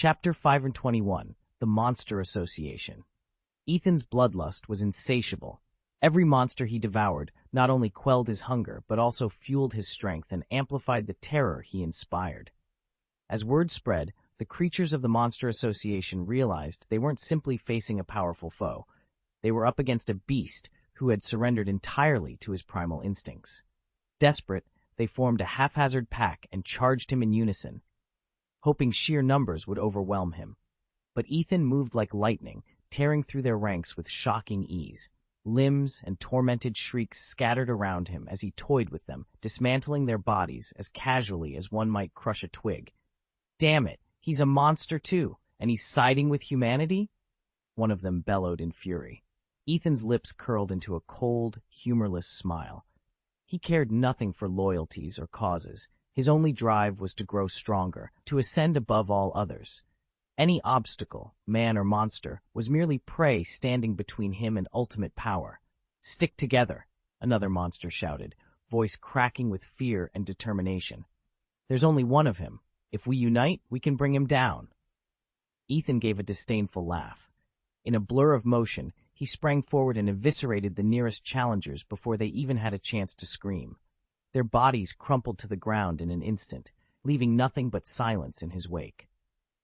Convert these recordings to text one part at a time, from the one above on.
Chapter 521, The Monster Association. Ethan's bloodlust was insatiable. Every monster he devoured not only quelled his hunger, but also fueled his strength and amplified the terror he inspired. As word spread, the creatures of the Monster Association realized they weren't simply facing a powerful foe. They were up against a beast who had surrendered entirely to his primal instincts. Desperate, they formed a haphazard pack and charged him in unison, hoping sheer numbers would overwhelm him. But Ethan moved like lightning, tearing through their ranks with shocking ease. Limbs and tormented shrieks scattered around him as he toyed with them, dismantling their bodies as casually as one might crush a twig. "Damn it, he's a monster too, and he's siding with humanity?" one of them bellowed in fury. Ethan's lips curled into a cold, humorless smile. He cared nothing for loyalties or causes. His only drive was to grow stronger, to ascend above all others. Any obstacle, man or monster, was merely prey standing between him and ultimate power. "Stick together," another monster shouted, voice cracking with fear and determination. "There's only one of him. If we unite, we can bring him down." Ethan gave a disdainful laugh. In a blur of motion, he sprang forward and eviscerated the nearest challengers before they even had a chance to scream. Their bodies crumpled to the ground in an instant, leaving nothing but silence in his wake.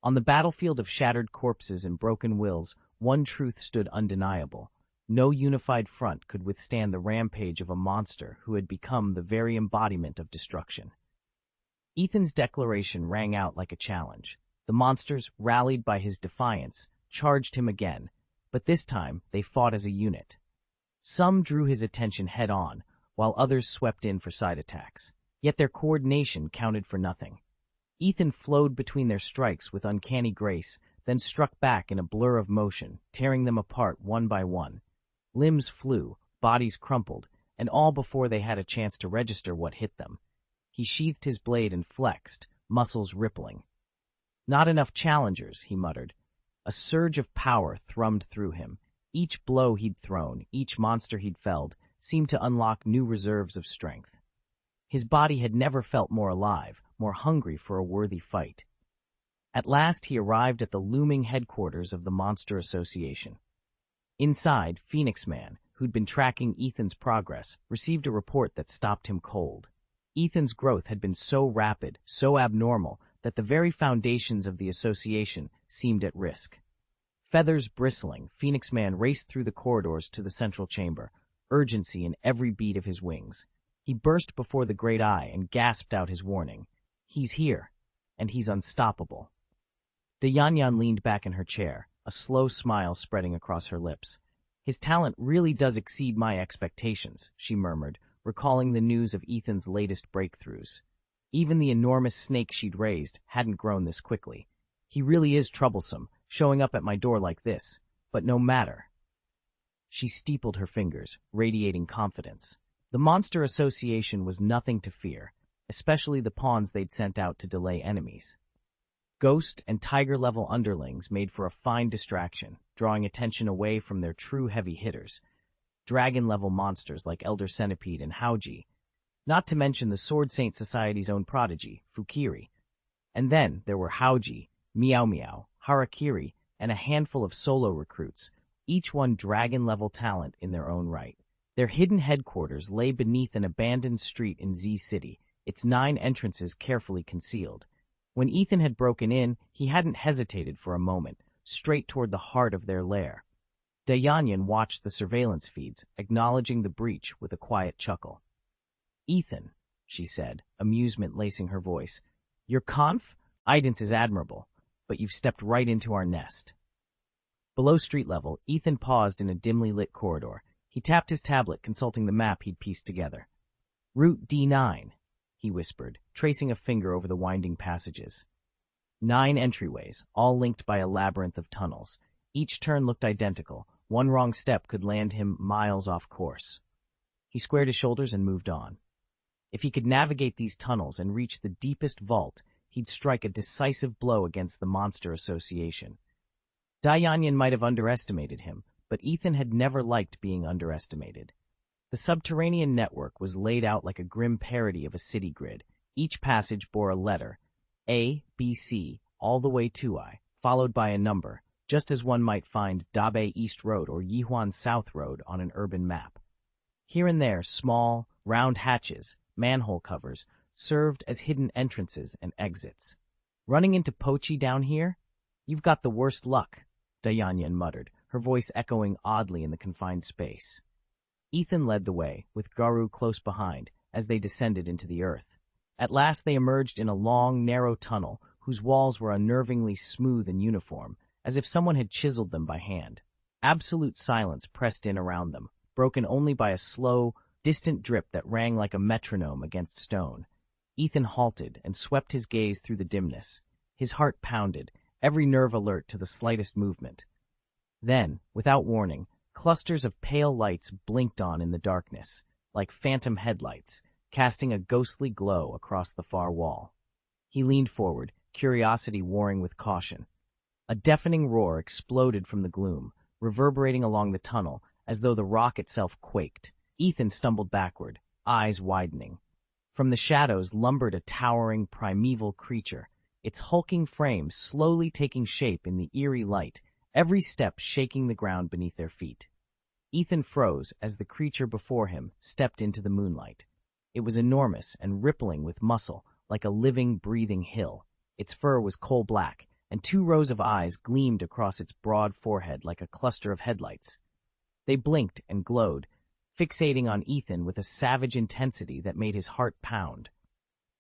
On the battlefield of shattered corpses and broken wills, one truth stood undeniable. No unified front could withstand the rampage of a monster who had become the very embodiment of destruction. Ethan's declaration rang out like a challenge. The monsters, rallied by his defiance, charged him again, but this time they fought as a unit. Some drew his attention head-on, while others swept in for side attacks. Yet their coordination counted for nothing. Ethan flowed between their strikes with uncanny grace, then struck back in a blur of motion, tearing them apart one by one. Limbs flew, bodies crumpled, and all before they had a chance to register what hit them. He sheathed his blade and flexed, muscles rippling. "Not enough challengers," he muttered. A surge of power thrummed through him. Each blow he'd thrown, each monster he'd felled, seemed to unlock new reserves of strength. His body had never felt more alive, more hungry for a worthy fight. At last he arrived at the looming headquarters of the Monster Association. Inside, Phoenix Man, who'd been tracking Ethan's progress, received a report that stopped him cold. Ethan's growth had been so rapid, so abnormal, that the very foundations of the association seemed at risk. Feathers bristling, Phoenix Man raced through the corridors to the central chamber, urgency in every beat of his wings. He burst before the great eye and gasped out his warning. "He's here, and he's unstoppable." Dayanyan leaned back in her chair, a slow smile spreading across her lips. "His talent really does exceed my expectations," she murmured, recalling the news of Ethan's latest breakthroughs. Even the enormous snake she'd raised hadn't grown this quickly. "He really is troublesome, showing up at my door like this, but no matter." She steepled her fingers, radiating confidence. The Monster Association was nothing to fear, especially the pawns they'd sent out to delay enemies. Ghost and tiger-level underlings made for a fine distraction, drawing attention away from their true heavy hitters. Dragon-level monsters like Elder Centipede and Hauji, not to mention the Sword Saint Society's own prodigy, Fukiri. And then there were Hauji, Meow Meow, Harakiri, and a handful of solo recruits, each one dragon-level talent in their own right. Their hidden headquarters lay beneath an abandoned street in Z City, its 9 entrances carefully concealed. When Ethan had broken in, he hadn't hesitated for a moment, straight toward the heart of their lair. Dayanyan watched the surveillance feeds, acknowledging the breach with a quiet chuckle. "Ethan," she said, amusement lacing her voice, "your confidence is admirable, but you've stepped right into our nest." Below street level, Ethan paused in a dimly lit corridor. He tapped his tablet, consulting the map he'd pieced together. "Route D9, he whispered, tracing a finger over the winding passages. 9 entryways, all linked by a labyrinth of tunnels. Each turn looked identical. One wrong step could land him miles off course. He squared his shoulders and moved on. If he could navigate these tunnels and reach the deepest vault, he'd strike a decisive blow against the Monster Association. Dayanyan might have underestimated him, but Ethan had never liked being underestimated. The subterranean network was laid out like a grim parody of a city grid. Each passage bore a letter, A, B, C, all the way to I, followed by a number, just as one might find Dabe East Road or Yihuan South Road on an urban map. Here and there, small, round hatches, manhole covers, served as hidden entrances and exits. "Running into Pochi down here? You've got the worst luck," Dianyan muttered, her voice echoing oddly in the confined space. Ethan led the way, with Garu close behind, as they descended into the earth. At last they emerged in a long, narrow tunnel whose walls were unnervingly smooth and uniform, as if someone had chiseled them by hand. Absolute silence pressed in around them, broken only by a slow, distant drip that rang like a metronome against stone. Ethan halted and swept his gaze through the dimness. His heart pounded, every nerve alert to the slightest movement. Then, without warning, clusters of pale lights blinked on in the darkness, like phantom headlights, casting a ghostly glow across the far wall. He leaned forward, curiosity warring with caution. A deafening roar exploded from the gloom, reverberating along the tunnel as though the rock itself quaked. Ethan stumbled backward, eyes widening. From the shadows lumbered a towering, primeval creature, its hulking frame slowly taking shape in the eerie light, every step shaking the ground beneath their feet. Ethan froze as the creature before him stepped into the moonlight. It was enormous and rippling with muscle, like a living, breathing hill. Its fur was coal-black, and 2 rows of eyes gleamed across its broad forehead like a cluster of headlights. They blinked and glowed, fixating on Ethan with a savage intensity that made his heart pound.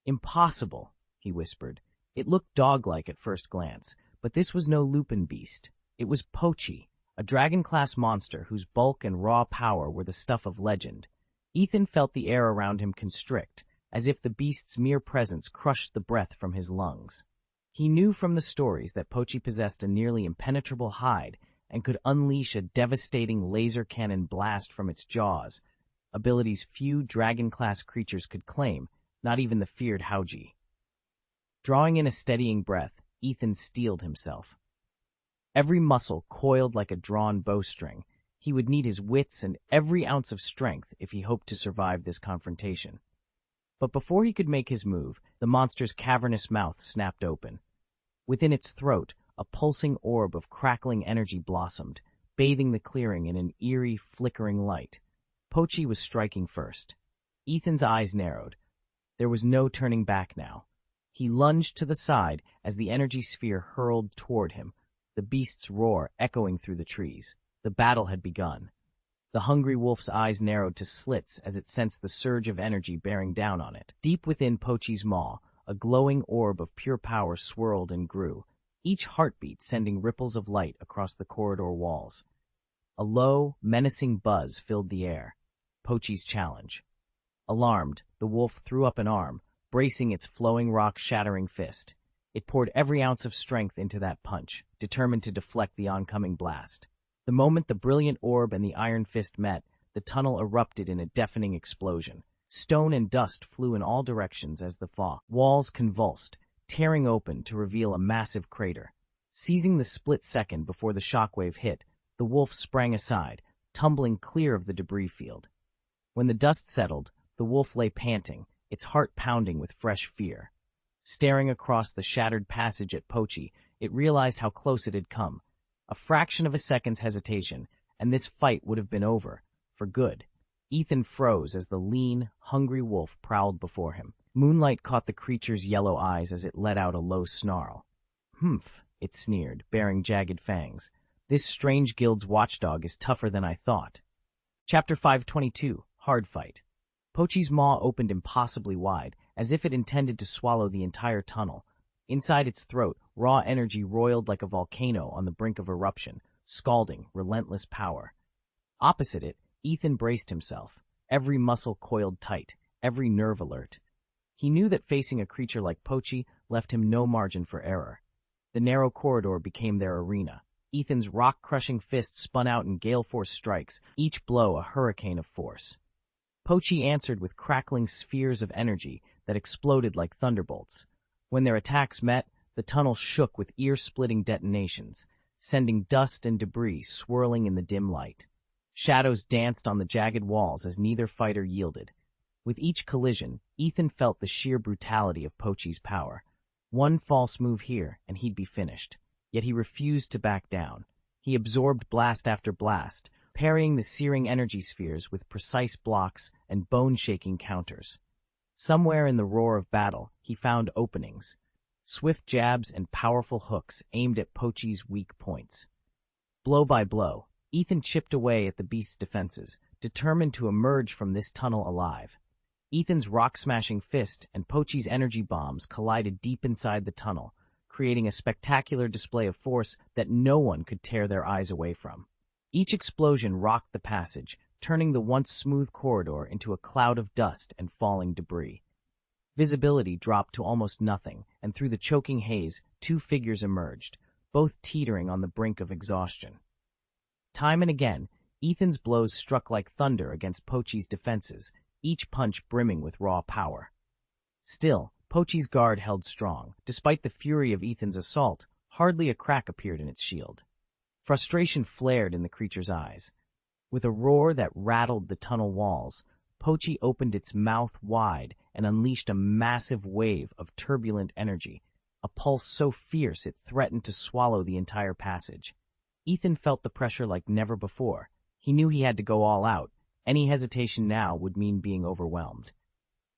"Impossible," he whispered. It looked dog-like at first glance, but this was no Lupin beast. It was Pochi, a dragon-class monster whose bulk and raw power were the stuff of legend. Ethan felt the air around him constrict, as if the beast's mere presence crushed the breath from his lungs. He knew from the stories that Pochi possessed a nearly impenetrable hide and could unleash a devastating laser cannon blast from its jaws, abilities few dragon-class creatures could claim, not even the feared Hauji. Drawing in a steadying breath, Ethan steeled himself. Every muscle coiled like a drawn bowstring. He would need his wits and every ounce of strength if he hoped to survive this confrontation. But before he could make his move, the monster's cavernous mouth snapped open. Within its throat, a pulsing orb of crackling energy blossomed, bathing the clearing in an eerie, flickering light. Pochi was striking first. Ethan's eyes narrowed. There was no turning back now. He lunged to the side as the energy sphere hurled toward him, the beast's roar echoing through the trees. The battle had begun. The hungry wolf's eyes narrowed to slits as it sensed the surge of energy bearing down on it. Deep within Pochi's maw, a glowing orb of pure power swirled and grew, each heartbeat sending ripples of light across the corridor walls. A low, menacing buzz filled the air. Pochi's challenge. Alarmed, the wolf threw up an arm, bracing its flowing rock-shattering fist. It poured every ounce of strength into that punch, determined to deflect the oncoming blast. The moment the brilliant orb and the iron fist met, the tunnel erupted in a deafening explosion. Stone and dust flew in all directions as the walls convulsed, tearing open to reveal a massive crater. Seizing the split second before the shockwave hit, the wolf sprang aside, tumbling clear of the debris field. When the dust settled, the wolf lay panting, its heart pounding with fresh fear. Staring across the shattered passage at Pochi, it realized how close it had come. A fraction of a second's hesitation, and this fight would have been over, for good. Ethan froze as the lean, hungry wolf prowled before him. Moonlight caught the creature's yellow eyes as it let out a low snarl. "Humph," it sneered, baring jagged fangs. "This strange guild's watchdog is tougher than I thought." Chapter 522, Hard Fight. Pochi's maw opened impossibly wide, as if it intended to swallow the entire tunnel. Inside its throat, raw energy roiled like a volcano on the brink of eruption, scalding, relentless power. Opposite it, Ethan braced himself, every muscle coiled tight, every nerve alert. He knew that facing a creature like Pochi left him no margin for error. The narrow corridor became their arena. Ethan's rock-crushing fist spun out in gale-force strikes, each blow a hurricane of force. Pochi answered with crackling spheres of energy that exploded like thunderbolts. When their attacks met, the tunnel shook with ear-splitting detonations, sending dust and debris swirling in the dim light. Shadows danced on the jagged walls as neither fighter yielded. With each collision, Ethan felt the sheer brutality of Pochi's power. One false move here, and he'd be finished. Yet he refused to back down. He absorbed blast after blast, parrying the searing energy spheres with precise blocks and bone-shaking counters. Somewhere in the roar of battle, he found openings, swift jabs and powerful hooks aimed at Pochi's weak points. Blow by blow, Ethan chipped away at the beast's defenses, determined to emerge from this tunnel alive. Ethan's rock-smashing fist and Pochi's energy bombs collided deep inside the tunnel, creating a spectacular display of force that no one could tear their eyes away from. Each explosion rocked the passage, turning the once smooth corridor into a cloud of dust and falling debris. Visibility dropped to almost nothing, and through the choking haze, two figures emerged, both teetering on the brink of exhaustion. Time and again, Ethan's blows struck like thunder against Pochi's defenses, each punch brimming with raw power. Still, Pochi's guard held strong. Despite the fury of Ethan's assault, hardly a crack appeared in its shield. Frustration flared in the creature's eyes. With a roar that rattled the tunnel walls, Pochi opened its mouth wide and unleashed a massive wave of turbulent energy, a pulse so fierce it threatened to swallow the entire passage. Ethan felt the pressure like never before. He knew he had to go all out. Any hesitation now would mean being overwhelmed.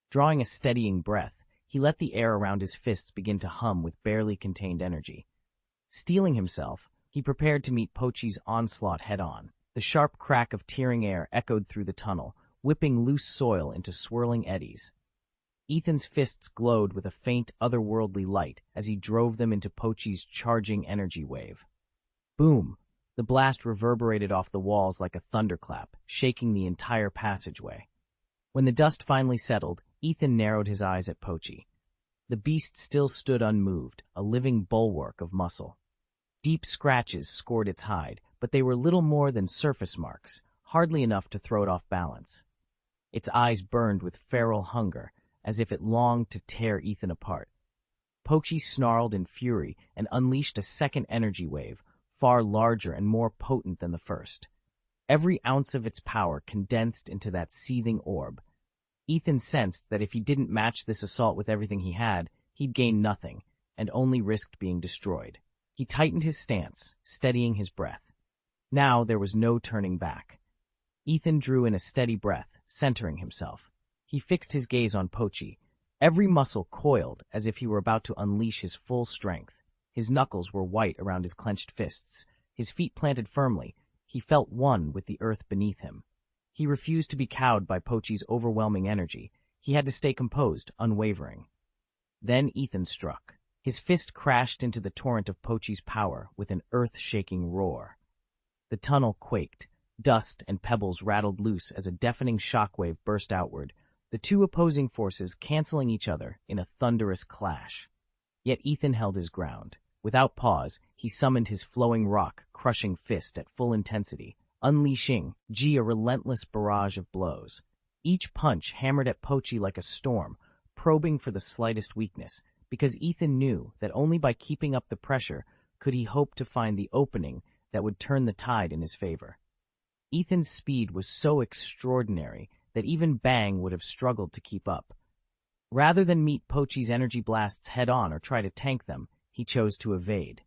Drawing a steadying breath, he let the air around his fists begin to hum with barely contained energy. Steeling himself, he prepared to meet Pochi's onslaught head-on. The sharp crack of tearing air echoed through the tunnel, whipping loose soil into swirling eddies. Ethan's fists glowed with a faint, otherworldly light as he drove them into Pochi's charging energy wave. Boom! The blast reverberated off the walls like a thunderclap, shaking the entire passageway. When the dust finally settled, Ethan narrowed his eyes at Pochi. The beast still stood unmoved, a living bulwark of muscle. Deep scratches scored its hide, but they were little more than surface marks, hardly enough to throw it off balance. Its eyes burned with feral hunger, as if it longed to tear Ethan apart. Pochi snarled in fury and unleashed a second energy wave, far larger and more potent than the first. Every ounce of its power condensed into that seething orb. Ethan sensed that if he didn't match this assault with everything he had, he'd gain nothing, and only risked being destroyed. He tightened his stance, steadying his breath. Now there was no turning back. Ethan drew in a steady breath, centering himself. He fixed his gaze on Pochi. Every muscle coiled as if he were about to unleash his full strength. His knuckles were white around his clenched fists. His feet planted firmly, he felt one with the earth beneath him. He refused to be cowed by Pochi's overwhelming energy. He had to stay composed, unwavering. Then Ethan struck. His fist crashed into the torrent of Pochi's power with an earth-shaking roar. The tunnel quaked. Dust and pebbles rattled loose as a deafening shockwave burst outward, the two opposing forces canceling each other in a thunderous clash. Yet Ethan held his ground. Without pause, he summoned his flowing rock, crushing fist at full intensity, unleashing a relentless barrage of blows. Each punch hammered at Pochi like a storm, probing for the slightest weakness, because Ethan knew that only by keeping up the pressure could he hope to find the opening that would turn the tide in his favor. Ethan's speed was so extraordinary that even Bang would have struggled to keep up. Rather than meet Pochi's energy blasts head-on or try to tank them, he chose to evade.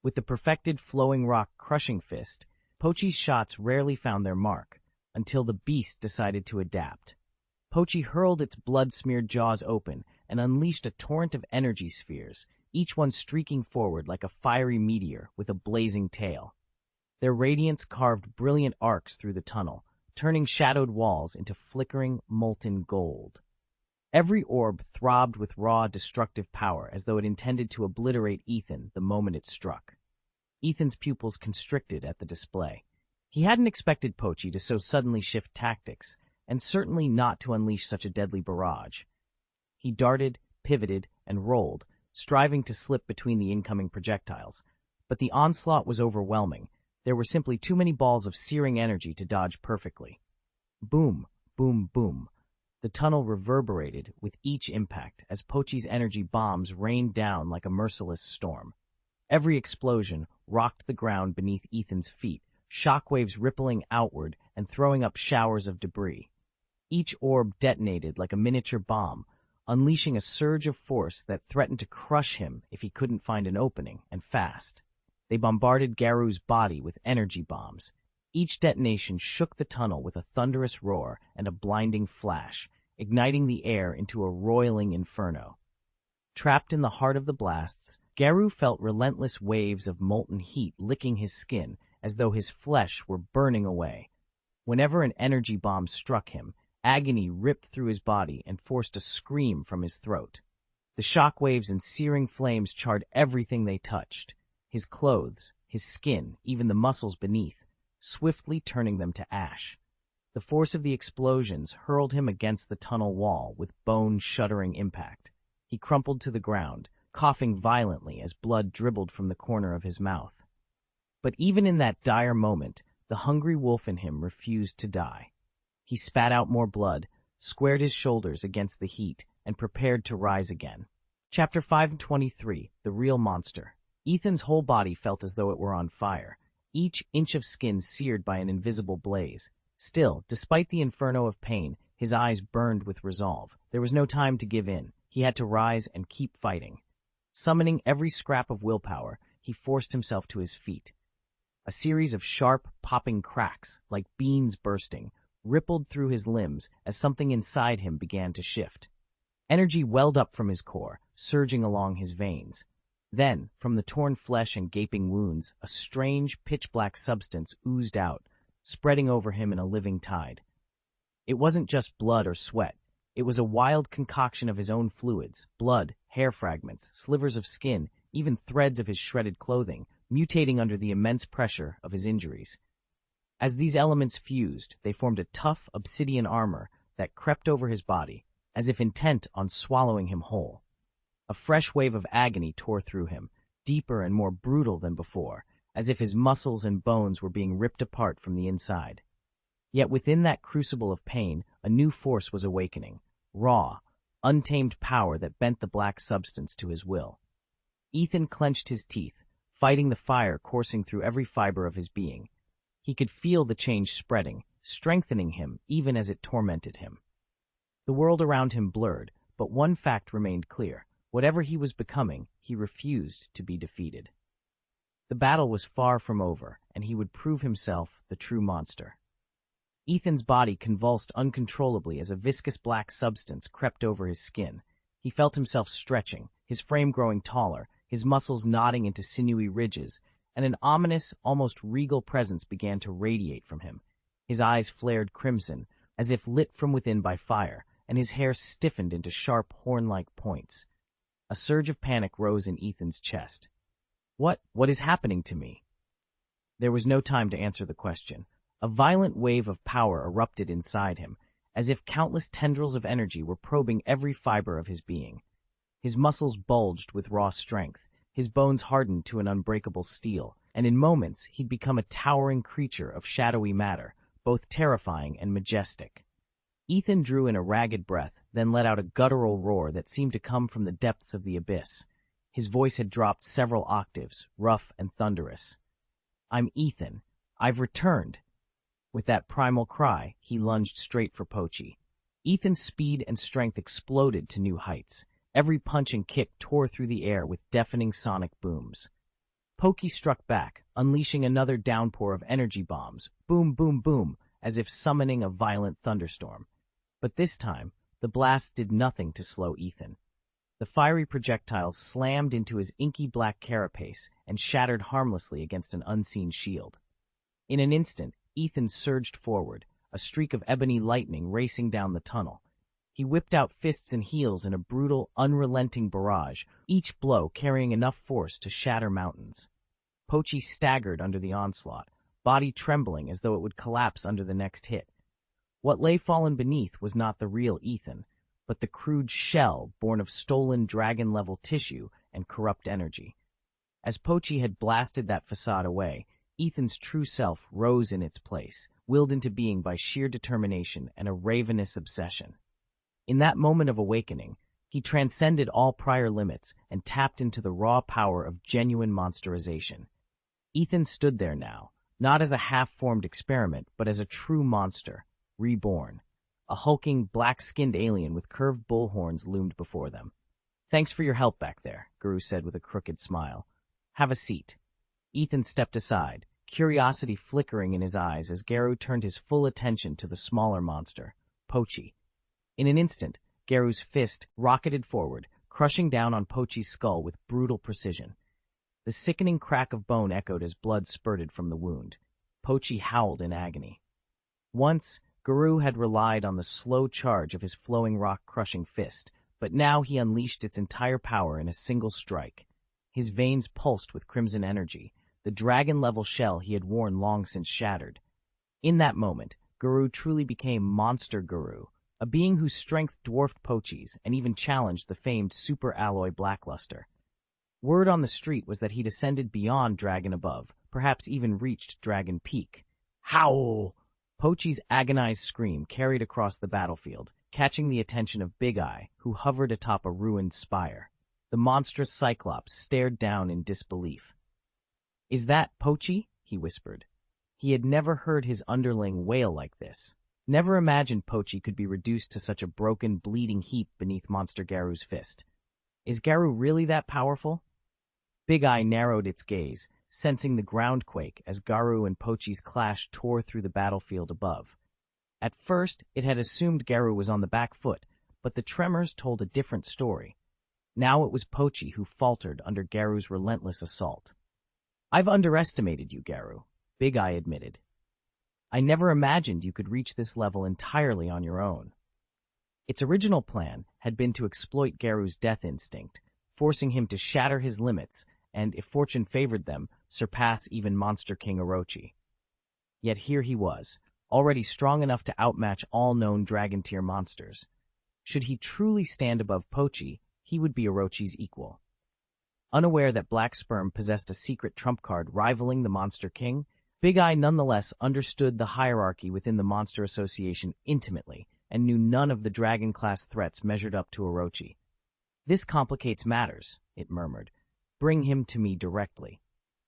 With the perfected flowing rock crushing fist, Pochi's shots rarely found their mark, until the beast decided to adapt. Pochi hurled its blood-smeared jaws open and unleashed a torrent of energy spheres, each one streaking forward like a fiery meteor with a blazing tail. Their radiance carved brilliant arcs through the tunnel, turning shadowed walls into flickering, molten gold. Every orb throbbed with raw, destructive power as though it intended to obliterate Ethan the moment it struck. Ethan's pupils constricted at the display. He hadn't expected Pochi to so suddenly shift tactics, and certainly not to unleash such a deadly barrage. He darted, pivoted, and rolled, striving to slip between the incoming projectiles. But the onslaught was overwhelming. There were simply too many balls of searing energy to dodge perfectly. Boom, boom, boom. The tunnel reverberated with each impact as Pochi's energy bombs rained down like a merciless storm. Every explosion rocked the ground beneath Ethan's feet, shockwaves rippling outward and throwing up showers of debris. Each orb detonated like a miniature bomb, unleashing a surge of force that threatened to crush him if he couldn't find an opening, and fast. They bombarded Garu's body with energy bombs. Each detonation shook the tunnel with a thunderous roar and a blinding flash, igniting the air into a roiling inferno. Trapped in the heart of the blasts, Garu felt relentless waves of molten heat licking his skin as though his flesh were burning away. Whenever an energy bomb struck him, agony ripped through his body and forced a scream from his throat. The shockwaves and searing flames charred everything they touched, his clothes, his skin, even the muscles beneath, swiftly turning them to ash. The force of the explosions hurled him against the tunnel wall with bone-shuddering impact. He crumpled to the ground, coughing violently as blood dribbled from the corner of his mouth. But even in that dire moment, the hungry wolf in him refused to die. He spat out more blood, squared his shoulders against the heat, and prepared to rise again. Chapter 523, The Real Monster. Ethan's whole body felt as though it were on fire, each inch of skin seared by an invisible blaze. Still, despite the inferno of pain, his eyes burned with resolve. There was no time to give in. He had to rise and keep fighting. Summoning every scrap of willpower, he forced himself to his feet. A series of sharp, popping cracks, like beans bursting, rippled through his limbs as something inside him began to shift. Energy welled up from his core, surging along his veins. Then, from the torn flesh and gaping wounds, a strange, pitch-black substance oozed out, spreading over him in a living tide. It wasn't just blood or sweat. It was a wild concoction of his own fluids, blood, hair fragments, slivers of skin, even threads of his shredded clothing, mutating under the immense pressure of his injuries. As these elements fused, they formed a tough obsidian armor that crept over his body, as if intent on swallowing him whole. A fresh wave of agony tore through him, deeper and more brutal than before, as if his muscles and bones were being ripped apart from the inside. Yet within that crucible of pain, a new force was awakening, raw, untamed power that bent the black substance to his will. Ethan clenched his teeth, fighting the fire coursing through every fiber of his being. He could feel the change spreading, strengthening him even as it tormented him. The world around him blurred, but one fact remained clear. Whatever he was becoming, he refused to be defeated. The battle was far from over, and he would prove himself the true monster. Ethan's body convulsed uncontrollably as a viscous black substance crept over his skin. He felt himself stretching, his frame growing taller, his muscles knotting into sinewy ridges, and an ominous, almost regal presence began to radiate from him. His eyes flared crimson, as if lit from within by fire, and his hair stiffened into sharp, horn-like points. A surge of panic rose in Ethan's chest. What is happening to me? There was no time to answer the question. A violent wave of power erupted inside him, as if countless tendrils of energy were probing every fiber of his being. His muscles bulged with raw strength, his bones hardened to an unbreakable steel, and in moments he'd become a towering creature of shadowy matter, both terrifying and majestic. Ethan drew in a ragged breath, then let out a guttural roar that seemed to come from the depths of the abyss. His voice had dropped several octaves, rough and thunderous. "I'm Ethan. I've returned." With that primal cry, he lunged straight for Pochi. Ethan's speed and strength exploded to new heights. Every punch and kick tore through the air with deafening sonic booms. Pochi struck back, unleashing another downpour of energy bombs, boom, boom, boom, as if summoning a violent thunderstorm. But this time, the blasts did nothing to slow Ethan. The fiery projectiles slammed into his inky black carapace and shattered harmlessly against an unseen shield. In an instant, Ethan surged forward, a streak of ebony lightning racing down the tunnel. He whipped out fists and heels in a brutal, unrelenting barrage, each blow carrying enough force to shatter mountains. Pochi staggered under the onslaught, body trembling as though it would collapse under the next hit. What lay fallen beneath was not the real Ethan, but the crude shell born of stolen dragon-level tissue and corrupt energy. As Pochi had blasted that facade away, Ethan's true self rose in its place, willed into being by sheer determination and a ravenous obsession. In that moment of awakening, he transcended all prior limits and tapped into the raw power of genuine monsterization. Ethan stood there now, not as a half-formed experiment, but as a true monster, reborn. A hulking, black-skinned alien with curved bull horns loomed before them. "Thanks for your help back there," Guru said with a crooked smile. "Have a seat." Ethan stepped aside, curiosity flickering in his eyes as Garu turned his full attention to the smaller monster, Pochi. In an instant, Garu's fist rocketed forward, crushing down on Pochi's skull with brutal precision. The sickening crack of bone echoed as blood spurted from the wound. Pochi howled in agony. Once, Guru had relied on the slow charge of his flowing rock-crushing fist, but now he unleashed its entire power in a single strike. His veins pulsed with crimson energy, the dragon-level shell he had worn long since shattered. In that moment, Guru truly became Monster Guru, a being whose strength dwarfed Pochi's and even challenged the famed super alloy Blackluster. Word on the street was that he'd ascended beyond Dragon Above, perhaps even reached Dragon Peak. Howl! Pochi's agonized scream carried across the battlefield, catching the attention of Big Eye, who hovered atop a ruined spire. The monstrous Cyclops stared down in disbelief. "Is that Pochi?" he whispered. He had never heard his underling wail like this. Never imagined Pochi could be reduced to such a broken, bleeding heap beneath Monster Garu's fist. Is Garu really that powerful? Big Eye narrowed its gaze, sensing the ground quake as Garu and Pochi's clash tore through the battlefield above. At first, it had assumed Garu was on the back foot, but the tremors told a different story. Now it was Pochi who faltered under Garu's relentless assault. "I've underestimated you, Garu," Big Eye admitted. "I never imagined you could reach this level entirely on your own." Its original plan had been to exploit Garu's death instinct, forcing him to shatter his limits and, if fortune favored them, surpass even Monster King Orochi. Yet here he was, already strong enough to outmatch all known dragon-tier monsters. Should he truly stand above Pochi, he would be Orochi's equal. Unaware that Black Sperm possessed a secret trump card rivaling the Monster King, Big Eye nonetheless understood the hierarchy within the Monster Association intimately and knew none of the dragon-class threats measured up to Orochi. "This complicates matters," it murmured. "Bring him to me directly."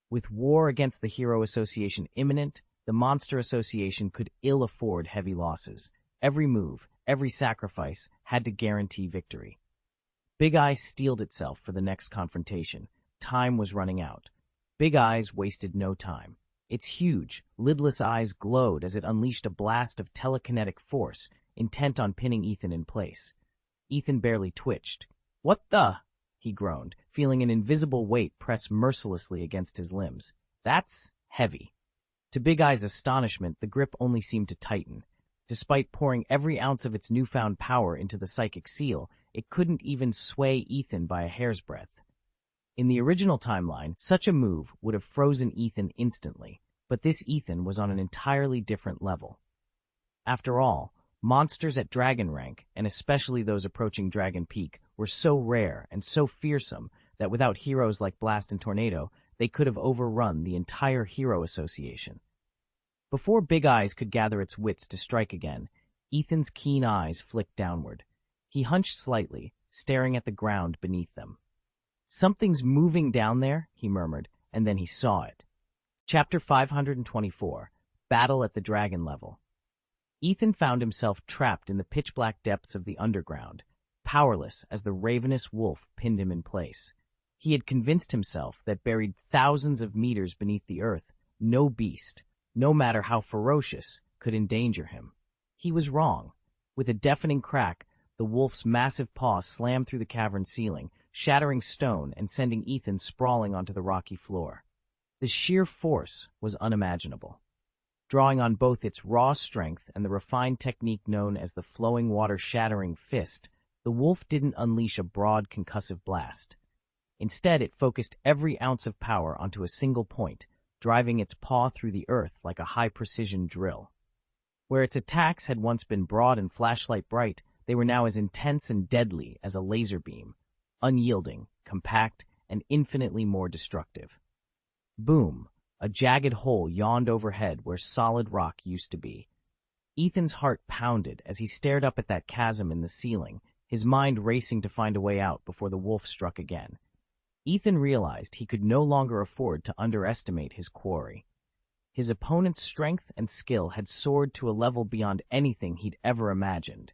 With war against the Hero Association imminent, the Monster Association could ill afford heavy losses. Every move, every sacrifice had to guarantee victory. Big Eye steeled itself for the next confrontation. Time was running out. Big Eyes wasted no time. Its huge, lidless eyes glowed as it unleashed a blast of telekinetic force, intent on pinning Ethan in place. Ethan barely twitched. "What the?" he groaned, feeling an invisible weight press mercilessly against his limbs. "That's heavy." To Big Eye's astonishment, the grip only seemed to tighten. Despite pouring every ounce of its newfound power into the psychic seal, it couldn't even sway Ethan by a hair's breadth. In the original timeline, such a move would have frozen Ethan instantly, but this Ethan was on an entirely different level. After all, monsters at dragon rank, and especially those approaching Dragon Peak, were so rare and so fearsome that without heroes like Blast and Tornado, they could have overrun the entire Hero Association. Before Big Eyes could gather its wits to strike again, Ethan's keen eyes flicked downward. He hunched slightly, staring at the ground beneath them. "Something's moving down there," he murmured, and then he saw it. Chapter 524, Battle at the Dragon Level. Ethan found himself trapped in the pitch-black depths of the underground, powerless as the ravenous wolf pinned him in place. He had convinced himself that buried thousands of meters beneath the earth, no beast, no matter how ferocious, could endanger him. He was wrong. With a deafening crack, the wolf's massive paw slammed through the cavern ceiling, shattering stone and sending Ethan sprawling onto the rocky floor. The sheer force was unimaginable. Drawing on both its raw strength and the refined technique known as the flowing water shattering fist, the wolf didn't unleash a broad concussive blast. Instead, it focused every ounce of power onto a single point, driving its paw through the earth like a high-precision drill. Where its attacks had once been broad and flashlight bright, they were now as intense and deadly as a laser beam, unyielding, compact, and infinitely more destructive. Boom! A jagged hole yawned overhead where solid rock used to be. Ethan's heart pounded as he stared up at that chasm in the ceiling, his mind racing to find a way out before the wolf struck again. Ethan realized he could no longer afford to underestimate his quarry. His opponent's strength and skill had soared to a level beyond anything he'd ever imagined.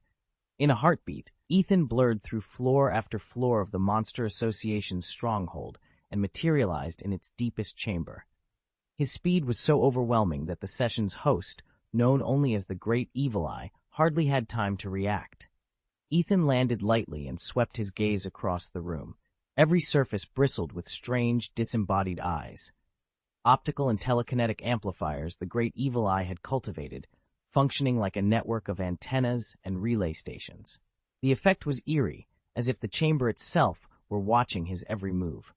In a heartbeat, Ethan blurred through floor after floor of the Monster Association's stronghold and materialized in its deepest chamber. His speed was so overwhelming that the session's host, known only as the Great Evil Eye, hardly had time to react. Ethan landed lightly and swept his gaze across the room. Every surface bristled with strange, disembodied eyes. Optical and telekinetic amplifiers the Great Evil Eye had cultivated, functioning like a network of antennas and relay stations. The effect was eerie, as if the chamber itself were watching his every move.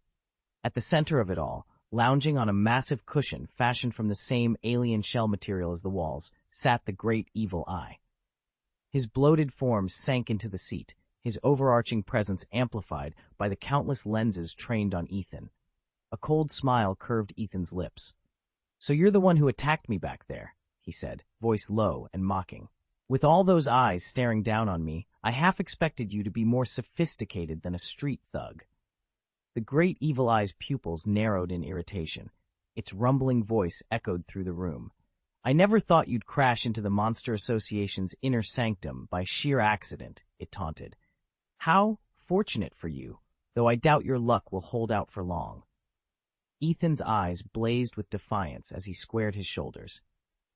At the center of it all, lounging on a massive cushion fashioned from the same alien shell material as the walls, sat the Great Evil Eye. His bloated form sank into the seat, his overarching presence amplified by the countless lenses trained on Ethan. A cold smile curved Ethan's lips. "So you're the one who attacked me back there," he said, voice low and mocking. "With all those eyes staring down on me, I half expected you to be more sophisticated than a street thug." The Great Evil Eye's pupils narrowed in irritation. Its rumbling voice echoed through the room. "I never thought you'd crash into the Monster Association's inner sanctum by sheer accident," it taunted. "How fortunate for you, though I doubt your luck will hold out for long." Ethan's eyes blazed with defiance as he squared his shoulders.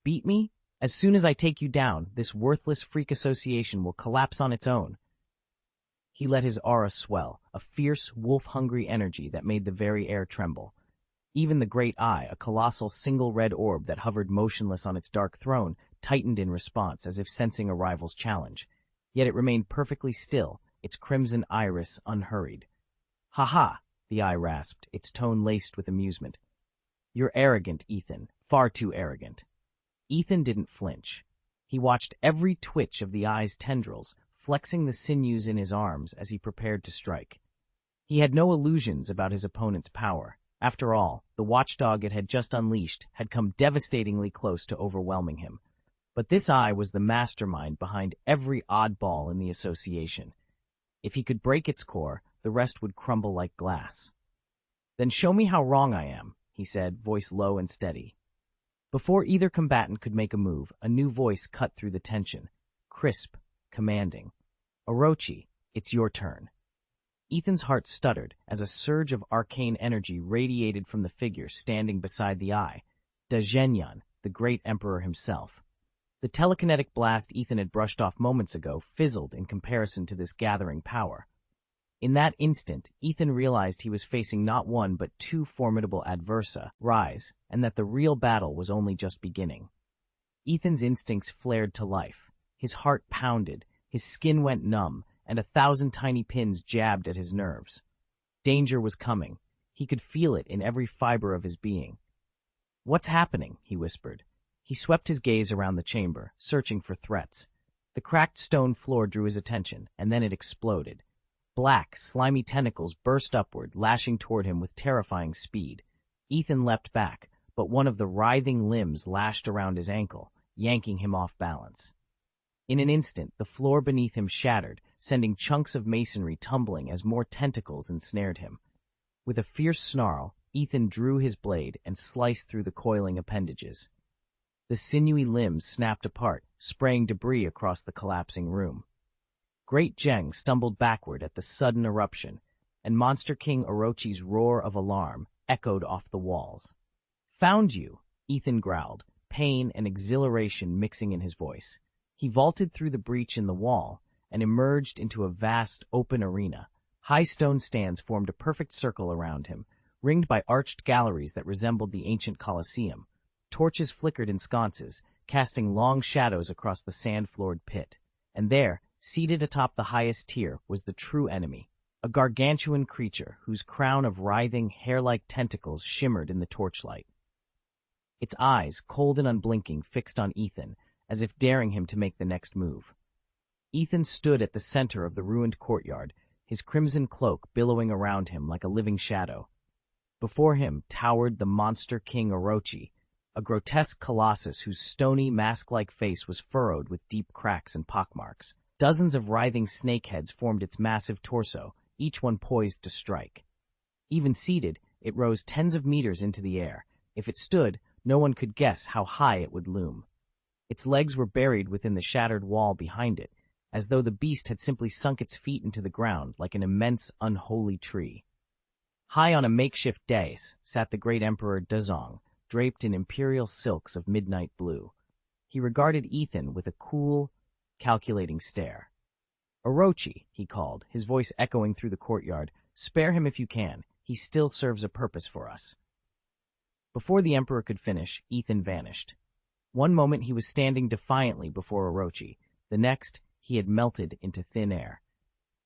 "Beat me? As soon as I take you down, this worthless freak association will collapse on its own." He let his aura swell, a fierce, wolf-hungry energy that made the very air tremble. Even the Great Eye, a colossal single red orb that hovered motionless on its dark throne, tightened in response as if sensing a rival's challenge. Yet it remained perfectly still, its crimson iris unhurried. "Ha-ha!" the Eye rasped, its tone laced with amusement. "You're arrogant, Ethan. Far too arrogant." Ethan didn't flinch. He watched every twitch of the Eye's tendrils, flexing the sinews in his arms as he prepared to strike. He had no illusions about his opponent's power. After all, the watchdog it had just unleashed had come devastatingly close to overwhelming him. But this Eye was the mastermind behind every oddball in the association. If he could break its core, the rest would crumble like glass. "Then show me how wrong I am," he said, voice low and steady. Before either combatant could make a move, a new voice cut through the tension, crisp, commanding. "Orochi, it's your turn." Ethan's heart stuttered as a surge of arcane energy radiated from the figure standing beside the Eye, Dajenyan, the great emperor himself. The telekinetic blast Ethan had brushed off moments ago fizzled in comparison to this gathering power. In that instant, Ethan realized he was facing not one but two formidable adversa, rise, and that the real battle was only just beginning. Ethan's instincts flared to life. His heart pounded, his skin went numb, and 1,000 tiny pins jabbed at his nerves. Danger was coming. He could feel it in every fiber of his being. "What's happening?" he whispered. He swept his gaze around the chamber, searching for threats. The cracked stone floor drew his attention, and then it exploded. Black, slimy tentacles burst upward, lashing toward him with terrifying speed. Ethan leapt back, but one of the writhing limbs lashed around his ankle, yanking him off balance. In an instant, the floor beneath him shattered, sending chunks of masonry tumbling as more tentacles ensnared him. With a fierce snarl, Ethan drew his blade and sliced through the coiling appendages. The sinewy limbs snapped apart, spraying debris across the collapsing room. Great Zheng stumbled backward at the sudden eruption, and Monster King Orochi's roar of alarm echoed off the walls. "Found you," Ethan growled, pain and exhilaration mixing in his voice. He vaulted through the breach in the wall and emerged into a vast, open arena. High stone stands formed a perfect circle around him, ringed by arched galleries that resembled the ancient Colosseum. Torches flickered in sconces, casting long shadows across the sand-floored pit. And there, seated atop the highest tier, was the true enemy, a gargantuan creature whose crown of writhing, hair-like tentacles shimmered in the torchlight. Its eyes, cold and unblinking, fixed on Ethan, as if daring him to make the next move. Ethan stood at the center of the ruined courtyard, his crimson cloak billowing around him like a living shadow. Before him towered the Monster King Orochi, a grotesque colossus whose stony, mask-like face was furrowed with deep cracks and pockmarks. Dozens of writhing snakeheads formed its massive torso, each one poised to strike. Even seated, it rose tens of meters into the air. If it stood, No one could guess how high it would loom. Its legs were buried within the shattered wall behind it, as though the beast had simply sunk its feet into the ground like an immense, unholy tree. High on a makeshift dais sat the great Emperor Dazong, draped in imperial silks of midnight blue. He regarded Ethan with a cool, calculating stare. "Orochi," he called, his voice echoing through the courtyard. "Spare him if you can. He still serves a purpose for us." Before the Emperor could finish, Ethan vanished. One moment he was standing defiantly before Orochi. The next, he had melted into thin air.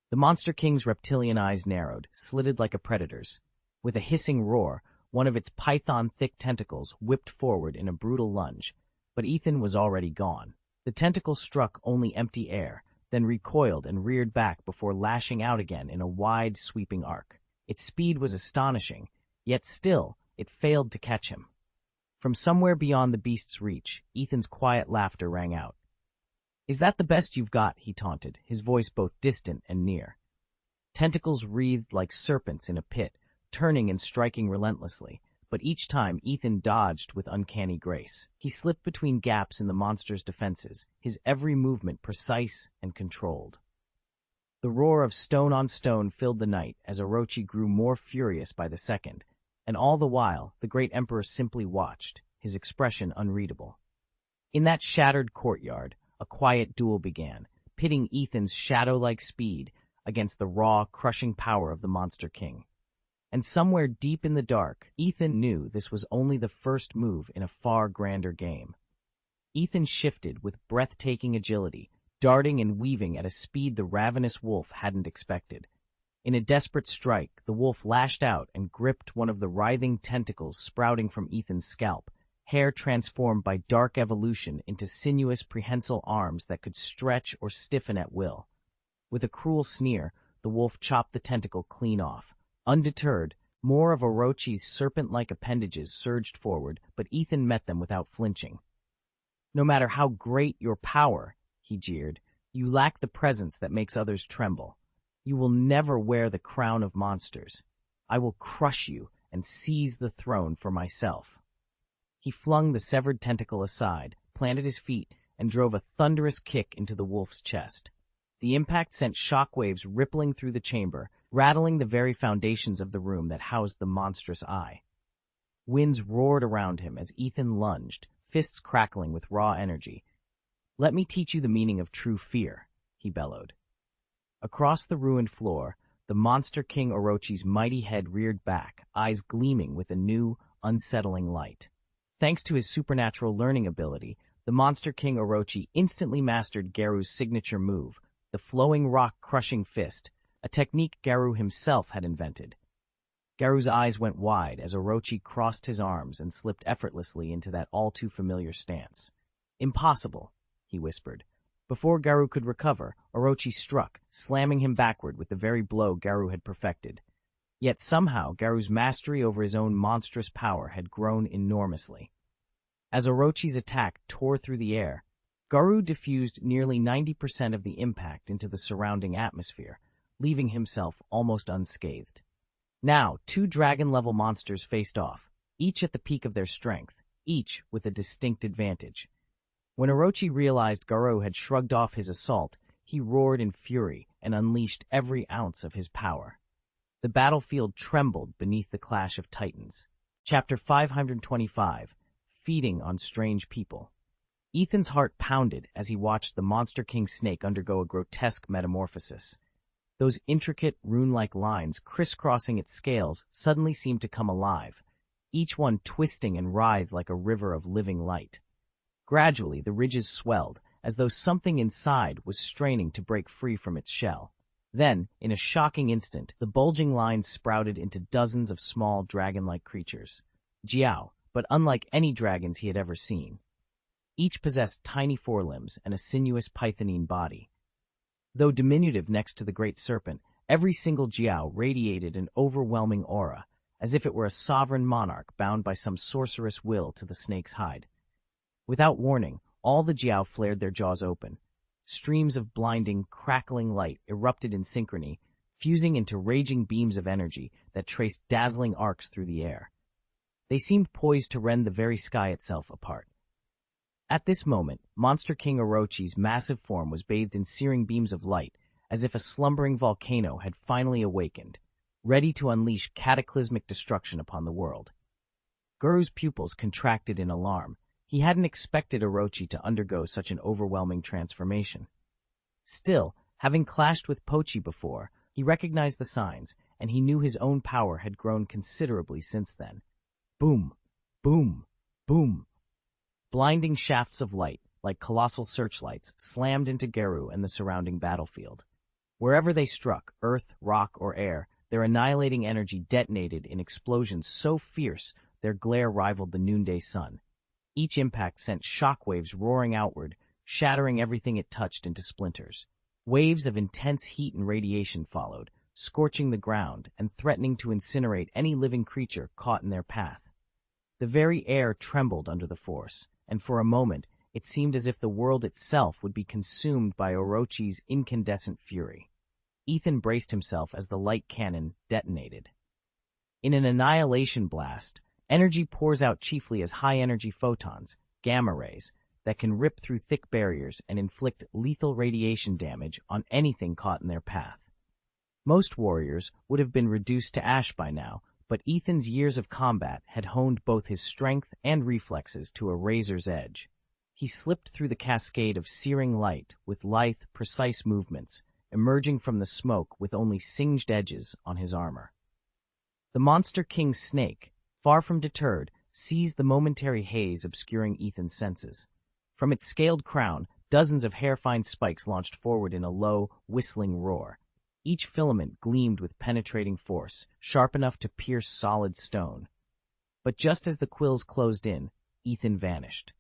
The Monster King's reptilian eyes narrowed, slitted like a predator's. With a hissing roar, one of its python-thick tentacles whipped forward in a brutal lunge, but Ethan was already gone. The tentacle struck only empty air, then recoiled and reared back before lashing out again in a wide, sweeping arc. Its speed was astonishing, yet still, it failed to catch him. From somewhere beyond the beast's reach, Ethan's quiet laughter rang out. "Is that the best you've got?" he taunted, his voice both distant and near. Tentacles wreathed like serpents in a pit, turning and striking relentlessly, but each time Ethan dodged with uncanny grace. He slipped between gaps in the monster's defenses, his every movement precise and controlled. The roar of stone on stone filled the night as Orochi grew more furious by the second, and all the while the great Emperor simply watched, his expression unreadable. In that shattered courtyard, a quiet duel began, pitting Ethan's shadow-like speed against the raw, crushing power of the Monster King. And somewhere deep in the dark, Ethan knew this was only the first move in a far grander game. Ethan shifted with breathtaking agility, darting and weaving at a speed the ravenous wolf hadn't expected. In a desperate strike, the wolf lashed out and gripped one of the writhing tentacles sprouting from Ethan's scalp, hair transformed by dark evolution into sinuous prehensile arms that could stretch or stiffen at will. With a cruel sneer, the wolf chopped the tentacle clean off. Undeterred, more of Orochi's serpent-like appendages surged forward, but Ethan met them without flinching. "No matter how great your power," he jeered, "you lack the presence that makes others tremble. You will never wear the crown of monsters. I will crush you and seize the throne for myself." He flung the severed tentacle aside, planted his feet, and drove a thunderous kick into the wolf's chest. The impact sent shockwaves rippling through the chamber, rattling the very foundations of the room that housed the monstrous eye. Winds roared around him as Ethan lunged, fists crackling with raw energy. "Let me teach you the meaning of true fear," he bellowed. Across the ruined floor, the Monster King Orochi's mighty head reared back, eyes gleaming with a new, unsettling light. Thanks to his supernatural learning ability, the Monster King Orochi instantly mastered Garu's signature move, the flowing rock-crushing fist, a technique Garu himself had invented. Garu's eyes went wide as Orochi crossed his arms and slipped effortlessly into that all-too-familiar stance. "Impossible," he whispered. Before Garu could recover, Orochi struck, slamming him backward with the very blow Garu had perfected. Yet somehow Garu's mastery over his own monstrous power had grown enormously. As Orochi's attack tore through the air, Garu diffused nearly 90% of the impact into the surrounding atmosphere, leaving himself almost unscathed. Now, two dragon-level monsters faced off, each at the peak of their strength, each with a distinct advantage. When Orochi realized Garu had shrugged off his assault, he roared in fury and unleashed every ounce of his power. The battlefield trembled beneath the clash of titans. Chapter 525, Feeding on Strange People. Ethan's heart pounded as he watched the Monster King snake undergo a grotesque metamorphosis. Those intricate, rune-like lines crisscrossing its scales suddenly seemed to come alive, each one twisting and writhed like a river of living light. Gradually, the ridges swelled, as though something inside was straining to break free from its shell. Then, in a shocking instant, the bulging lines sprouted into dozens of small dragon-like creatures. Jiao, but unlike any dragons he had ever seen. Each possessed tiny forelimbs and a sinuous pythonine body. Though diminutive next to the great serpent, every single Jiao radiated an overwhelming aura, as if it were a sovereign monarch bound by some sorcerous will to the snake's hide. Without warning, all the Jiao flared their jaws open. Streams of blinding, crackling light erupted in synchrony, fusing into raging beams of energy that traced dazzling arcs through the air. They seemed poised to rend the very sky itself apart. At this moment, Monster King Orochi's massive form was bathed in searing beams of light, as if a slumbering volcano had finally awakened, ready to unleash cataclysmic destruction upon the world. Guru's pupils contracted in alarm. He hadn't expected Orochi to undergo such an overwhelming transformation. Still, having clashed with Pochi before, he recognized the signs, and he knew his own power had grown considerably since then. Boom! Boom! Boom! Blinding shafts of light, like colossal searchlights, slammed into Guru and the surrounding battlefield. Wherever they struck, earth, rock, or air, their annihilating energy detonated in explosions so fierce their glare rivaled the noonday sun. Each impact sent shockwaves roaring outward, shattering everything it touched into splinters. Waves of intense heat and radiation followed, scorching the ground and threatening to incinerate any living creature caught in their path. The very air trembled under the force, and for a moment it seemed as if the world itself would be consumed by Orochi's incandescent fury. Ethan braced himself as the light cannon detonated. In an annihilation blast, energy pours out chiefly as high-energy photons, gamma rays, that can rip through thick barriers and inflict lethal radiation damage on anything caught in their path. Most warriors would have been reduced to ash by now, but Ethan's years of combat had honed both his strength and reflexes to a razor's edge. He slipped through the cascade of searing light with lithe, precise movements, emerging from the smoke with only singed edges on his armor. The Monster King's snake, far from deterred, seized the momentary haze obscuring Ethan's senses. From its scaled crown, dozens of hair-fine spikes launched forward in a low, whistling roar. Each filament gleamed with penetrating force, sharp enough to pierce solid stone. But just as the quills closed in, Ethan vanished.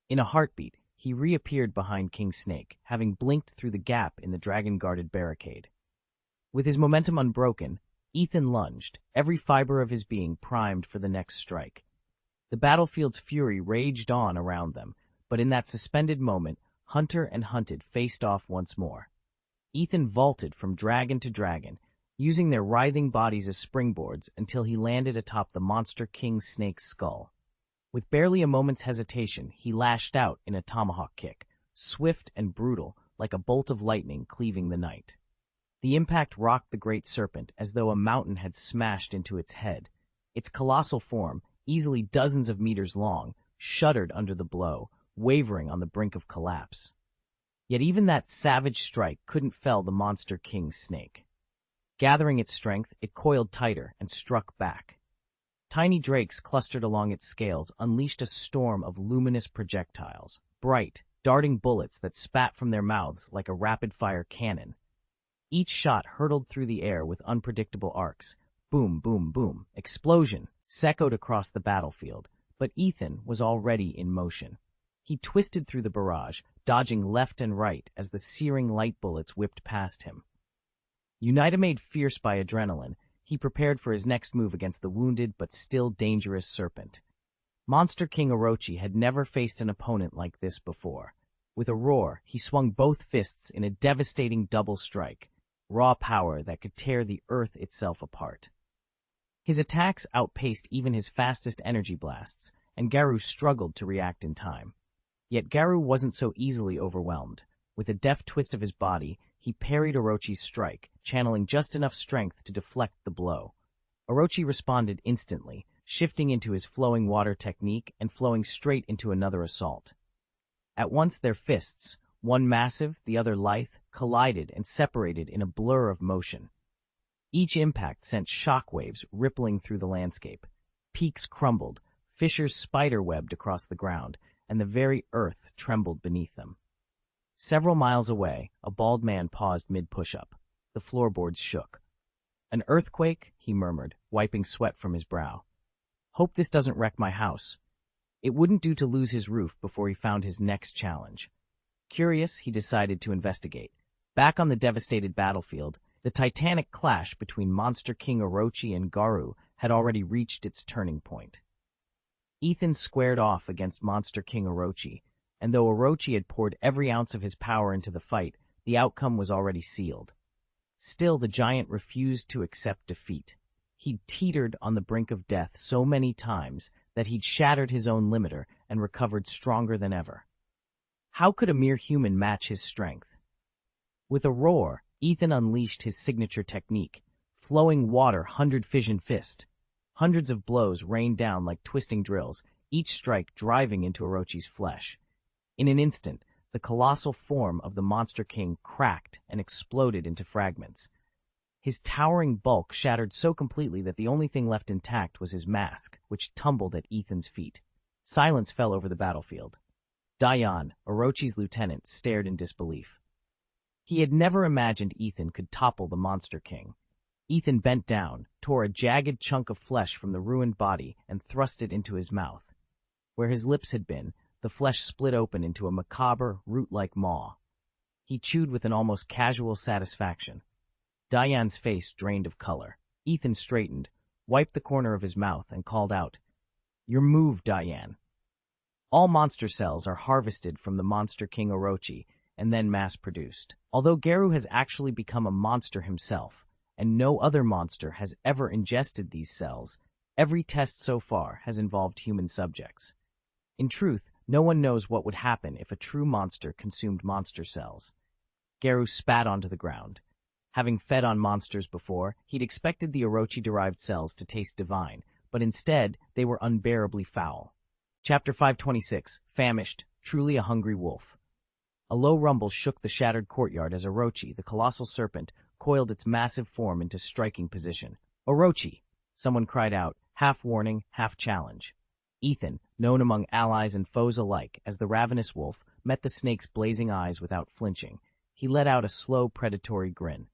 In a heartbeat, he reappeared behind King Snake, having blinked through the gap in the dragon-guarded barricade. With his momentum unbroken, Ethan lunged, every fiber of his being primed for the next strike. The battlefield's fury raged on around them, but in that suspended moment, hunter and hunted faced off once more. Ethan vaulted from dragon to dragon, using their writhing bodies as springboards until he landed atop the Monster King Snake's skull. With barely a moment's hesitation, he lashed out in a tomahawk kick, swift and brutal, like a bolt of lightning cleaving the night. The impact rocked the great serpent as though a mountain had smashed into its head. Its colossal form, easily dozens of meters long, shuddered under the blow, wavering on the brink of collapse. Yet even that savage strike couldn't fell the Monster King's snake. Gathering its strength, it coiled tighter and struck back. Tiny drakes clustered along its scales unleashed a storm of luminous projectiles, bright, darting bullets that spat from their mouths like a rapid-fire cannon. Each shot hurtled through the air with unpredictable arcs. Boom, boom, boom. Explosion echoed across the battlefield, but Ethan was already in motion. He twisted through the barrage, dodging left and right as the searing light bullets whipped past him. United fierce by adrenaline, he prepared for his next move against the wounded but still dangerous serpent. Monster King Orochi had never faced an opponent like this before. With a roar, he swung both fists in a devastating double strike, raw power that could tear the earth itself apart. His attacks outpaced even his fastest energy blasts, and Guru struggled to react in time. Yet Guru wasn't so easily overwhelmed. With a deft twist of his body, he parried Orochi's strike, channeling just enough strength to deflect the blow. Orochi responded instantly, shifting into his flowing water technique and flowing straight into another assault. At once their fists, one massive, the other lithe, collided and separated in a blur of motion. Each impact sent shockwaves rippling through the landscape. Peaks crumbled, fissures spider-webbed across the ground, and the very earth trembled beneath them. Several miles away, a bald man paused mid-push-up. The floorboards shook. "An earthquake?" he murmured, wiping sweat from his brow. "Hope this doesn't wreck my house." It wouldn't do to lose his roof before he found his next challenge. Curious, he decided to investigate. Back on the devastated battlefield, the titanic clash between Monster King Orochi and Guru had already reached its turning point. Ethan squared off against Monster King Orochi, and though Orochi had poured every ounce of his power into the fight, the outcome was already sealed. Still, the giant refused to accept defeat. He'd teetered on the brink of death so many times that he'd shattered his own limiter and recovered stronger than ever. How could a mere human match his strength? With a roar, Ethan unleashed his signature technique, flowing water 100 fission fist. Hundreds of blows rained down like twisting drills, each strike driving into Orochi's flesh. In an instant, the colossal form of the Monster King cracked and exploded into fragments. His towering bulk shattered so completely that the only thing left intact was his mask, which tumbled at Ethan's feet. Silence fell over the battlefield. Dayan, Orochi's lieutenant, stared in disbelief. He had never imagined Ethan could topple the Monster King. Ethan bent down, tore a jagged chunk of flesh from the ruined body, and thrust it into his mouth. Where his lips had been, the flesh split open into a macabre, root-like maw. He chewed with an almost casual satisfaction. Dayan's face drained of color. Ethan straightened, wiped the corner of his mouth, and called out, "Your move, Dayan." All monster cells are harvested from the Monster King Orochi and then mass-produced. Although Geru has actually become a monster himself, and no other monster has ever ingested these cells, every test so far has involved human subjects. In truth, no one knows what would happen if a true monster consumed monster cells. Geru spat onto the ground. Having fed on monsters before, he'd expected the Orochi-derived cells to taste divine, but instead, they were unbearably foul. Chapter 526, Famished, Truly a Hungry Wolf. A low rumble shook the shattered courtyard as Orochi, the colossal serpent, coiled its massive form into striking position. "Orochi!" someone cried out, half warning, half challenge. Ethan, known among allies and foes alike as the ravenous wolf, met the snake's blazing eyes without flinching. He let out a slow, predatory grin.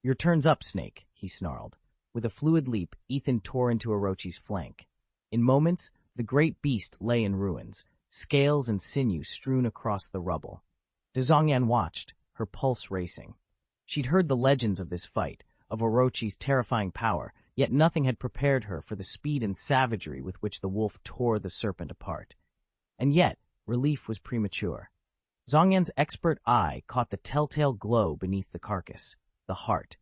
"Your turn's up, Snake," he snarled. With a fluid leap, Ethan tore into Orochi's flank. In moments, the great beast lay in ruins, scales and sinew strewn across the rubble. Dazongyan watched, her pulse racing. She'd heard the legends of this fight, of Orochi's terrifying power, yet nothing had prepared her for the speed and savagery with which the wolf tore the serpent apart. And yet, relief was premature. Zongyan's expert eye caught the telltale glow beneath the carcass, the heart.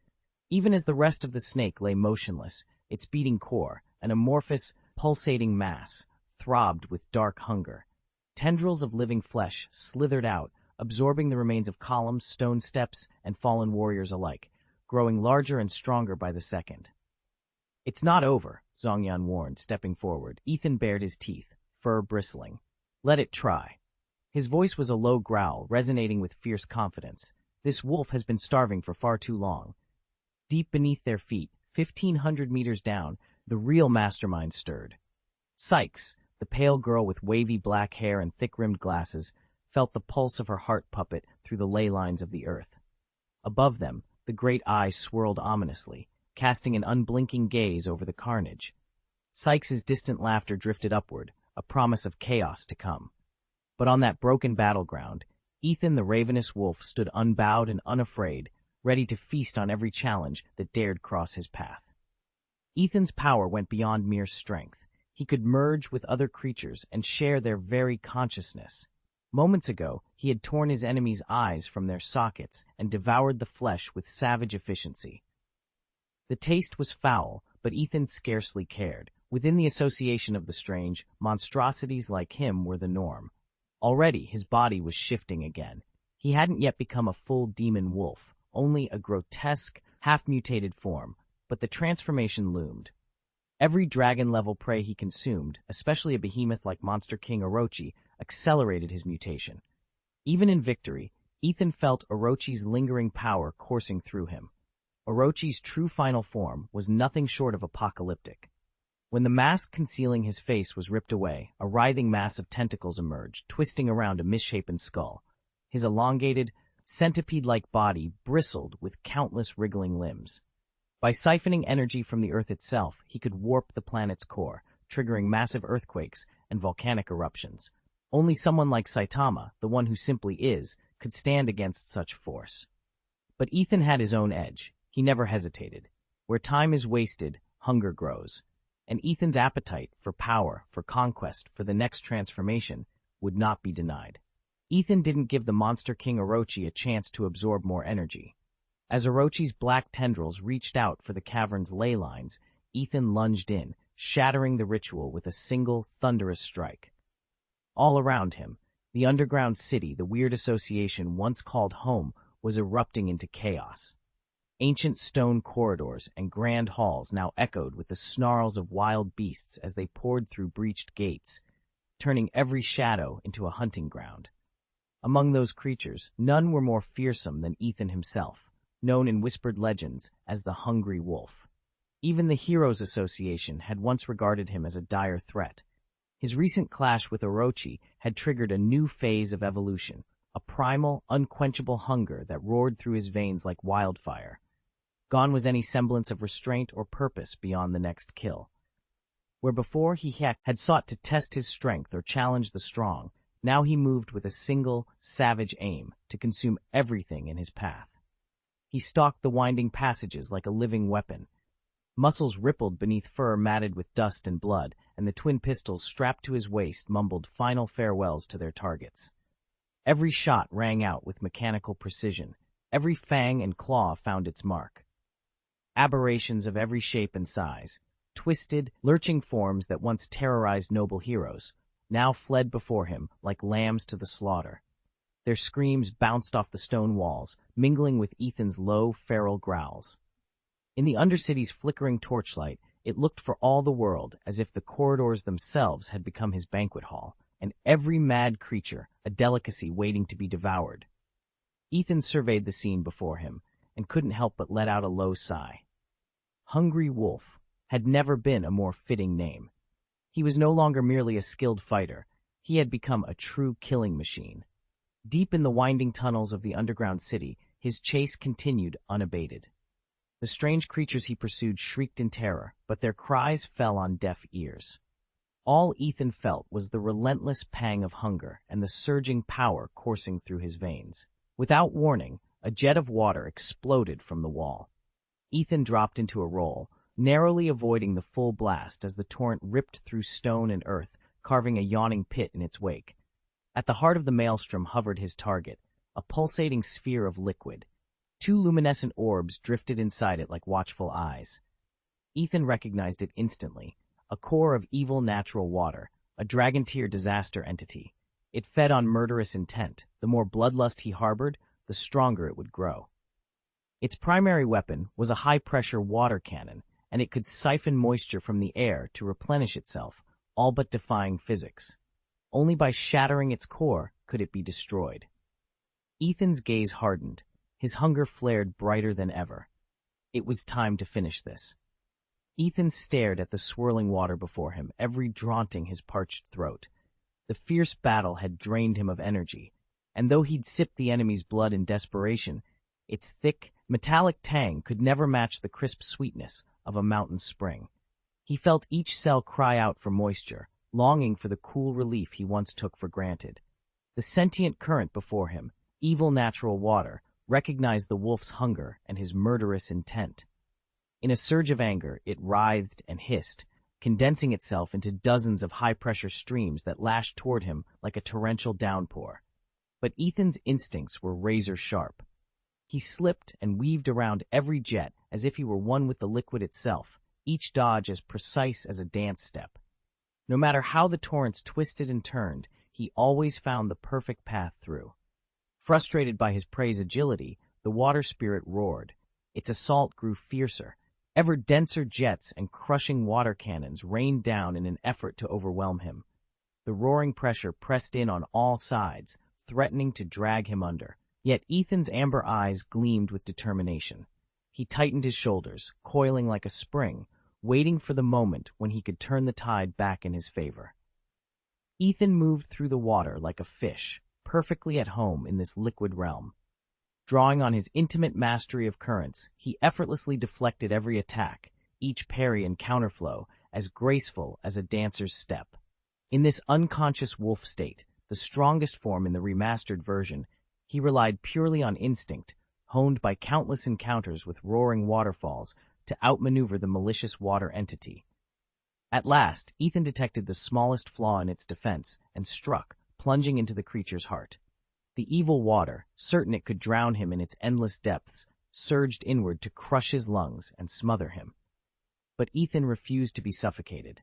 Even as the rest of the snake lay motionless, its beating core, an amorphous, pulsating mass, throbbed with dark hunger. Tendrils of living flesh slithered out, absorbing the remains of columns, stone steps, and fallen warriors alike, growing larger and stronger by the second. "It's not over," Zongyan warned, stepping forward. Ethan bared his teeth, fur bristling. "Let it try." His voice was a low growl, resonating with fierce confidence. This wolf has been starving for far too long. Deep beneath their feet, 1,500 meters down, the real mastermind stirred. Sykes, the pale girl with wavy black hair and thick-rimmed glasses, felt the pulse of her heart puppet through the ley lines of the earth. Above them, the great eye swirled ominously, casting an unblinking gaze over the carnage. Sykes' distant laughter drifted upward, a promise of chaos to come. But on that broken battleground, Ethan the ravenous wolf stood unbowed and unafraid, ready to feast on every challenge that dared cross his path. Ethan's power went beyond mere strength. He could merge with other creatures and share their very consciousness. Moments ago, he had torn his enemies' eyes from their sockets and devoured the flesh with savage efficiency. The taste was foul, but Ethan scarcely cared. Within the association of the strange, monstrosities like him were the norm. Already, his body was shifting again. He hadn't yet become a full demon wolf, only a grotesque, half-mutated form, but the transformation loomed. Every dragon-level prey he consumed, especially a behemoth like Monster King Orochi, accelerated his mutation. Even in victory, Ethan felt Orochi's lingering power coursing through him. Orochi's true final form was nothing short of apocalyptic. When the mask concealing his face was ripped away, a writhing mass of tentacles emerged, twisting around a misshapen skull. His elongated, centipede-like body bristled with countless wriggling limbs. By siphoning energy from the Earth itself, he could warp the planet's core, triggering massive earthquakes and volcanic eruptions. Only someone like Saitama, the one who simply is, could stand against such force. But Ethan had his own edge. He never hesitated. Where time is wasted, hunger grows. And Ethan's appetite for power, for conquest, for the next transformation would not be denied. Ethan didn't give the Monster King Orochi a chance to absorb more energy. As Orochi's black tendrils reached out for the cavern's ley lines, Ethan lunged in, shattering the ritual with a single thunderous strike. All around him, the underground city the weird association once called home was erupting into chaos. Ancient stone corridors and grand halls now echoed with the snarls of wild beasts as they poured through breached gates, turning every shadow into a hunting ground. Among those creatures, none were more fearsome than Ethan himself, known in whispered legends as the Hungry Wolf. Even the Heroes Association had once regarded him as a dire threat. His recent clash with Orochi had triggered a new phase of evolution, a primal, unquenchable hunger that roared through his veins like wildfire. Gone was any semblance of restraint or purpose beyond the next kill. Where before he had sought to test his strength or challenge the strong, now he moved with a single, savage aim to consume everything in his path. He stalked the winding passages like a living weapon. Muscles rippled beneath fur matted with dust and blood, and the twin pistols strapped to his waist mumbled final farewells to their targets. Every shot rang out with mechanical precision. Every fang and claw found its mark. Aberrations of every shape and size, twisted, lurching forms that once terrorized noble heroes, now fled before him like lambs to the slaughter. Their screams bounced off the stone walls, mingling with Ethan's low, feral growls. In the Undercity's flickering torchlight, it looked for all the world as if the corridors themselves had become his banquet hall, and every mad creature a delicacy waiting to be devoured. Ethan surveyed the scene before him, and couldn't help but let out a low sigh. Hungry Wolf had never been a more fitting name. He was no longer merely a skilled fighter. He had become a true killing machine. Deep in the winding tunnels of the underground city, his chase continued unabated. The strange creatures he pursued shrieked in terror, but their cries fell on deaf ears. All Ethan felt was the relentless pang of hunger and the surging power coursing through his veins. Without warning, a jet of water exploded from the wall. Ethan dropped into a roll, narrowly avoiding the full blast as the torrent ripped through stone and earth, carving a yawning pit in its wake. At the heart of the maelstrom hovered his target, a pulsating sphere of liquid. Two luminescent orbs drifted inside it like watchful eyes. Ethan recognized it instantly, a core of evil natural water, a dragon-tier disaster entity. It fed on murderous intent. The more bloodlust he harbored, the stronger it would grow. Its primary weapon was a high-pressure water cannon, and it could siphon moisture from the air to replenish itself, all but defying physics. Only by shattering its core could it be destroyed. Ethan's gaze hardened. His hunger flared brighter than ever. It was time to finish this. Ethan stared at the swirling water before him, every daunting his parched throat. The fierce battle had drained him of energy, and though he'd sipped the enemy's blood in desperation, its thick, metallic tang could never match the crisp sweetness of a mountain spring. He felt each cell cry out for moisture, longing for the cool relief he once took for granted. The sentient current before him, evil natural water, recognized the wolf's hunger and his murderous intent. In a surge of anger, it writhed and hissed, condensing itself into dozens of high-pressure streams that lashed toward him like a torrential downpour. But Ethan's instincts were razor-sharp. He slipped and weaved around every jet as if he were one with the liquid itself, each dodge as precise as a dance step. No matter how the torrents twisted and turned, he always found the perfect path through. Frustrated by his prey's agility, the water spirit roared. Its assault grew fiercer. Ever denser jets and crushing water cannons rained down in an effort to overwhelm him. The roaring pressure pressed in on all sides, threatening to drag him under. Yet Ethan's amber eyes gleamed with determination. He tightened his shoulders, coiling like a spring, waiting for the moment when he could turn the tide back in his favor. Ethan moved through the water like a fish, perfectly at home in this liquid realm. Drawing on his intimate mastery of currents, he effortlessly deflected every attack, each parry and counterflow as graceful as a dancer's step. In this unconscious wolf state, the strongest form in the remastered version, he relied purely on instinct, honed by countless encounters with roaring waterfalls to outmaneuver the malicious water entity. At last, Ethan detected the smallest flaw in its defense and struck, plunging into the creature's heart. The evil water, certain it could drown him in its endless depths, surged inward to crush his lungs and smother him. But Ethan refused to be suffocated.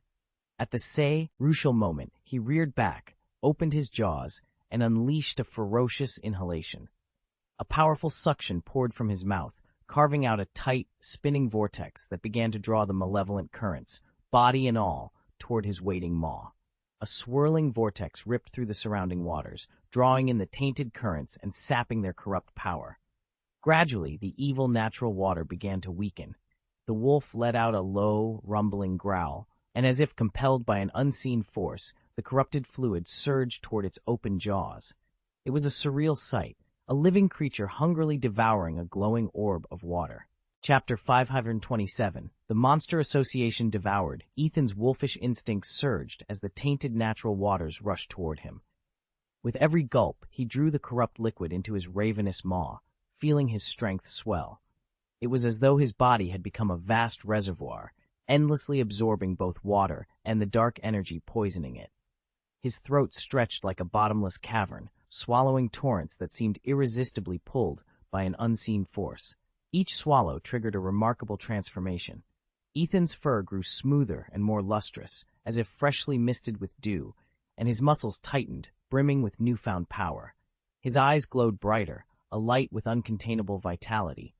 At the crucial moment, he reared back, opened his jaws, and unleashed a ferocious inhalation. A powerful suction poured from his mouth, carving out a tight, spinning vortex that began to draw the malevolent currents, body and all, toward his waiting maw. A swirling vortex ripped through the surrounding waters, drawing in the tainted currents and sapping their corrupt power. Gradually, the evil natural water began to weaken. The wolf let out a low, rumbling growl, and as if compelled by an unseen force, the corrupted fluid surged toward its open jaws. It was a surreal sight, a living creature hungrily devouring a glowing orb of water. Chapter 527. The Monster Association Devoured. Ethan's wolfish instincts surged as the tainted natural waters rushed toward him. With every gulp, he drew the corrupt liquid into his ravenous maw, feeling his strength swell. It was as though his body had become a vast reservoir, endlessly absorbing both water and the dark energy poisoning it. His throat stretched like a bottomless cavern, swallowing torrents that seemed irresistibly pulled by an unseen force. Each swallow triggered a remarkable transformation. Ethan's fur grew smoother and more lustrous, as if freshly misted with dew, and his muscles tightened, brimming with newfound power. His eyes glowed brighter, alight with uncontainable vitality.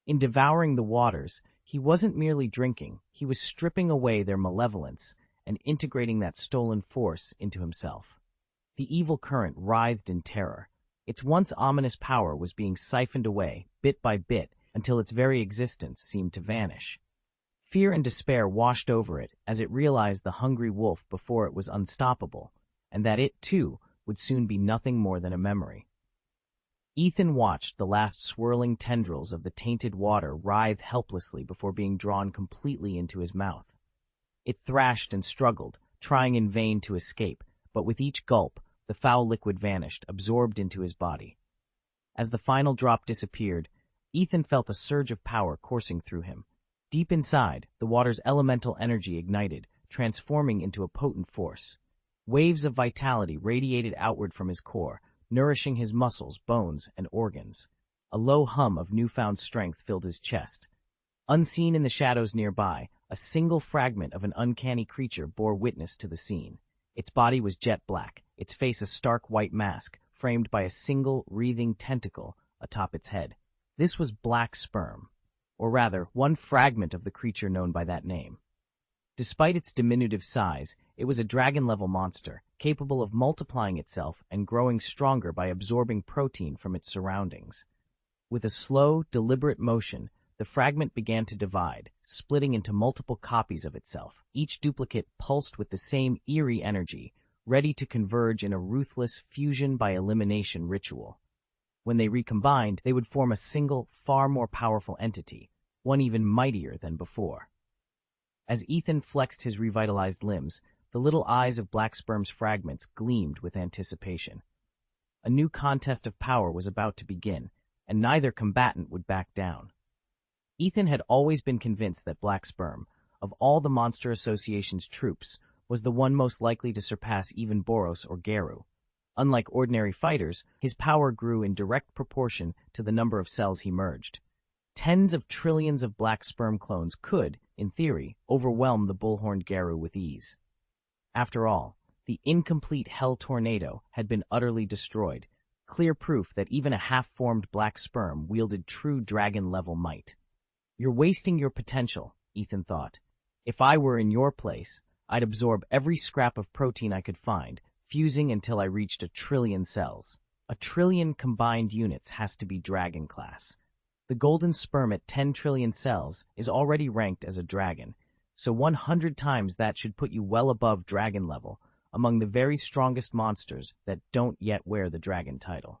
In devouring the waters, he wasn't merely drinking, he was stripping away their malevolence and integrating that stolen force into himself. The evil current writhed in terror. Its once ominous power was being siphoned away, bit by bit, until its very existence seemed to vanish. Fear and despair washed over it as it realized the hungry wolf before it was unstoppable, and that it, too, would soon be nothing more than a memory. Ethan watched the last swirling tendrils of the tainted water writhe helplessly before being drawn completely into his mouth. It thrashed and struggled, trying in vain to escape, but with each gulp, the foul liquid vanished, absorbed into his body. As the final drop disappeared, Ethan felt a surge of power coursing through him. Deep inside, the water's elemental energy ignited, transforming into a potent force. Waves of vitality radiated outward from his core, nourishing his muscles, bones, and organs. A low hum of newfound strength filled his chest. Unseen in the shadows nearby, a single fragment of an uncanny creature bore witness to the scene. Its body was jet black, its face a stark white mask, framed by a single, wreathing tentacle atop its head. This was black sperm, or rather, one fragment of the creature known by that name. Despite its diminutive size, it was a dragon-level monster, capable of multiplying itself and growing stronger by absorbing protein from its surroundings. With a slow, deliberate motion, the fragment began to divide, splitting into multiple copies of itself. Each duplicate pulsed with the same eerie energy, ready to converge in a ruthless fusion by elimination ritual. When they recombined, they would form a single, far more powerful entity, one even mightier than before. As Ethan flexed his revitalized limbs, the little eyes of Black Sperm's fragments gleamed with anticipation. A new contest of power was about to begin, and neither combatant would back down. Ethan had always been convinced that Black Sperm, of all the Monster Association's troops, was the one most likely to surpass even Boros or Geru. Unlike ordinary fighters, his power grew in direct proportion to the number of cells he merged. Tens of trillions of Black Sperm clones could, in theory, overwhelm the bull-horned Geru with ease. After all, the incomplete Hell Tornado had been utterly destroyed, clear proof that even a half-formed Black Sperm wielded true dragon-level might. "You're wasting your potential," Ethan thought. "If I were in your place, I'd absorb every scrap of protein I could find, fusing until I reached 1 trillion cells. 1 trillion combined units has to be dragon class. The golden sperm at 10 trillion cells is already ranked as a dragon, so 100 times that should put you well above dragon level, among the very strongest monsters that don't yet wear the dragon title."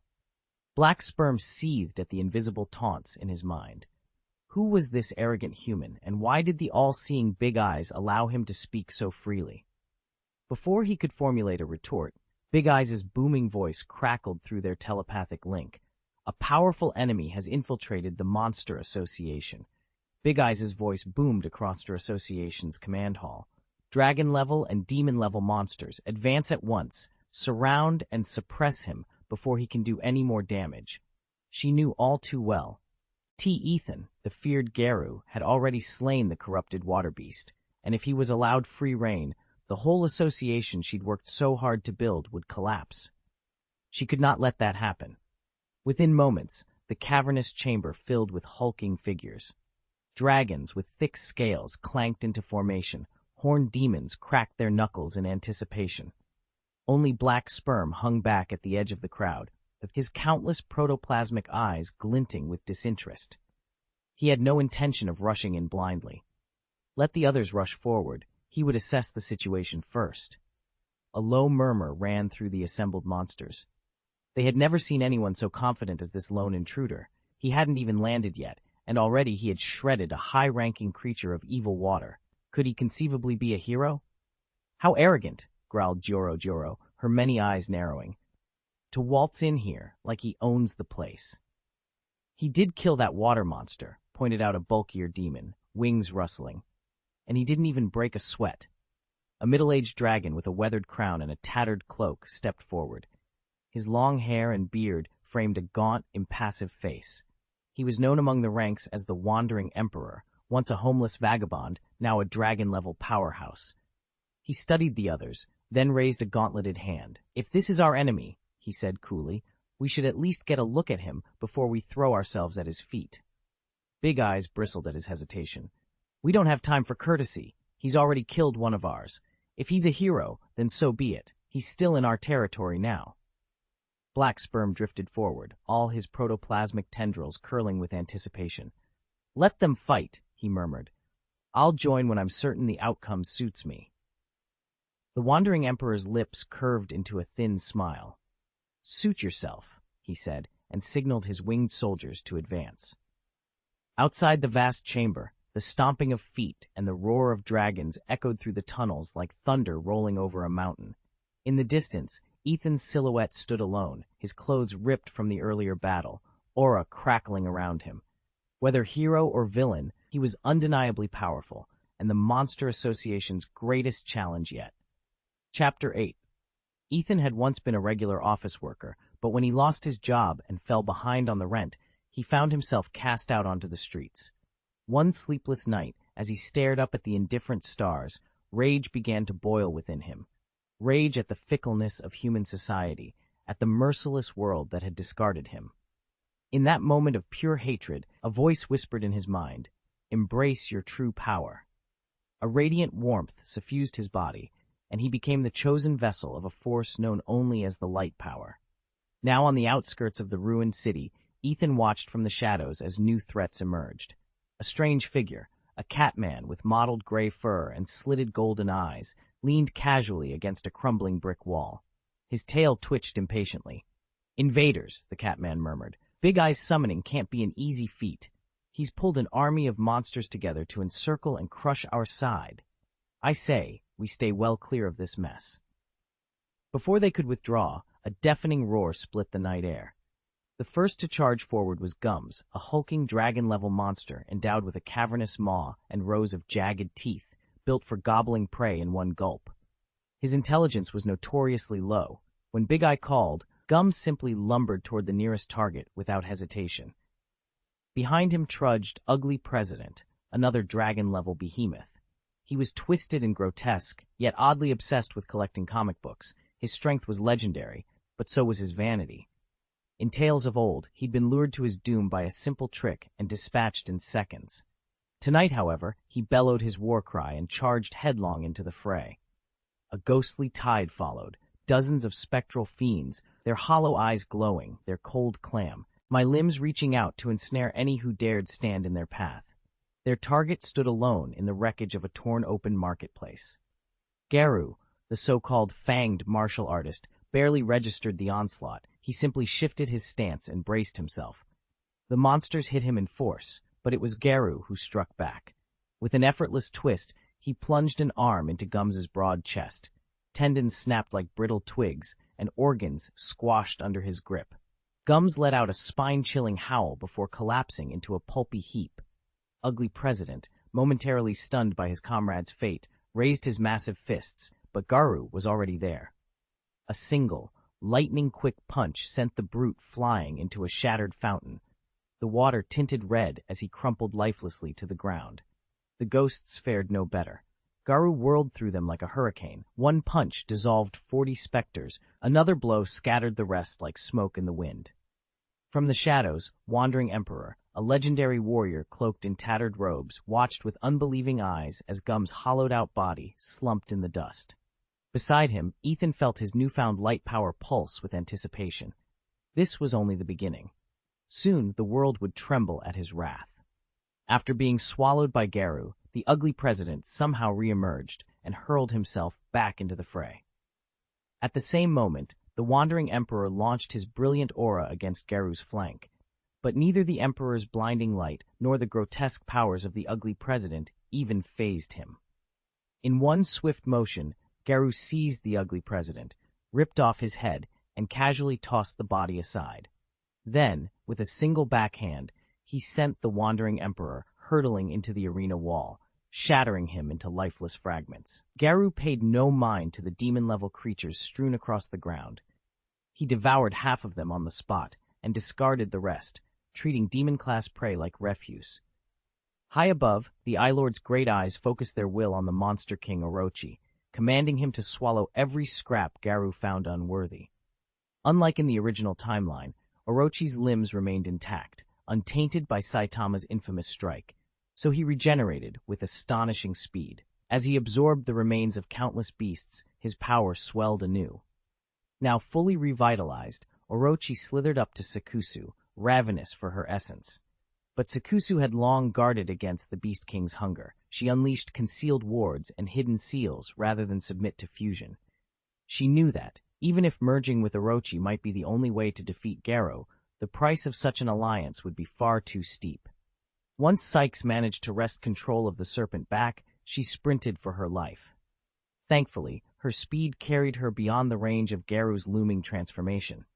Black Sperm seethed at the invisible taunts in his mind. Who was this arrogant human, and why did the all-seeing Big Eyes allow him to speak so freely? Before he could formulate a retort, Big Eyes' booming voice crackled through their telepathic link. "A powerful enemy has infiltrated the Monster Association." Big Eyes' voice boomed across their association's command hall. "Dragon-level and demon-level monsters, advance at once, surround and suppress him before he can do any more damage." She knew all too well. Ethan, the feared Garu, had already slain the corrupted water beast, and if he was allowed free rein, the whole association she'd worked so hard to build would collapse. She could not let that happen. Within moments, the cavernous chamber filled with hulking figures. Dragons with thick scales clanked into formation, horned demons cracked their knuckles in anticipation. Only black sperm hung back at the edge of the crowd, his countless protoplasmic eyes glinting with disinterest. He had no intention of rushing in blindly. Let the others rush forward, he would assess the situation first. A low murmur ran through the assembled monsters. They had never seen anyone so confident as this lone intruder. He hadn't even landed yet, and already he had shredded a high-ranking creature of evil water. Could he conceivably be a hero? How arrogant, growled Joro, her many eyes narrowing. To waltz in here like he owns the place. He did kill that water monster, pointed out a bulkier demon, wings rustling. And he didn't even break a sweat. A middle-aged dragon with a weathered crown and a tattered cloak stepped forward. His long hair and beard framed a gaunt, impassive face. He was known among the ranks as the Wandering Emperor, once a homeless vagabond, now a dragon-level powerhouse. He studied the others, then raised a gauntleted hand. "If this is our enemy," he said coolly, "we should at least get a look at him before we throw ourselves at his feet." Big Eyes bristled at his hesitation. "We don't have time for courtesy. He's already killed one of ours. If he's a hero, then so be it. He's still in our territory now." Black Sperm drifted forward, all his protoplasmic tendrils curling with anticipation. "Let them fight," he murmured. "I'll join when I'm certain the outcome suits me." The Wandering Emperor's lips curved into a thin smile. "Suit yourself," he said, and signaled his winged soldiers to advance. Outside the vast chamber, the stomping of feet and the roar of dragons echoed through the tunnels like thunder rolling over a mountain. In the distance, Ethan's silhouette stood alone, his clothes ripped from the earlier battle, aura crackling around him. Whether hero or villain, he was undeniably powerful, and the Monster Association's greatest challenge yet. Chapter 8. Ethan had once been a regular office worker, but when he lost his job and fell behind on the rent, he found himself cast out onto the streets. One sleepless night, as he stared up at the indifferent stars, rage began to boil within him. Rage at the fickleness of human society, at the merciless world that had discarded him. In that moment of pure hatred, a voice whispered in his mind, "Embrace your true power." A radiant warmth suffused his body, and he became the chosen vessel of a force known only as the Light Power. Now on the outskirts of the ruined city, Ethan watched from the shadows as new threats emerged. A strange figure, a catman with mottled gray fur and slitted golden eyes, leaned casually against a crumbling brick wall. His tail twitched impatiently. "Invaders," the catman murmured. "Big Eye's summoning can't be an easy feat. He's pulled an army of monsters together to encircle and crush our side. I say, we stay well clear of this mess." Before they could withdraw, a deafening roar split the night air. The first to charge forward was Gums, a hulking dragon-level monster endowed with a cavernous maw and rows of jagged teeth, built for gobbling prey in one gulp. His intelligence was notoriously low. When Big Eye called, Gums simply lumbered toward the nearest target without hesitation. Behind him trudged Ugly President, another dragon-level behemoth. He was twisted and grotesque, yet oddly obsessed with collecting comic books. His strength was legendary, but so was his vanity. In tales of old, he'd been lured to his doom by a simple trick and dispatched in seconds. Tonight, however, he bellowed his war cry and charged headlong into the fray. A ghostly tide followed, dozens of spectral fiends, their hollow eyes glowing, their cold clam, my limbs reaching out to ensnare any who dared stand in their path. Their target stood alone in the wreckage of a torn-open marketplace. Garu, the so-called fanged martial artist, barely registered the onslaught. He simply shifted his stance and braced himself. The monsters hit him in force, but it was Garu who struck back. With an effortless twist, he plunged an arm into Gums's broad chest. Tendons snapped like brittle twigs, and organs squashed under his grip. Gums let out a spine-chilling howl before collapsing into a pulpy heap. Ugly President, momentarily stunned by his comrade's fate, raised his massive fists, but Garu was already there. A single, lightning-quick punch sent the brute flying into a shattered fountain. the water tinted red as he crumpled lifelessly to the ground. The ghosts fared no better. Garou whirled through them like a hurricane. One punch dissolved 40 specters, another blow scattered the rest like smoke in the wind. From the shadows, Wandering Emperor, a legendary warrior cloaked in tattered robes, watched with unbelieving eyes as Gum's hollowed-out body slumped in the dust. Beside him, Ethan felt his newfound light power pulse with anticipation. This was only the beginning. Soon the world would tremble at his wrath. After being swallowed by Garou, the ugly president somehow re-emerged and hurled himself back into the fray. At the same moment, the Wandering Emperor launched his brilliant aura against Garou's flank, but neither the Emperor's blinding light nor the grotesque powers of the ugly president even fazed him. In one swift motion, Garou seized the ugly president, ripped off his head, and casually tossed the body aside. Then, with a single backhand, he sent the Wandering Emperor hurtling into the arena wall, shattering him into lifeless fragments. Garou paid no mind to the demon-level creatures strewn across the ground. He devoured half of them on the spot and discarded the rest, treating demon-class prey like refuse. High above, the Eye Lord's great eyes focused their will on the Monster King Orochi, commanding him to swallow every scrap Garou found unworthy. Unlike in the original timeline, Orochi's limbs remained intact, untainted by Saitama's infamous strike, so he regenerated with astonishing speed. As he absorbed the remains of countless beasts, his power swelled anew. Now fully revitalized, Orochi slithered up to Sakusu, ravenous for her essence. But Sakusu had long guarded against the Beast King's hunger. She unleashed concealed wards and hidden seals rather than submit to fusion. She knew that, even if merging with Orochi might be the only way to defeat Garou, the price of such an alliance would be far too steep. Once Sykes managed to wrest control of the serpent back, she sprinted for her life. Thankfully, her speed carried her beyond the range of Garou's looming transformation.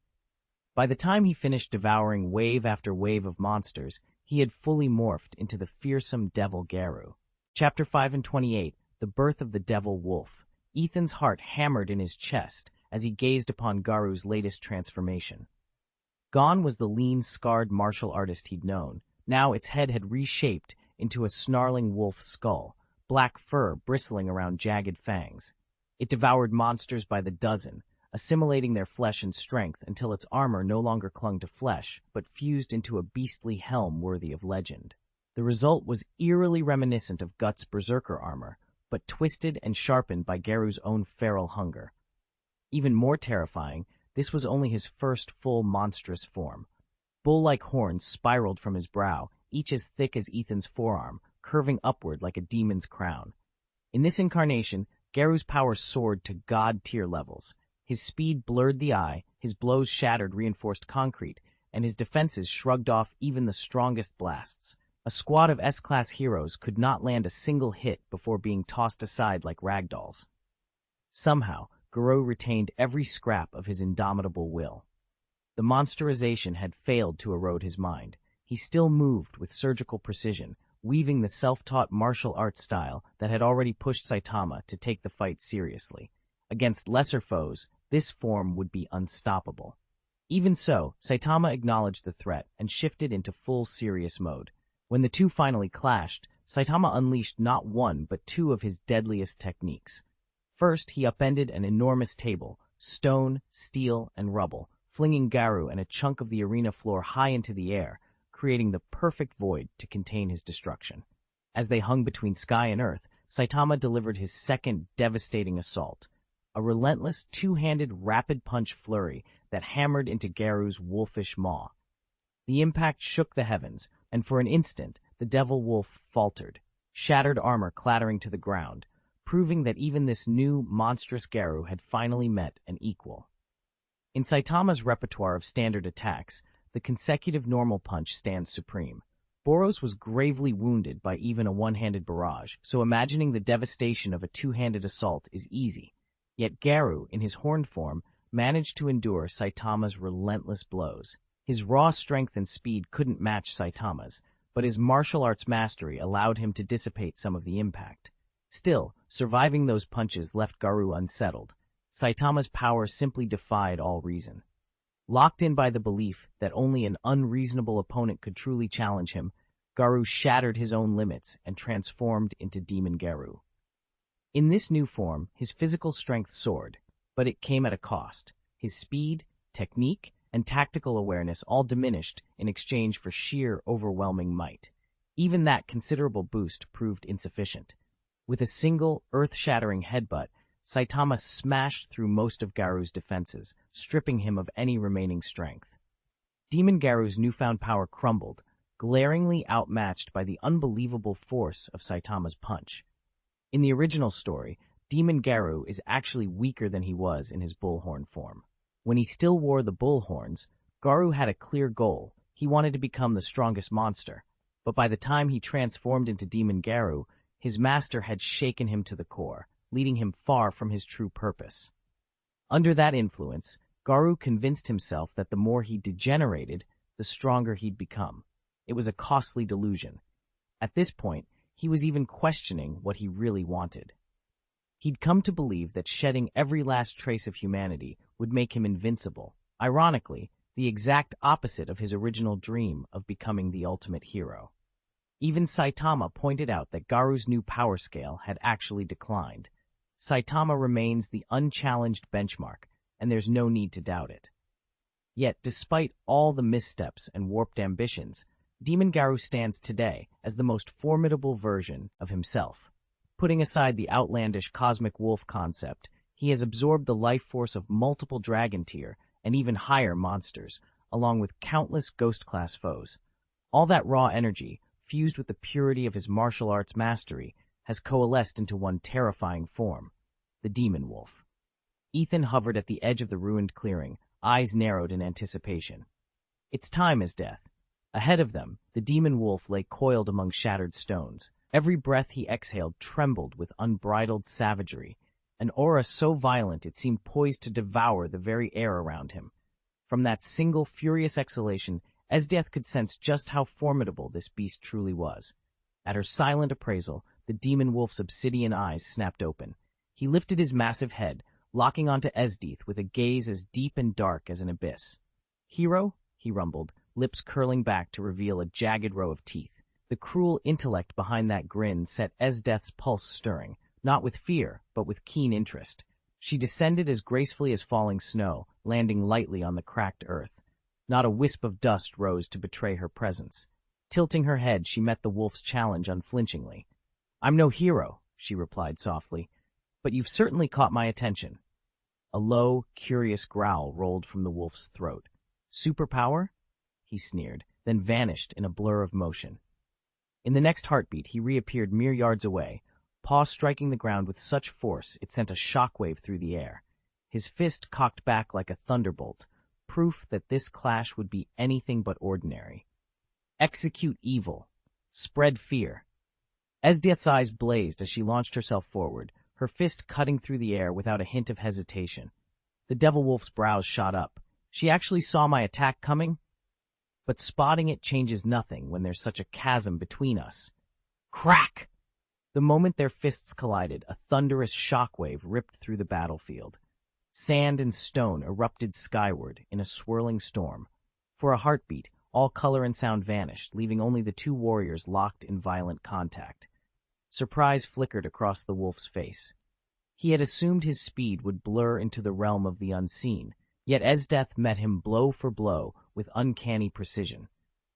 By the time he finished devouring wave after wave of monsters, he had fully morphed into the fearsome Devil Garou. Chapter 5 and 28, The Birth of the Devil Wolf. Ethan's heart hammered in his chest as he gazed upon Garou's latest transformation. Gone was the lean, scarred martial artist he'd known. Now its head had reshaped into a snarling wolf skull, black fur bristling around jagged fangs. It devoured monsters by the dozen, assimilating their flesh and strength until its armor no longer clung to flesh, but fused into a beastly helm worthy of legend. The result was eerily reminiscent of Guts' berserker armor, but twisted and sharpened by Garou's own feral hunger. Even more terrifying, this was only his first full monstrous form. Bull-like horns spiraled from his brow, each as thick as Ethan's forearm, curving upward like a demon's crown. In this incarnation, Garou's power soared to god-tier levels. His speed blurred the eye, his blows shattered reinforced concrete, and his defenses shrugged off even the strongest blasts. A squad of S-class heroes could not land a single hit before being tossed aside like ragdolls. Somehow, Garou retained every scrap of his indomitable will. The monsterization had failed to erode his mind. He still moved with surgical precision, weaving the self-taught martial arts style that had already pushed Saitama to take the fight seriously. Against lesser foes, this form would be unstoppable. Even so, Saitama acknowledged the threat and shifted into full serious mode. When the two finally clashed, Saitama unleashed not one but two of his deadliest techniques. First, he upended an enormous table, stone, steel, and rubble, flinging Garou and a chunk of the arena floor high into the air, creating the perfect void to contain his destruction. As they hung between sky and earth, Saitama delivered his second devastating assault, a relentless two-handed rapid punch flurry that hammered into Garou's wolfish maw. The impact shook the heavens, and for an instant, the devil wolf faltered, shattered armor clattering to the ground, proving that even this new, monstrous Garou had finally met an equal. In Saitama's repertoire of standard attacks, the consecutive normal punch stands supreme. Boros was gravely wounded by even a one-handed barrage, so imagining the devastation of a two-handed assault is easy. Yet Garou, in his horned form, managed to endure Saitama's relentless blows. His raw strength and speed couldn't match Saitama's, but his martial arts mastery allowed him to dissipate some of the impact. Still, surviving those punches left Garou unsettled. Saitama's power simply defied all reason. Locked in by the belief that only an unreasonable opponent could truly challenge him, Garou shattered his own limits and transformed into Demon Garou. In this new form, his physical strength soared, but it came at a cost. His speed, technique, and tactical awareness all diminished in exchange for sheer, overwhelming might. Even that considerable boost proved insufficient. With a single, earth-shattering headbutt, Saitama smashed through most of Garou's defenses, stripping him of any remaining strength. Demon Garou's newfound power crumbled, glaringly outmatched by the unbelievable force of Saitama's punch. In the original story, Demon Garou is actually weaker than he was in his bullhorn form. When he still wore the bullhorns, Garou had a clear goal. He wanted to become the strongest monster. But by the time he transformed into Demon Garou, his master had shaken him to the core, leading him far from his true purpose. Under that influence, Garou convinced himself that the more he degenerated, the stronger he'd become. It was a costly delusion. At this point, he was even questioning what he really wanted. He'd come to believe that shedding every last trace of humanity would make him invincible, ironically, the exact opposite of his original dream of becoming the ultimate hero. Even Saitama pointed out that Garou's new power scale had actually declined. Saitama remains the unchallenged benchmark, and there's no need to doubt it. Yet, despite all the missteps and warped ambitions, Demon Garou stands today as the most formidable version of himself. Putting aside the outlandish cosmic wolf concept, he has absorbed the life force of multiple dragon tier and even higher monsters, along with countless ghost-class foes. All that raw energy, fused with the purity of his martial arts mastery, has coalesced into one terrifying form, the Demon Wolf. Ethan hovered at the edge of the ruined clearing, eyes narrowed in anticipation. Its time is death. Ahead of them, the Demon Wolf lay coiled among shattered stones. Every breath he exhaled trembled with unbridled savagery, an aura so violent it seemed poised to devour the very air around him. From that single furious exhalation, Esdeath could sense just how formidable this beast truly was. At her silent appraisal, the Demon Wolf's obsidian eyes snapped open. He lifted his massive head, locking onto Esdeath with a gaze as deep and dark as an abyss. "Hero?" he rumbled, lips curling back to reveal a jagged row of teeth. The cruel intellect behind that grin set Esdeath's pulse stirring, not with fear, but with keen interest. She descended as gracefully as falling snow, landing lightly on the cracked earth. Not a wisp of dust rose to betray her presence. Tilting her head, she met the wolf's challenge unflinchingly. "I'm no hero," she replied softly, "but you've certainly caught my attention." A low, curious growl rolled from the wolf's throat. "Superpower?" he sneered, then vanished in a blur of motion. In the next heartbeat, he reappeared mere yards away, paw striking the ground with such force it sent a shockwave through the air. His fist cocked back like a thunderbolt, proof that this clash would be anything but ordinary. "Execute evil. Spread fear." Esdeath's eyes blazed as she launched herself forward, her fist cutting through the air without a hint of hesitation. The Devil Wolf's brows shot up. She actually saw my attack coming? But spotting it changes nothing when there's such a chasm between us. Crack! The moment their fists collided, a thunderous shockwave ripped through the battlefield. Sand and stone erupted skyward in a swirling storm. For a heartbeat, all color and sound vanished, leaving only the two warriors locked in violent contact. Surprise flickered across the wolf's face. He had assumed his speed would blur into the realm of the unseen, yet Esdeath met him blow for blow with uncanny precision.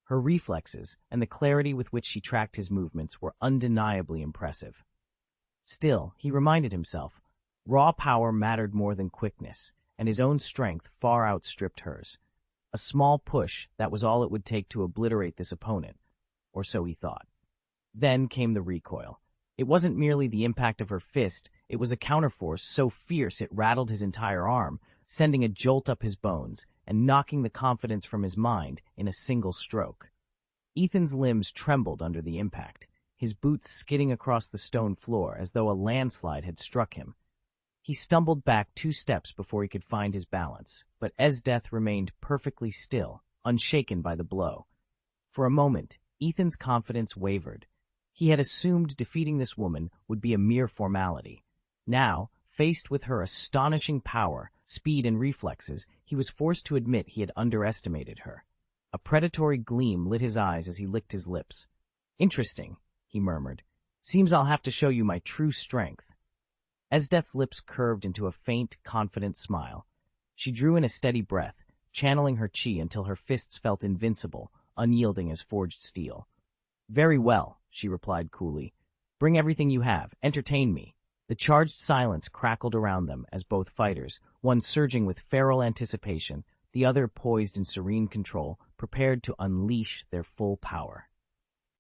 Her reflexes and the clarity with which she tracked his movements were undeniably impressive. Still, he reminded himself, raw power mattered more than quickness, and his own strength far outstripped hers. A small push, that was all it would take to obliterate this opponent, or so he thought. Then came the recoil. It wasn't merely the impact of her fist, it was a counterforce so fierce it rattled his entire arm, sending a jolt up his bones and knocking the confidence from his mind in a single stroke. Ethan's limbs trembled under the impact, his boots skidding across the stone floor as though a landslide had struck him. He stumbled back 2 steps before he could find his balance, but Esdeath remained perfectly still, unshaken by the blow. For a moment, Ethan's confidence wavered. He had assumed defeating this woman would be a mere formality. Now, Faced with her astonishing power, speed, and reflexes, he was forced to admit he had underestimated her. A predatory gleam lit his eyes as he licked his lips. "Interesting," he murmured. "Seems I'll have to show you my true strength." Esdeath's lips curved into a faint, confident smile. She drew in a steady breath, channeling her chi until her fists felt invincible, unyielding as forged steel. "Very well," she replied coolly. "Bring everything you have. Entertain me." The charged silence crackled around them as both fighters, one surging with feral anticipation, the other poised in serene control, prepared to unleash their full power.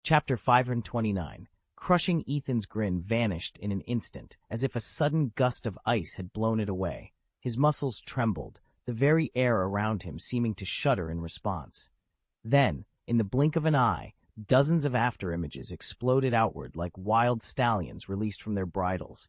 Chapter 529. Crushing Ethan's grin vanished in an instant, as if a sudden gust of ice had blown it away. His muscles trembled, the very air around him seeming to shudder in response. Then, in the blink of an eye, dozens of afterimages exploded outward like wild stallions released from their bridles.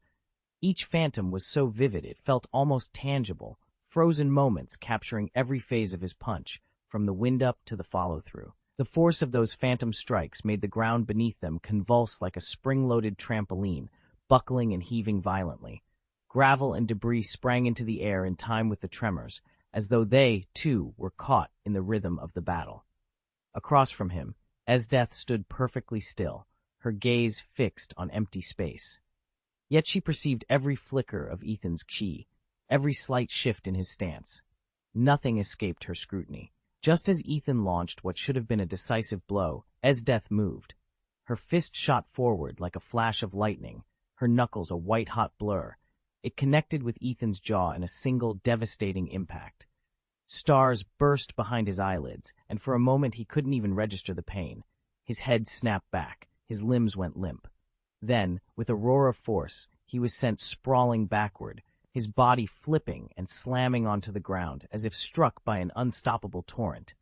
Each phantom was so vivid it felt almost tangible, frozen moments capturing every phase of his punch, from the wind-up to the follow-through. The force of those phantom strikes made the ground beneath them convulse like a spring-loaded trampoline, buckling and heaving violently. Gravel and debris sprang into the air in time with the tremors, as though they, too, were caught in the rhythm of the battle. Across from him, Esdeath stood perfectly still, her gaze fixed on empty space. Yet she perceived every flicker of Ethan's chi, every slight shift in his stance. Nothing escaped her scrutiny. Just as Ethan launched what should have been a decisive blow, Esdeath moved. Her fist shot forward like a flash of lightning, her knuckles a white-hot blur. It connected with Ethan's jaw in a single devastating impact. Stars burst behind his eyelids, and for a moment he couldn't even register the pain. His head snapped back, his limbs went limp. Then, with a roar of force, he was sent sprawling backward, his body flipping and slamming onto the ground as if struck by an unstoppable torrent.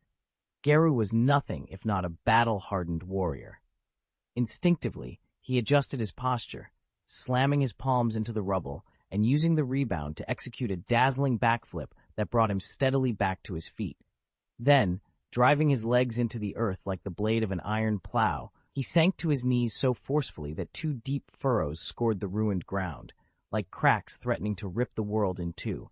Garu was nothing if not a battle-hardened warrior. Instinctively, he adjusted his posture, slamming his palms into the rubble and using the rebound to execute a dazzling backflip that brought him steadily back to his feet. Then, driving his legs into the earth like the blade of an iron plow, he sank to his knees so forcefully that two deep furrows scored the ruined ground, like cracks threatening to rip the world in two.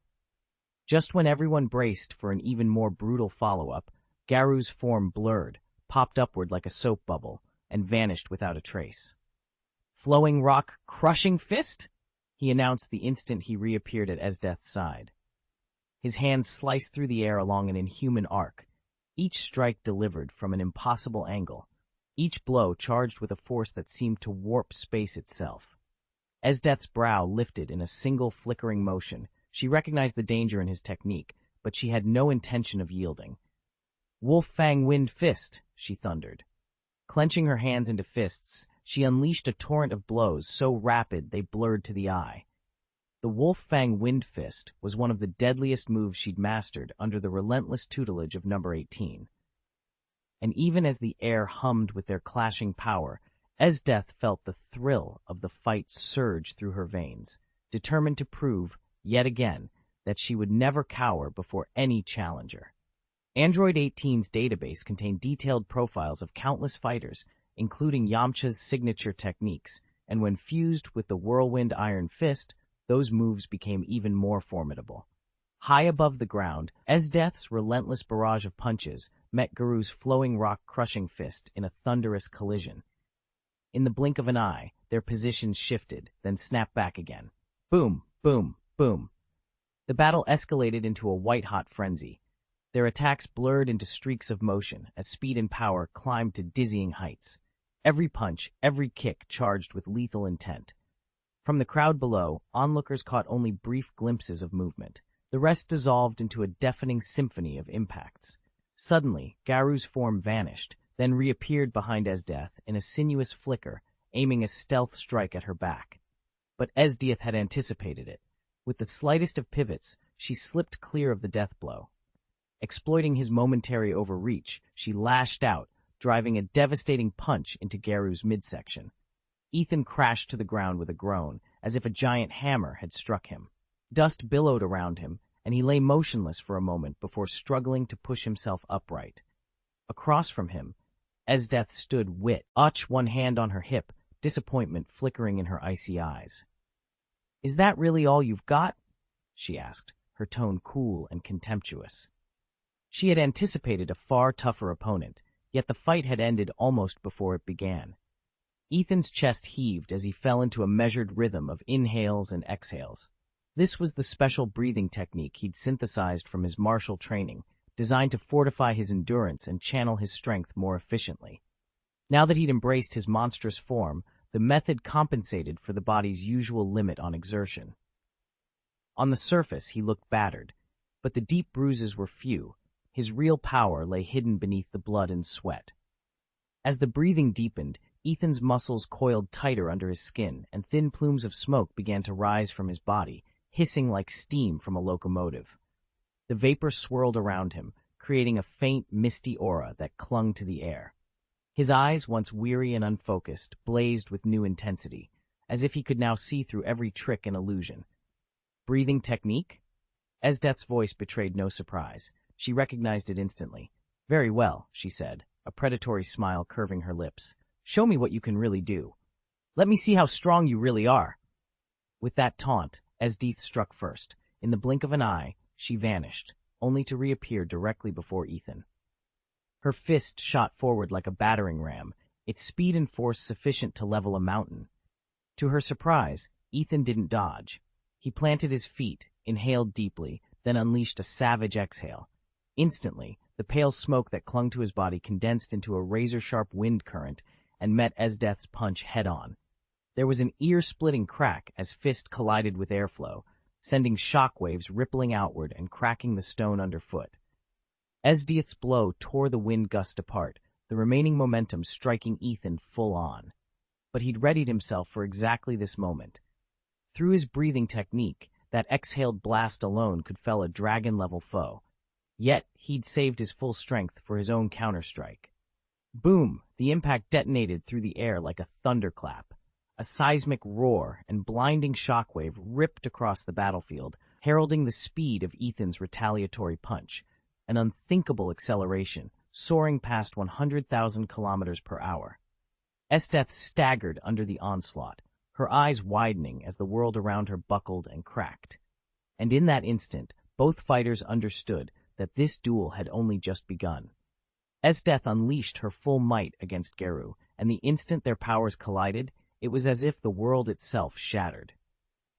Just when everyone braced for an even more brutal follow-up, Garu's form blurred, popped upward like a soap bubble, and vanished without a trace. "Flowing rock crushing fist?" he announced the instant he reappeared at Esdeath's side. His hands sliced through the air along an inhuman arc, each strike delivered from an impossible angle, each blow charged with a force that seemed to warp space itself. Esdeath's brow lifted in a single flickering motion. She recognized the danger in his technique, but she had no intention of yielding. "Wolf Fang Wind Fist," she thundered. Clenching her hands into fists, she unleashed a torrent of blows so rapid they blurred to the eye. The Wolf Fang Wind Fist was one of the deadliest moves she'd mastered under the relentless tutelage of Number 18. And even as the air hummed with their clashing power, Esdeath felt the thrill of the fight surge through her veins, determined to prove, yet again, that she would never cower before any challenger. Android 18's database contained detailed profiles of countless fighters, including Yamcha's signature techniques, and when fused with the Whirlwind Iron Fist, those moves became even more formidable. High above the ground, Esdeath's relentless barrage of punches met Garu's flowing rock-crushing fist in a thunderous collision. In the blink of an eye, their positions shifted, then snapped back again. Boom, boom, boom. The battle escalated into a white-hot frenzy. Their attacks blurred into streaks of motion as speed and power climbed to dizzying heights. Every punch, every kick charged with lethal intent. From the crowd below, onlookers caught only brief glimpses of movement. The rest dissolved into a deafening symphony of impacts. Suddenly, Garu's form vanished, then reappeared behind Esdeath in a sinuous flicker, aiming a stealth strike at her back. But Esdeath had anticipated it. With the slightest of pivots, she slipped clear of the death blow. Exploiting his momentary overreach, she lashed out, driving a devastating punch into Garu's midsection. Ethan crashed to the ground with a groan, as if a giant hammer had struck him. Dust billowed around him, and he lay motionless for a moment before struggling to push himself upright. Across from him, Esdeath stood one hand on her hip, disappointment flickering in her icy eyes. "Is that really all you've got?" she asked, her tone cool and contemptuous. She had anticipated a far tougher opponent, yet the fight had ended almost before it began. Ethan's chest heaved as he fell into a measured rhythm of inhales and exhales. This was the special breathing technique he'd synthesized from his martial training, designed to fortify his endurance and channel his strength more efficiently. Now that he'd embraced his monstrous form, the method compensated for the body's usual limit on exertion. On the surface, he looked battered, but the deep bruises were few. His real power lay hidden beneath the blood and sweat. As the breathing deepened, Ethan's muscles coiled tighter under his skin, and thin plumes of smoke began to rise from his body, hissing like steam from a locomotive. The vapor swirled around him, creating a faint, misty aura that clung to the air. His eyes, once weary and unfocused, blazed with new intensity, as if he could now see through every trick and illusion. Breathing technique? Esdeath's voice betrayed no surprise. She recognized it instantly. "Very well," she said, a predatory smile curving her lips. "Show me what you can really do. Let me see how strong you really are." With that taunt, Esdeath struck first. In the blink of an eye, she vanished, only to reappear directly before Ethan. Her fist shot forward like a battering ram, its speed and force sufficient to level a mountain. To her surprise, Ethan didn't dodge. He planted his feet, inhaled deeply, then unleashed a savage exhale. Instantly, the pale smoke that clung to his body condensed into a razor-sharp wind current and met Esdeath's punch head-on. There was an ear-splitting crack as fist collided with airflow, sending shockwaves rippling outward and cracking the stone underfoot. Esdeath's blow tore the wind gust apart, the remaining momentum striking Ethan full on. But he'd readied himself for exactly this moment. Through his breathing technique, that exhaled blast alone could fell a dragon-level foe. Yet, he'd saved his full strength for his own counterstrike. Boom! The impact detonated through the air like a thunderclap. A seismic roar and blinding shockwave ripped across the battlefield, heralding the speed of Ethan's retaliatory punch. An unthinkable acceleration, soaring past 100,000 kilometers per hour. Esdeath staggered under the onslaught, her eyes widening as the world around her buckled and cracked. And in that instant, both fighters understood that this duel had only just begun. Esdeath unleashed her full might against Geru, and the instant their powers collided, it was as if the world itself shattered.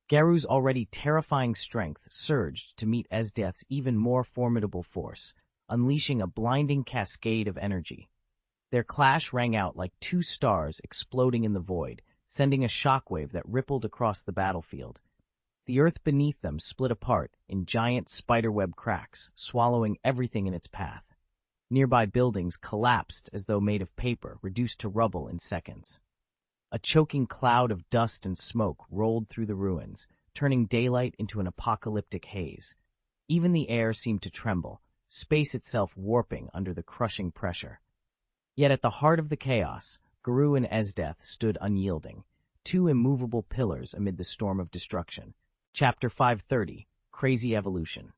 Geru's already terrifying strength surged to meet Esdeath's even more formidable force, unleashing a blinding cascade of energy. Their clash rang out like two stars exploding in the void, sending a shockwave that rippled across the battlefield. The earth beneath them split apart in giant spiderweb cracks, swallowing everything in its path. Nearby buildings collapsed as though made of paper, reduced to rubble in seconds. A choking cloud of dust and smoke rolled through the ruins, turning daylight into an apocalyptic haze. Even the air seemed to tremble, space itself warping under the crushing pressure. Yet at the heart of the chaos, Geru and Esdeath stood unyielding, two immovable pillars amid the storm of destruction. Chapter 530, Crazy Evolution.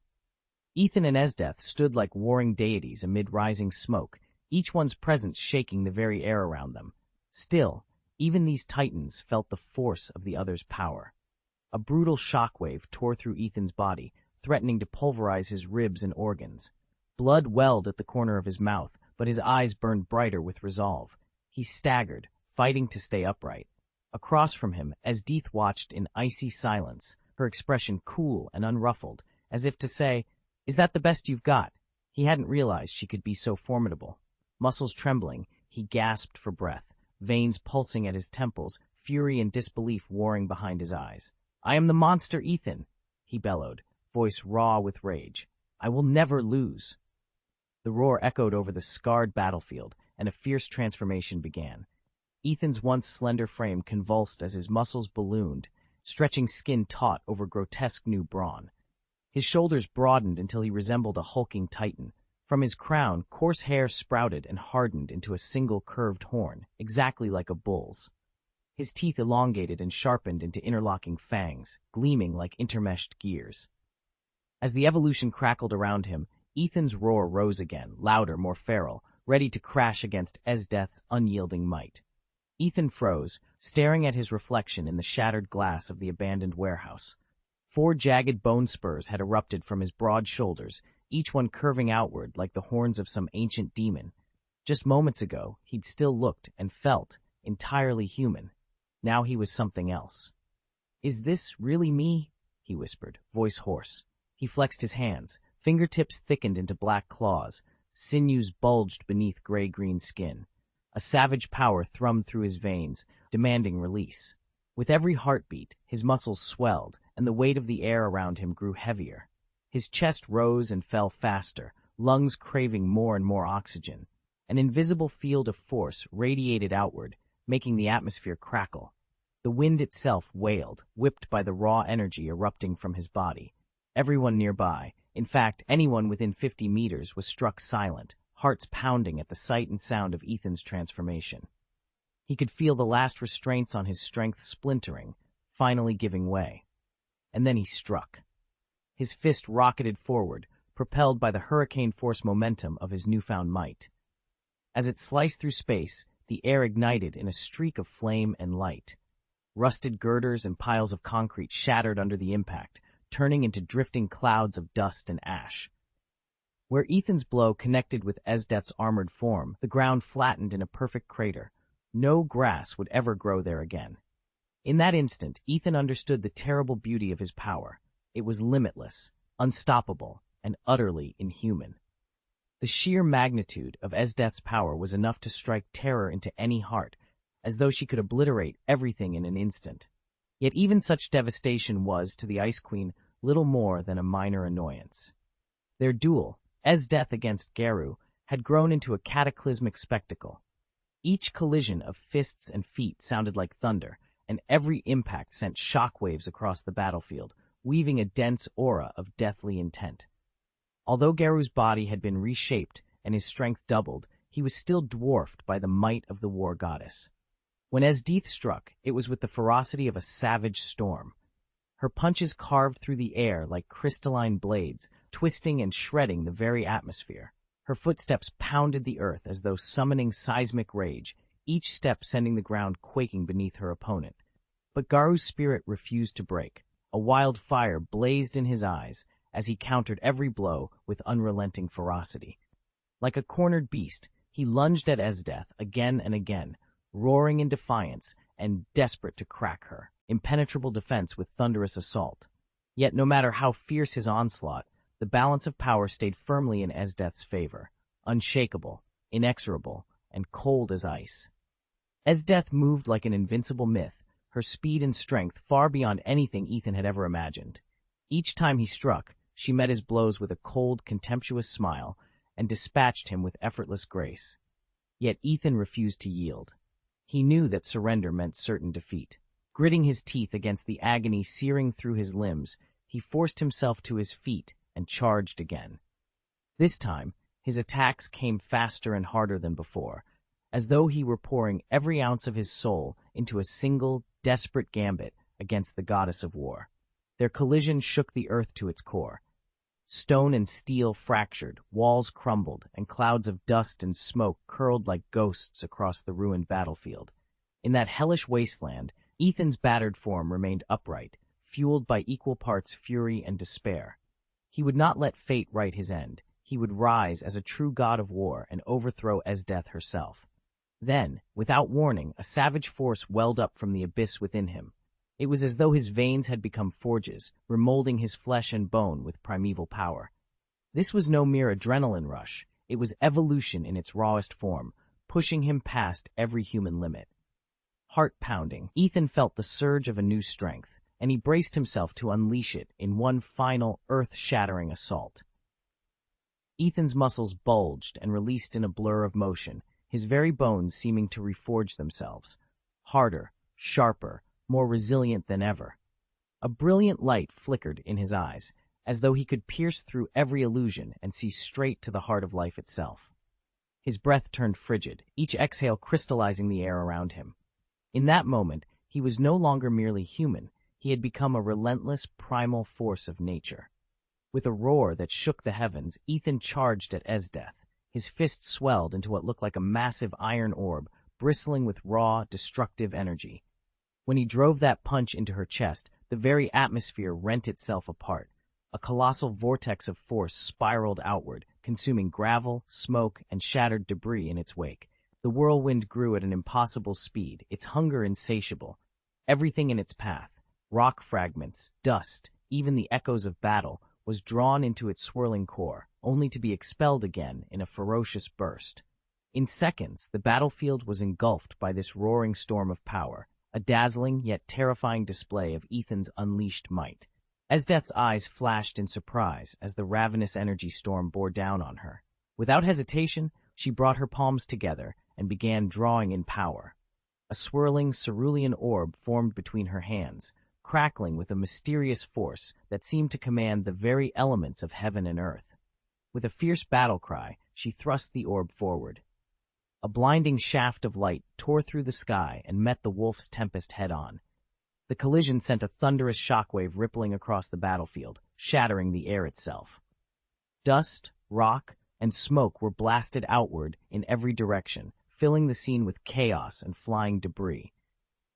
Ethan and Esdeath stood like warring deities amid rising smoke, each one's presence shaking the very air around them. Still, even these titans felt the force of the other's power. A brutal shockwave tore through Ethan's body, threatening to pulverize his ribs and organs. Blood welled at the corner of his mouth, but his eyes burned brighter with resolve. He staggered, fighting to stay upright. Across from him, Esdeath watched in icy silence, her expression cool and unruffled, as if to say, "Is that the best you've got?" He hadn't realized she could be so formidable. Muscles trembling, he gasped for breath, veins pulsing at his temples, fury and disbelief warring behind his eyes. "I am the monster Ethan," he bellowed, voice raw with rage. "I will never lose." The roar echoed over the scarred battlefield, and a fierce transformation began. Ethan's once slender frame convulsed as his muscles ballooned, stretching skin taut over grotesque new brawn. His shoulders broadened until he resembled a hulking titan. From his crown, coarse hair sprouted and hardened into a single curved horn, exactly like a bull's. His teeth elongated and sharpened into interlocking fangs, gleaming like intermeshed gears. As the evolution crackled around him, Ethan's roar rose again, louder, more feral, ready to crash against Esdeath's unyielding might. Ethan froze, staring at his reflection in the shattered glass of the abandoned warehouse. 4 jagged bone spurs had erupted from his broad shoulders, each one curving outward like the horns of some ancient demon. Just moments ago, he'd still looked and felt entirely human. Now he was something else. "Is this really me?" he whispered, voice hoarse. He flexed his hands, fingertips thickened into black claws, sinews bulged beneath gray-green skin. A savage power thrummed through his veins, demanding release. With every heartbeat, his muscles swelled, and the weight of the air around him grew heavier. His chest rose and fell faster, lungs craving more and more oxygen. An invisible field of force radiated outward, making the atmosphere crackle. The wind itself wailed, whipped by the raw energy erupting from his body. Everyone nearby, in fact anyone within 50 meters, was struck silent, hearts pounding at the sight and sound of Ethan's transformation. He could feel the last restraints on his strength splintering, finally giving way. And then he struck. His fist rocketed forward, propelled by the hurricane-force momentum of his newfound might. As it sliced through space, the air ignited in a streak of flame and light. Rusted girders and piles of concrete shattered under the impact, turning into drifting clouds of dust and ash. Where Ethan's blow connected with Esdeath's armored form, the ground flattened in a perfect crater. No grass would ever grow there again. In that instant, Ethan understood the terrible beauty of his power. It was limitless, unstoppable, and utterly inhuman. The sheer magnitude of Esdeath's power was enough to strike terror into any heart, as though she could obliterate everything in an instant. Yet even such devastation was, to the Ice Queen, little more than a minor annoyance. Their duel, Esdeath against Garu, had grown into a cataclysmic spectacle. Each collision of fists and feet sounded like thunder, and every impact sent shockwaves across the battlefield, weaving a dense aura of deathly intent. Although Garu's body had been reshaped and his strength doubled, he was still dwarfed by the might of the war goddess. When Esdeath struck, it was with the ferocity of a savage storm. Her punches carved through the air like crystalline blades, twisting and shredding the very atmosphere. Her footsteps pounded the earth as though summoning seismic rage, each step sending the ground quaking beneath her opponent. But Garu's spirit refused to break. A wild fire blazed in his eyes as he countered every blow with unrelenting ferocity. Like a cornered beast, he lunged at Esdeath again and again, roaring in defiance and desperate to crack her impenetrable defense with thunderous assault. Yet no matter how fierce his onslaught, the balance of power stayed firmly in Esdeath's favor, unshakable, inexorable, and cold as ice. Esdeath moved like an invincible myth, her speed and strength far beyond anything Ethan had ever imagined. Each time he struck, she met his blows with a cold, contemptuous smile and dispatched him with effortless grace. Yet Ethan refused to yield. He knew that surrender meant certain defeat. Gritting his teeth against the agony searing through his limbs, he forced himself to his feet and charged again. This time, his attacks came faster and harder than before, as though he were pouring every ounce of his soul into a single, desperate gambit against the goddess of war. Their collision shook the earth to its core. Stone and steel fractured, walls crumbled, and clouds of dust and smoke curled like ghosts across the ruined battlefield. In that hellish wasteland, Ethan's battered form remained upright, fueled by equal parts fury and despair. He would not let fate write his end. He would rise as a true god of war and overthrow Esdeath herself. Then, without warning, a savage force welled up from the abyss within him. It was as though his veins had become forges, remolding his flesh and bone with primeval power. This was no mere adrenaline rush. It was evolution in its rawest form, pushing him past every human limit. Heart-pounding, Ethan felt the surge of a new strength, and he braced himself to unleash it in one final, earth-shattering assault. Ethan's muscles bulged and released in a blur of motion, his very bones seeming to reforge themselves. Harder, sharper, more resilient than ever. A brilliant light flickered in his eyes, as though he could pierce through every illusion and see straight to the heart of life itself. His breath turned frigid, each exhale crystallizing the air around him. In that moment, he was no longer merely human. He had become a relentless, primal force of nature. With a roar that shook the heavens, Ethan charged at Esdeath. His fist swelled into what looked like a massive iron orb, bristling with raw, destructive energy. When he drove that punch into her chest, the very atmosphere rent itself apart. A colossal vortex of force spiraled outward, consuming gravel, smoke, and shattered debris in its wake. The whirlwind grew at an impossible speed, its hunger insatiable. Everything in its path, rock fragments, dust, even the echoes of battle, was drawn into its swirling core, only to be expelled again in a ferocious burst. In seconds, the battlefield was engulfed by this roaring storm of power, a dazzling yet terrifying display of Ethan's unleashed might. Esdeath's eyes flashed in surprise as the ravenous energy storm bore down on her. Without hesitation, she brought her palms together and began drawing in power. A swirling cerulean orb formed between her hands, crackling with a mysterious force that seemed to command the very elements of heaven and earth. With a fierce battle cry, she thrust the orb forward. A blinding shaft of light tore through the sky and met the wolf's tempest head-on. The collision sent a thunderous shockwave rippling across the battlefield, shattering the air itself. Dust, rock, and smoke were blasted outward in every direction, filling the scene with chaos and flying debris.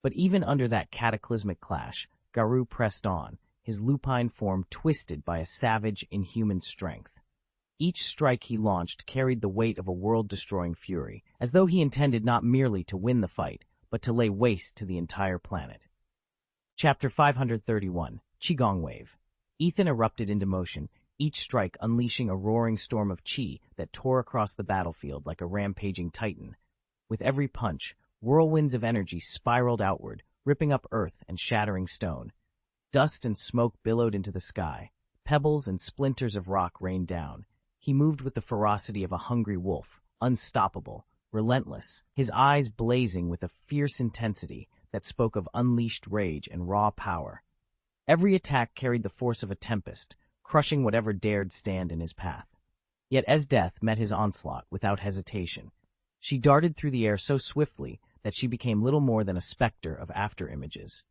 But even under that cataclysmic clash, Garou pressed on, his lupine form twisted by a savage, inhuman strength. Each strike he launched carried the weight of a world-destroying fury, as though he intended not merely to win the fight, but to lay waste to the entire planet. Chapter 531, Qigong Wave. Ethan erupted into motion, each strike unleashing a roaring storm of qi that tore across the battlefield like a rampaging titan. With every punch, whirlwinds of energy spiraled outward, ripping up earth and shattering stone. Dust and smoke billowed into the sky. Pebbles and splinters of rock rained down. He moved with the ferocity of a hungry wolf, unstoppable, relentless, his eyes blazing with a fierce intensity that spoke of unleashed rage and raw power. Every attack carried the force of a tempest, crushing whatever dared stand in his path. Yet Esdeath met his onslaught without hesitation. She darted through the air so swiftly that she became little more than a specter of after-images.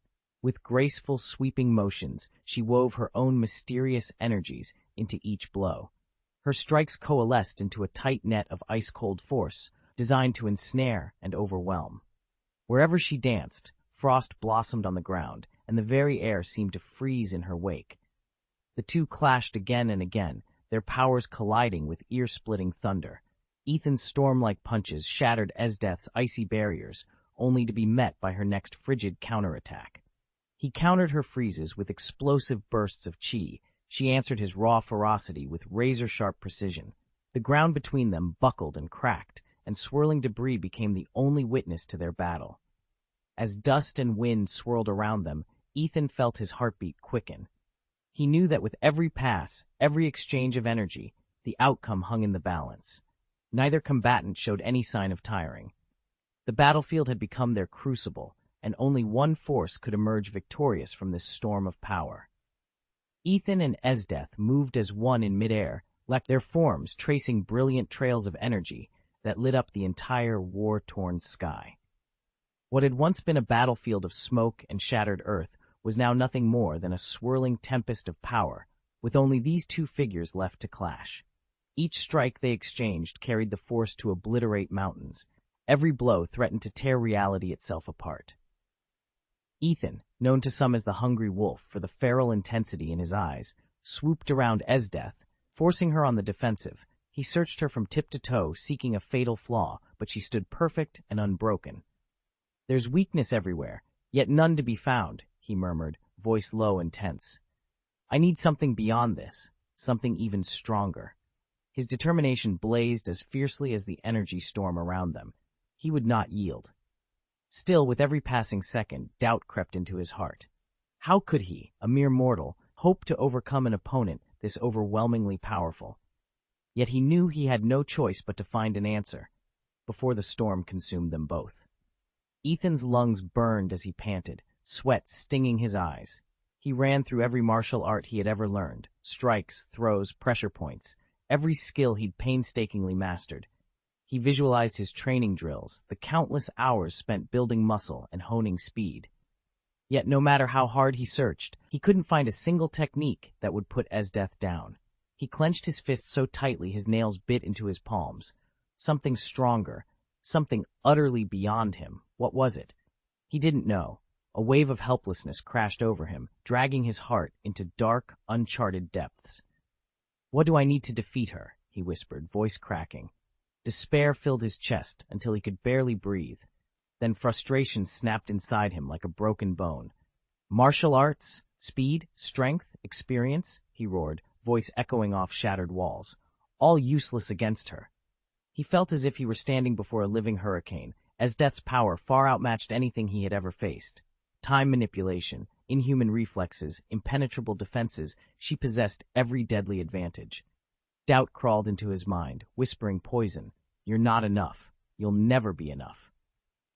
With graceful, sweeping motions, she wove her own mysterious energies into each blow. Her strikes coalesced into a tight net of ice-cold force, designed to ensnare and overwhelm. Wherever she danced, frost blossomed on the ground, and the very air seemed to freeze in her wake. The two clashed again and again, their powers colliding with ear-splitting thunder. Ethan's storm-like punches shattered Esdeath's icy barriers, only to be met by her next frigid counterattack. He countered her freezes with explosive bursts of qi. She answered his raw ferocity with razor-sharp precision. The ground between them buckled and cracked, and swirling debris became the only witness to their battle. As dust and wind swirled around them, Ethan felt his heartbeat quicken. He knew that with every pass, every exchange of energy, the outcome hung in the balance. Neither combatant showed any sign of tiring. The battlefield had become their crucible, and only one force could emerge victorious from this storm of power. Ethan and Esdeath moved as one in midair, their forms tracing brilliant trails of energy that lit up the entire war-torn sky. What had once been a battlefield of smoke and shattered earth was now nothing more than a swirling tempest of power, with only these two figures left to clash. Each strike they exchanged carried the force to obliterate mountains. Every blow threatened to tear reality itself apart. Ethan, known to some as the Hungry Wolf for the feral intensity in his eyes, swooped around Esdeath, forcing her on the defensive. He searched her from tip to toe, seeking a fatal flaw, but she stood perfect and unbroken. "There's weakness everywhere, yet none to be found," he murmured, voice low and tense. "I need something beyond this, something even stronger." His determination blazed as fiercely as the energy storm around them. He would not yield. Still, with every passing second, doubt crept into his heart. How could he, a mere mortal, hope to overcome an opponent this overwhelmingly powerful? Yet he knew he had no choice but to find an answer, before the storm consumed them both. Ethan's lungs burned as he panted, sweat stinging his eyes. He ran through every martial art he had ever learned, strikes, throws, pressure points, every skill he'd painstakingly mastered. He visualized his training drills, the countless hours spent building muscle and honing speed. Yet no matter how hard he searched, he couldn't find a single technique that would put Esdeath down. He clenched his fists so tightly his nails bit into his palms. Something stronger, something utterly beyond him. What was it? He didn't know. A wave of helplessness crashed over him, dragging his heart into dark, uncharted depths. "What do I need to defeat her?" he whispered, voice cracking. Despair filled his chest until he could barely breathe. Then frustration snapped inside him like a broken bone. "Martial arts? Speed? Strength? Experience?" he roared, voice echoing off shattered walls. All useless against her. He felt as if he were standing before a living hurricane, as Death's power far outmatched anything he had ever faced. Time manipulation, inhuman reflexes, impenetrable defenses, she possessed every deadly advantage. Doubt crawled into his mind, whispering poison. "You're not enough. You'll never be enough."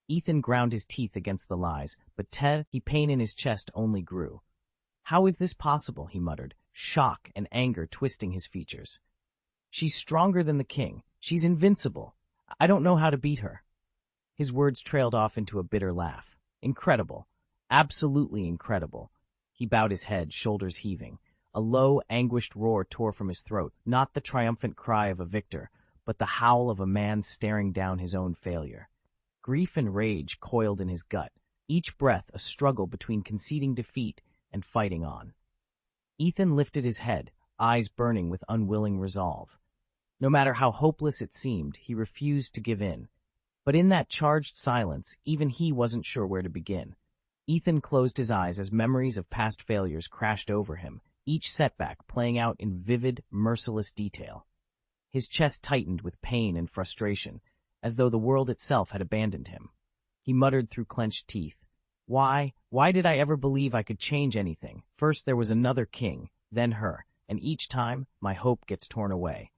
Ethan ground his teeth against the lies, but pain in his chest only grew. "How is this possible?" he muttered, shock and anger twisting his features. "She's stronger than the king. She's invincible. I don't know how to beat her." His words trailed off into a bitter laugh. Incredible. Absolutely incredible. He bowed his head, shoulders heaving. A low, anguished roar tore from his throat, not the triumphant cry of a victor, but the howl of a man staring down his own failure. Grief and rage coiled in his gut, each breath a struggle between conceding defeat and fighting on. Ethan lifted his head, eyes burning with unwilling resolve. No matter how hopeless it seemed, he refused to give in. But in that charged silence, even he wasn't sure where to begin. Ethan closed his eyes as memories of past failures crashed over him, each setback playing out in vivid, merciless detail. His chest tightened with pain and frustration, as though the world itself had abandoned him. He muttered through clenched teeth, Why did I ever believe I could change anything? First there was another king, then her, and each time my hope gets torn away."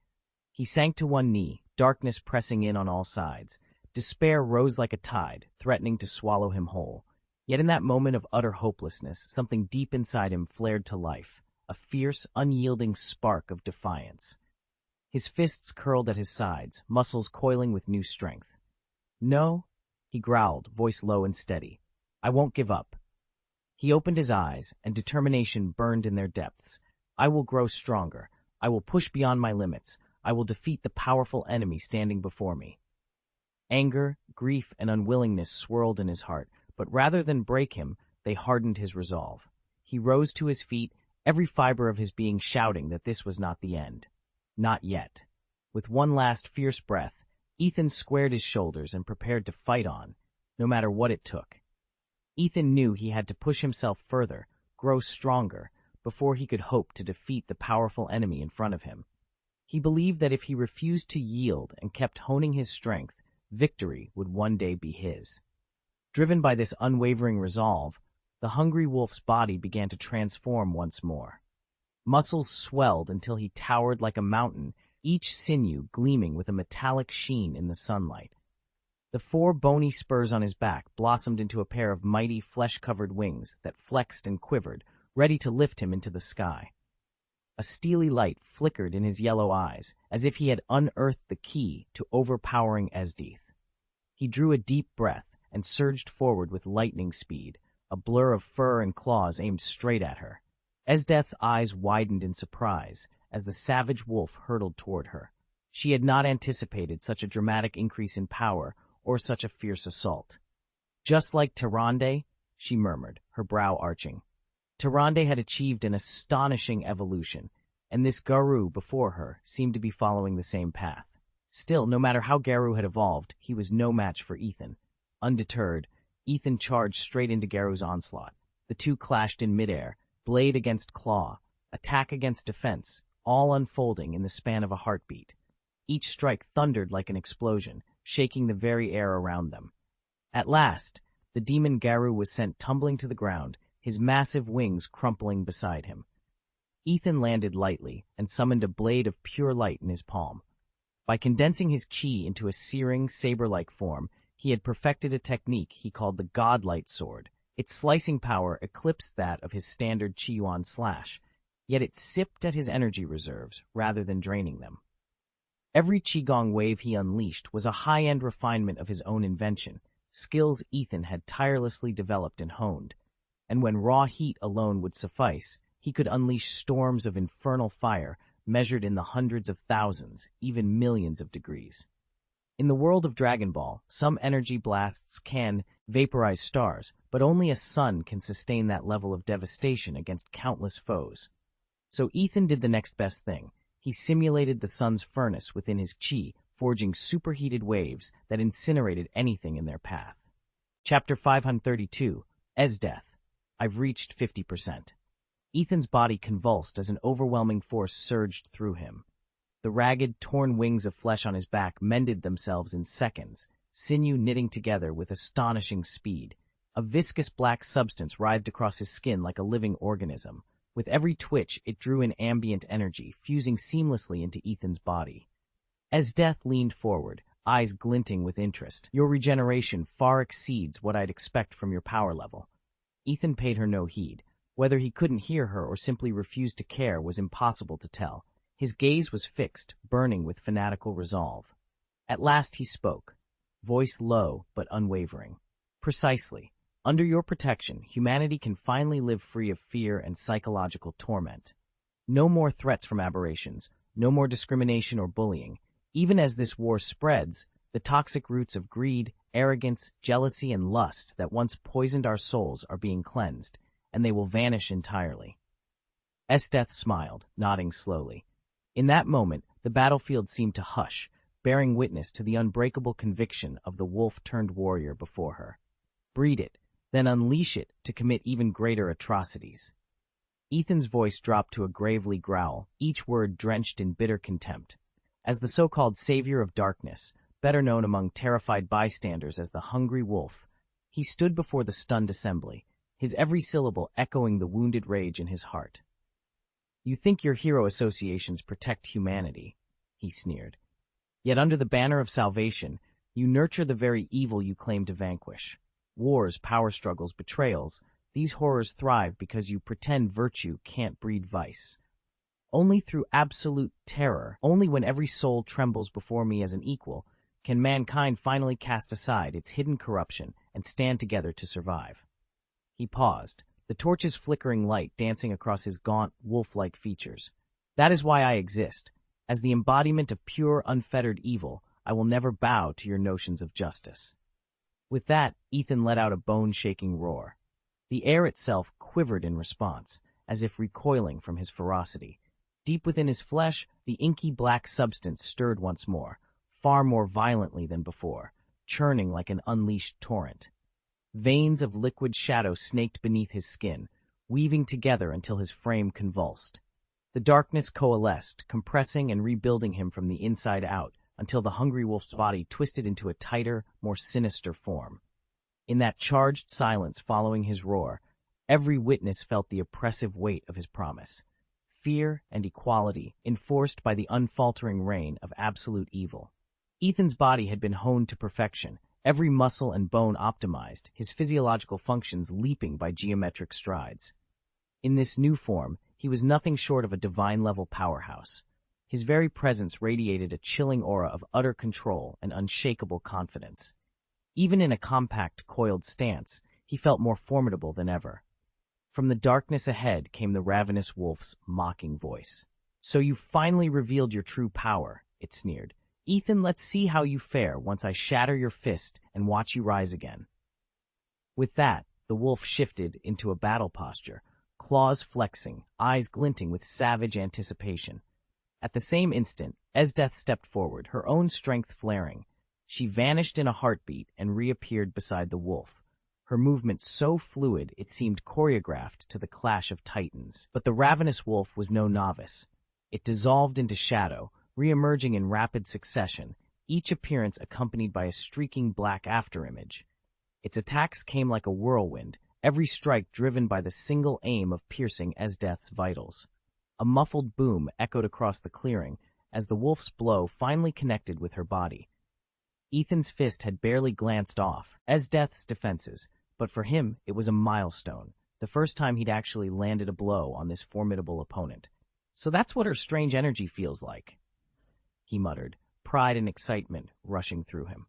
He sank to one knee, darkness pressing in on all sides. Despair rose like a tide, threatening to swallow him whole. Yet in that moment of utter hopelessness, something deep inside him flared to life, a fierce, unyielding spark of defiance. His fists curled at his sides, muscles coiling with new strength. "No," he growled, voice low and steady. "I won't give up." He opened his eyes, and determination burned in their depths. "I will grow stronger. I will push beyond my limits. I will defeat the powerful enemy standing before me." Anger, grief, and unwillingness swirled in his heart, but rather than break him, they hardened his resolve. He rose to his feet, every fiber of his being shouting that this was not the end. Not yet. With one last fierce breath, Ethan squared his shoulders and prepared to fight on, no matter what it took. Ethan knew he had to push himself further, grow stronger, before he could hope to defeat the powerful enemy in front of him. He believed that if he refused to yield and kept honing his strength, victory would one day be his. Driven by this unwavering resolve, the hungry wolf's body began to transform once more. Muscles swelled until he towered like a mountain, each sinew gleaming with a metallic sheen in the sunlight. The 4 bony spurs on his back blossomed into a pair of mighty, flesh-covered wings that flexed and quivered, ready to lift him into the sky. A steely light flickered in his yellow eyes, as if he had unearthed the key to overpowering Esdeath. He drew a deep breath and surged forward with lightning speed, a blur of fur and claws aimed straight at her. Esdeath's eyes widened in surprise as the savage wolf hurtled toward her. She had not anticipated such a dramatic increase in power or such a fierce assault. "Just like Tyrande," she murmured, her brow arching. Tyrande had achieved an astonishing evolution, and this Garou before her seemed to be following the same path. Still, no matter how Garou had evolved, he was no match for Ethan. Undeterred, Ethan charged straight into Garou's onslaught. The two clashed in midair, blade against claw, attack against defense, all unfolding in the span of a heartbeat. Each strike thundered like an explosion, shaking the very air around them. At last, the demon Garou was sent tumbling to the ground, his massive wings crumpling beside him. Ethan landed lightly and summoned a blade of pure light in his palm. By condensing his chi into a searing, saber-like form, he had perfected a technique he called the Godlight Sword. Its slicing power eclipsed that of his standard Qiyuan slash, yet it sipped at his energy reserves rather than draining them. Every Qigong wave he unleashed was a high-end refinement of his own invention, skills Ethan had tirelessly developed and honed. And when raw heat alone would suffice, he could unleash storms of infernal fire measured in the hundreds of thousands, even millions of degrees. In the world of Dragon Ball, some energy blasts can vaporize stars, but only a sun can sustain that level of devastation against countless foes. So Ethan did the next best thing. He simulated the sun's furnace within his chi, forging superheated waves that incinerated anything in their path. Chapter 532, Esdeath. I've reached 50%. Ethan's body convulsed as an overwhelming force surged through him. The ragged, torn wings of flesh on his back mended themselves in seconds, sinew knitting together with astonishing speed. A viscous black substance writhed across his skin like a living organism. With every twitch, it drew in ambient energy, fusing seamlessly into Ethan's body. Esdeath leaned forward, eyes glinting with interest. Your regeneration far exceeds what I'd expect from your power level. Ethan paid her no heed. Whether he couldn't hear her or simply refused to care was impossible to tell. His gaze was fixed, burning with fanatical resolve. At last he spoke, voice low but unwavering. Precisely. Under your protection, humanity can finally live free of fear and psychological torment. No more threats from aberrations, no more discrimination or bullying. Even as this war spreads, the toxic roots of greed, arrogance, jealousy, and lust that once poisoned our souls are being cleansed, and they will vanish entirely. Esdeath smiled, nodding slowly. In that moment, the battlefield seemed to hush, bearing witness to the unbreakable conviction of the wolf-turned-warrior before her. Breed it, then unleash it to commit even greater atrocities. Ethan's voice dropped to a gravely growl, each word drenched in bitter contempt. As the so-called savior of darkness, better known among terrified bystanders as the Hungry Wolf, he stood before the stunned assembly, his every syllable echoing the wounded rage in his heart. You think your hero associations protect humanity, he sneered. Yet under the banner of salvation, you nurture the very evil you claim to vanquish. Wars, power struggles, betrayals, these horrors thrive because you pretend virtue can't breed vice. Only through absolute terror, only when every soul trembles before me as an equal, can mankind finally cast aside its hidden corruption and stand together to survive. He paused, the torch's flickering light dancing across his gaunt, wolf-like features. That is why I exist. As the embodiment of pure, unfettered evil, I will never bow to your notions of justice. With that, Ethan let out a bone-shaking roar. The air itself quivered in response, as if recoiling from his ferocity. Deep within his flesh, the inky black substance stirred once more, far more violently than before, churning like an unleashed torrent. Veins of liquid shadow snaked beneath his skin, weaving together until his frame convulsed. The darkness coalesced, compressing and rebuilding him from the inside out, until the hungry wolf's body twisted into a tighter, more sinister form. In that charged silence following his roar, every witness felt the oppressive weight of his promise. Fear and equality, enforced by the unfaltering reign of absolute evil. Ethan's body had been honed to perfection, every muscle and bone optimized, his physiological functions leaping by geometric strides. In this new form, he was nothing short of a divine-level powerhouse. His very presence radiated a chilling aura of utter control and unshakable confidence. Even in a compact, coiled stance, he felt more formidable than ever. From the darkness ahead came the ravenous wolf's mocking voice. So you finally revealed your true power, it sneered. Ethan, let's see how you fare once I shatter your fist and watch you rise again. With that, the wolf shifted into a battle posture, claws flexing, eyes glinting with savage anticipation. At the same instant, Esdeath stepped forward, her own strength flaring. She vanished in a heartbeat and reappeared beside the wolf, her movement so fluid it seemed choreographed to the clash of titans. But the ravenous wolf was no novice. It dissolved into shadow, re-emerging in rapid succession, each appearance accompanied by a streaking black afterimage. Its attacks came like a whirlwind, every strike driven by the single aim of piercing Esdeath's vitals. A muffled boom echoed across the clearing as the wolf's blow finally connected with her body. Ethan's fist had barely glanced off Esdeath's defenses, but for him it was a milestone, the first time he'd actually landed a blow on this formidable opponent. So that's what her strange energy feels like, he muttered, pride and excitement rushing through him.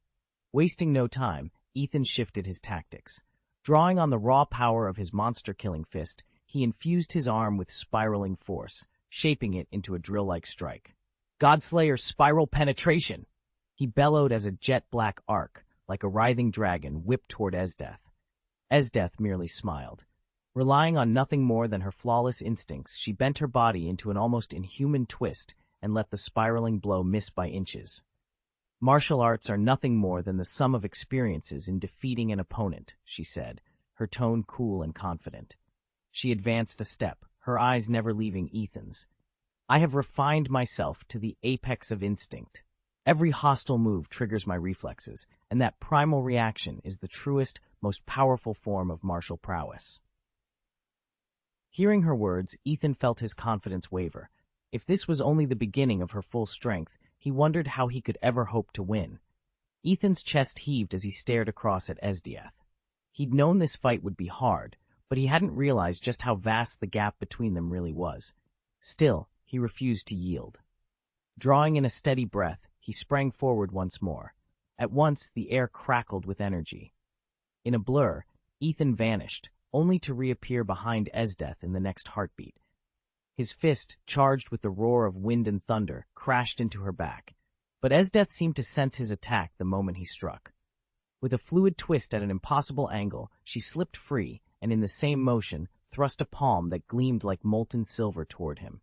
Wasting no time, Ethan shifted his tactics. Drawing on the raw power of his monster-killing fist, he infused his arm with spiraling force, shaping it into a drill-like strike. Godslayer Spiral Penetration! He bellowed as a jet-black arc, like a writhing dragon, whipped toward Esdeath. Esdeath merely smiled. Relying on nothing more than her flawless instincts, she bent her body into an almost inhuman twist and let the spiraling blow miss by inches. Martial arts are nothing more than the sum of experiences in defeating an opponent, she said, her tone cool and confident. She advanced a step, her eyes never leaving Ethan's. I have refined myself to the apex of instinct. Every hostile move triggers my reflexes, and that primal reaction is the truest, most powerful form of martial prowess. Hearing her words, Ethan felt his confidence waver. If this was only the beginning of her full strength, he wondered how he could ever hope to win. Ethan's chest heaved as he stared across at Esdeath. He'd known this fight would be hard, but he hadn't realized just how vast the gap between them really was. Still, he refused to yield. Drawing in a steady breath, he sprang forward once more. At once, the air crackled with energy. In a blur, Ethan vanished, only to reappear behind Esdeath in the next heartbeat. His fist, charged with the roar of wind and thunder, crashed into her back. But Esdeath seemed to sense his attack the moment he struck. With a fluid twist at an impossible angle, she slipped free, and in the same motion, thrust a palm that gleamed like molten silver toward him.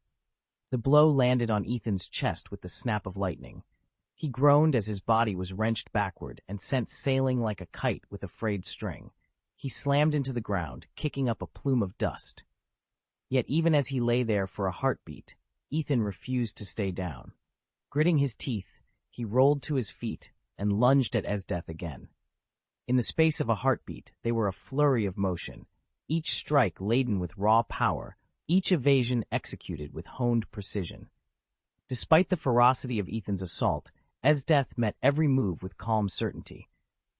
The blow landed on Ethan's chest with the snap of lightning. He groaned as his body was wrenched backward and sent sailing like a kite with a frayed string. He slammed into the ground, kicking up a plume of dust. Yet even as he lay there for a heartbeat, Ethan refused to stay down. Gritting his teeth, he rolled to his feet and lunged at Esdeath again. In the space of a heartbeat, they were a flurry of motion, each strike laden with raw power, each evasion executed with honed precision. Despite the ferocity of Ethan's assault, Esdeath met every move with calm certainty.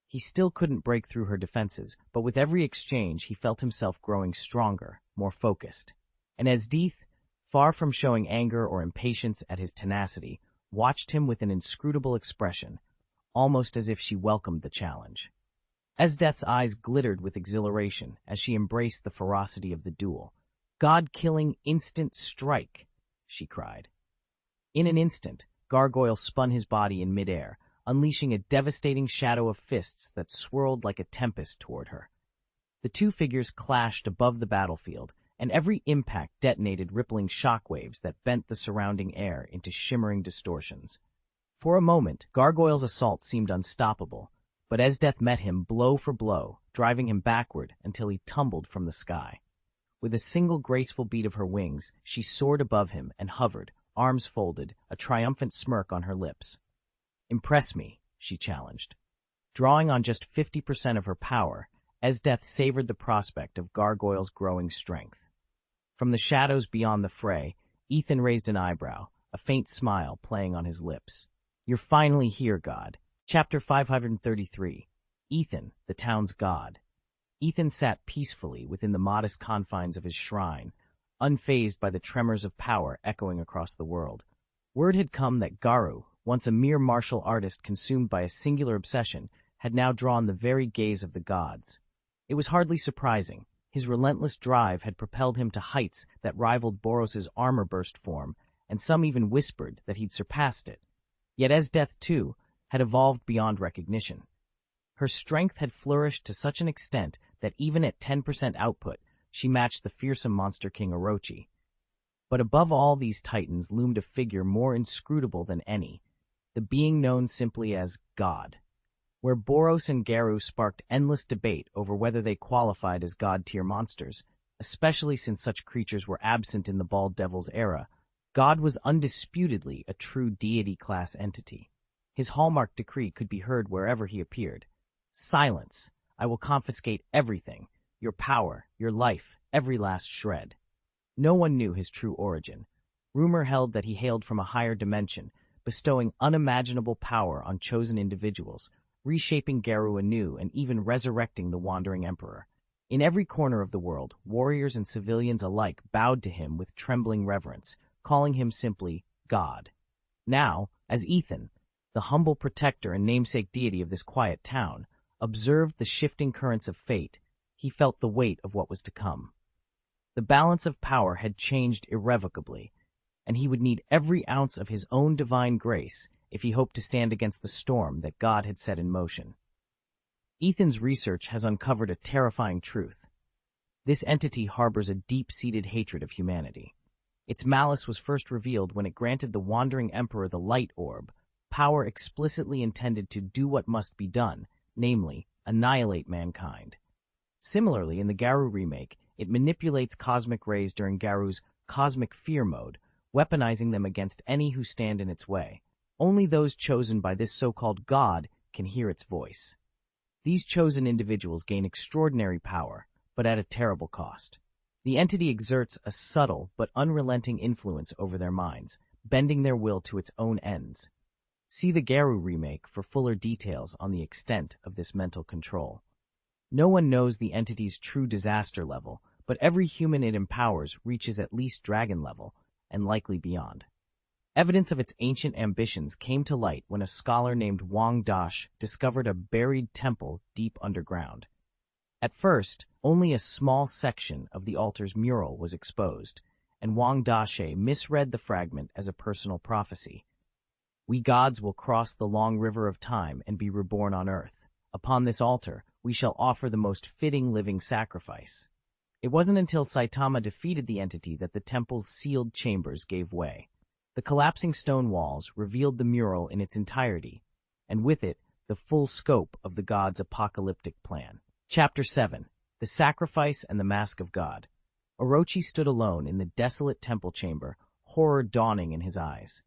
He still couldn't break through her defenses, but with every exchange he felt himself growing stronger, more focused. And Esdeath, far from showing anger or impatience at his tenacity, watched him with an inscrutable expression, almost as if she welcomed the challenge. Esdeath's eyes glittered with exhilaration as she embraced the ferocity of the duel. "God-killing instant strike!" she cried. In an instant, Gargoyle spun his body in midair, unleashing a devastating shadow of fists that swirled like a tempest toward her. The two figures clashed above the battlefield, and every impact detonated rippling shockwaves that bent the surrounding air into shimmering distortions. For a moment, Gargoyle's assault seemed unstoppable, but Esdeath met him blow for blow, driving him backward until he tumbled from the sky. With a single graceful beat of her wings, she soared above him and hovered, arms folded, a triumphant smirk on her lips. "Impress me," she challenged. Drawing on just 50% of her power, Esdeath savored the prospect of Gargoyle's growing strength. From the shadows beyond the fray, Ethan raised an eyebrow, a faint smile playing on his lips. "You're finally here, God." Chapter 533. Ethan, the town's god. Ethan sat peacefully within the modest confines of his shrine, unfazed by the tremors of power echoing across the world. Word had come that Garu, once a mere martial artist consumed by a singular obsession, had now drawn the very gaze of the gods. It was hardly surprising. His relentless drive had propelled him to heights that rivaled Boros's armor-burst form, and some even whispered that he'd surpassed it. Yet Esdeath, too, had evolved beyond recognition. Her strength had flourished to such an extent that even at 10% output, she matched the fearsome monster king Orochi. But above all these titans loomed a figure more inscrutable than any, the being known simply as God. Where Boros and Garu sparked endless debate over whether they qualified as god-tier monsters, especially since such creatures were absent in the Bald Devil's era, God was undisputedly a true deity-class entity. His hallmark decree could be heard wherever he appeared. "Silence! I will confiscate everything. Your power, your life, every last shred." No one knew his true origin. Rumor held that he hailed from a higher dimension, bestowing unimaginable power on chosen individuals, reshaping Garu anew and even resurrecting the wandering emperor. In every corner of the world, warriors and civilians alike bowed to him with trembling reverence, calling him simply God. Now, as Ethan, the humble protector and namesake deity of this quiet town, observed the shifting currents of fate, he felt the weight of what was to come. The balance of power had changed irrevocably, and he would need every ounce of his own divine grace, if he hoped to stand against the storm that God had set in motion. Ethan's research has uncovered a terrifying truth. This entity harbors a deep-seated hatred of humanity. Its malice was first revealed when it granted the wandering emperor the light orb, power explicitly intended to do what must be done, namely, annihilate mankind. Similarly, in the Garou remake, it manipulates cosmic rays during Garou's cosmic fear mode, weaponizing them against any who stand in its way. Only those chosen by this so-called God can hear its voice. These chosen individuals gain extraordinary power, but at a terrible cost. The entity exerts a subtle but unrelenting influence over their minds, bending their will to its own ends. See the Garou remake for fuller details on the extent of this mental control. No one knows the entity's true disaster level, but every human it empowers reaches at least dragon level, and likely beyond. Evidence of its ancient ambitions came to light when a scholar named Wang Dash discovered a buried temple deep underground. At first, only a small section of the altar's mural was exposed, and Wang Dash misread the fragment as a personal prophecy. "We gods will cross the long river of time and be reborn on earth. Upon this altar, we shall offer the most fitting living sacrifice." It wasn't until Saitama defeated the entity that the temple's sealed chambers gave way. The collapsing stone walls revealed the mural in its entirety, and with it, the full scope of the god's apocalyptic plan. Chapter 7. The Sacrifice and the Mask of God. Orochi stood alone in the desolate temple chamber, horror dawning in his eyes.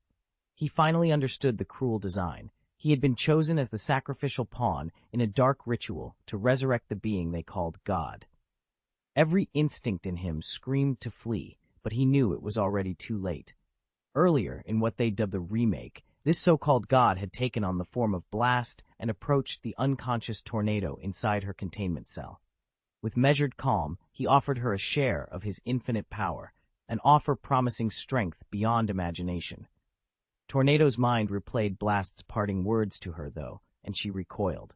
He finally understood the cruel design. He had been chosen as the sacrificial pawn in a dark ritual to resurrect the being they called God. Every instinct in him screamed to flee, but he knew it was already too late. Earlier, in what they dubbed the remake, this so-called God had taken on the form of Blast and approached the unconscious tornado inside her containment cell. With measured calm, he offered her a share of his infinite power, an offer promising strength beyond imagination. Tornado's mind replayed Blast's parting words to her, though, and she recoiled.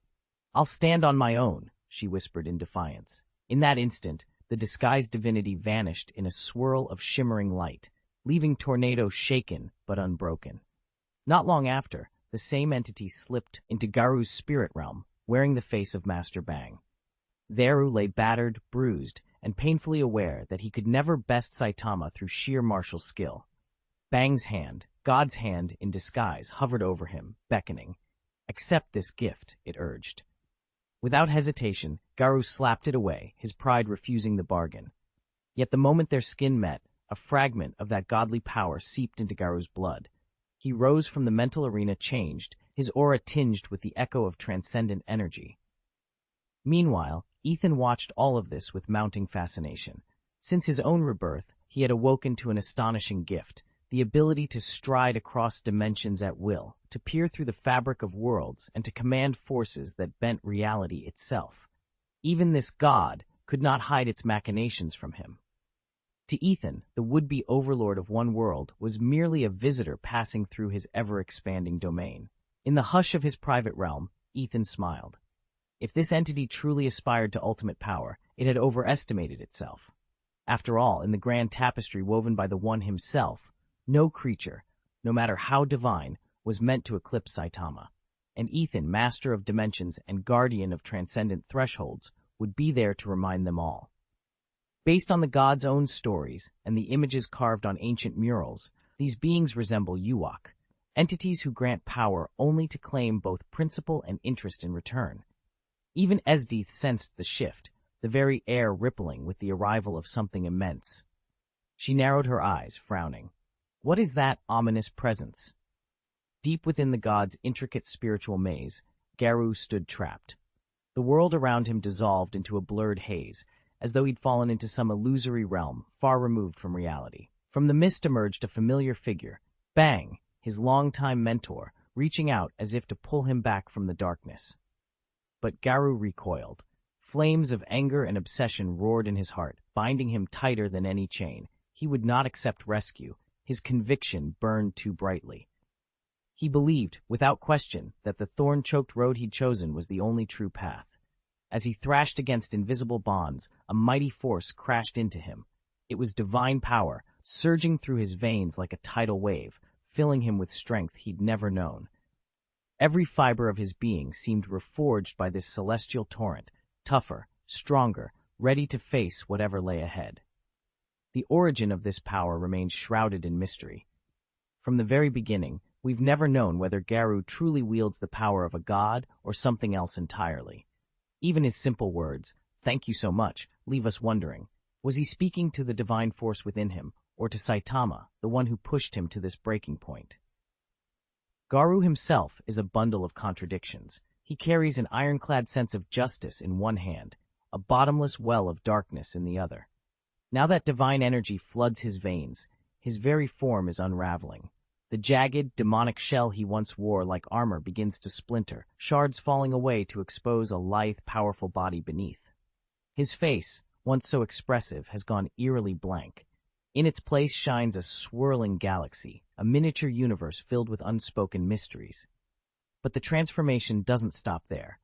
"I'll stand on my own," she whispered in defiance. In that instant, the disguised divinity vanished in a swirl of shimmering light, leaving Tornado shaken but unbroken. Not long after, the same entity slipped into Garou's spirit realm, wearing the face of Master Bang. There lay battered, bruised, and painfully aware that he could never best Saitama through sheer martial skill. Bang's hand, God's hand in disguise, hovered over him, beckoning. "Accept this gift," it urged. Without hesitation, Garou slapped it away, his pride refusing the bargain. Yet the moment their skin met, a fragment of that godly power seeped into Garou's blood. He rose from the mental arena changed, his aura tinged with the echo of transcendent energy. Meanwhile, Ethan watched all of this with mounting fascination. Since his own rebirth, he had awoken to an astonishing gift, the ability to stride across dimensions at will, to peer through the fabric of worlds, and to command forces that bent reality itself. Even this God could not hide its machinations from him. To Ethan, the would-be overlord of one world was merely a visitor passing through his ever-expanding domain. In the hush of his private realm, Ethan smiled. If this entity truly aspired to ultimate power, it had overestimated itself. After all, in the grand tapestry woven by the One himself, no creature, no matter how divine, was meant to eclipse Saitama. And Ethan, master of dimensions and guardian of transcendent thresholds, would be there to remind them all. Based on the god's own stories and the images carved on ancient murals, these beings resemble Ewok, entities who grant power only to claim both principle and interest in return. Even Esdeath sensed the shift, the very air rippling with the arrival of something immense. She narrowed her eyes, frowning. What is that ominous presence? Deep within the god's intricate spiritual maze, Garou stood trapped. The world around him dissolved into a blurred haze, as though he'd fallen into some illusory realm, far removed from reality. From the mist emerged a familiar figure, Bang, his longtime mentor, reaching out as if to pull him back from the darkness. But Garou recoiled. Flames of anger and obsession roared in his heart, binding him tighter than any chain. He would not accept rescue. His conviction burned too brightly. He believed, without question, that the thorn-choked road he'd chosen was the only true path. As he thrashed against invisible bonds, a mighty force crashed into him. It was divine power, surging through his veins like a tidal wave, filling him with strength he'd never known. Every fiber of his being seemed reforged by this celestial torrent, tougher, stronger, ready to face whatever lay ahead. The origin of this power remains shrouded in mystery. From the very beginning, we've never known whether Garou truly wields the power of a god or something else entirely. Even his simple words, "Thank you so much," leave us wondering. Was he speaking to the divine force within him, or to Saitama, the one who pushed him to this breaking point? Garou himself is a bundle of contradictions. He carries an ironclad sense of justice in one hand, a bottomless well of darkness in the other. Now that divine energy floods his veins, his very form is unraveling. The jagged, demonic shell he once wore like armor begins to splinter, shards falling away to expose a lithe, powerful body beneath. His face, once so expressive, has gone eerily blank. In its place shines a swirling galaxy, a miniature universe filled with unspoken mysteries. But the transformation doesn't stop there.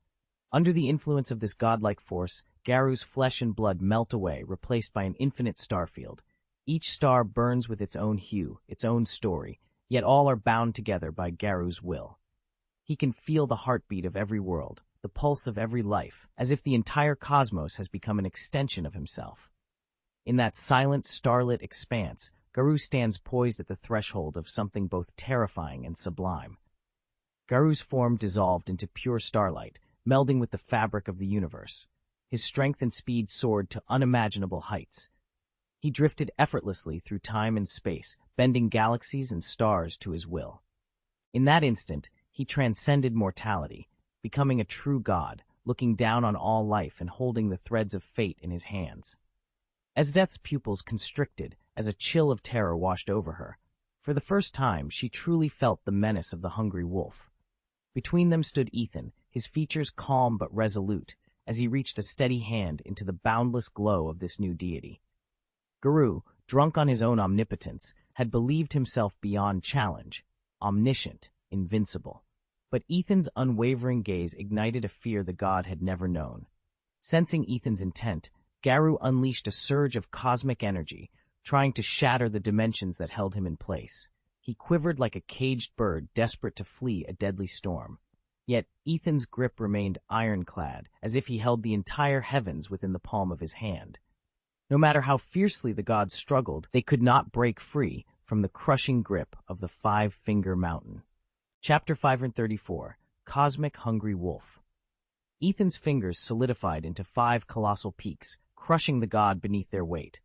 Under the influence of this godlike force, Garou's flesh and blood melt away, replaced by an infinite starfield. Each star burns with its own hue, its own story, yet all are bound together by Garou's will. He can feel the heartbeat of every world, the pulse of every life, as if the entire cosmos has become an extension of himself. In that silent, starlit expanse, Garou stands poised at the threshold of something both terrifying and sublime. Garou's form dissolved into pure starlight, melding with the fabric of the universe. His strength and speed soared to unimaginable heights. He drifted effortlessly through time and space, bending galaxies and stars to his will. In that instant, he transcended mortality, becoming a true god, looking down on all life and holding the threads of fate in his hands. As Death's pupils constricted, as a chill of terror washed over her, for the first time she truly felt the menace of the hungry wolf. Between them stood Ethan, his features calm but resolute, as he reached a steady hand into the boundless glow of this new deity. Garou, drunk on his own omnipotence, had believed himself beyond challenge, omniscient, invincible. But Ethan's unwavering gaze ignited a fear the god had never known. Sensing Ethan's intent, Garou unleashed a surge of cosmic energy, trying to shatter the dimensions that held him in place. He quivered like a caged bird desperate to flee a deadly storm. Yet Ethan's grip remained ironclad, as if he held the entire heavens within the palm of his hand. No matter how fiercely the gods struggled, they could not break free from the crushing grip of the Five-Finger Mountain. Chapter 534, Cosmic Hungry Wolf. Ethan's fingers solidified into 5 colossal peaks, crushing the god beneath their weight.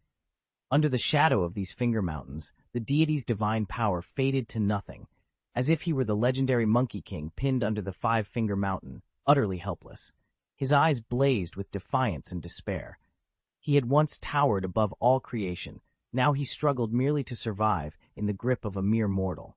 Under the shadow of these finger mountains, the deity's divine power faded to nothing, as if he were the legendary Monkey King pinned under the Five-Finger Mountain, utterly helpless. His eyes blazed with defiance and despair. He had once towered above all creation, now he struggled merely to survive in the grip of a mere mortal.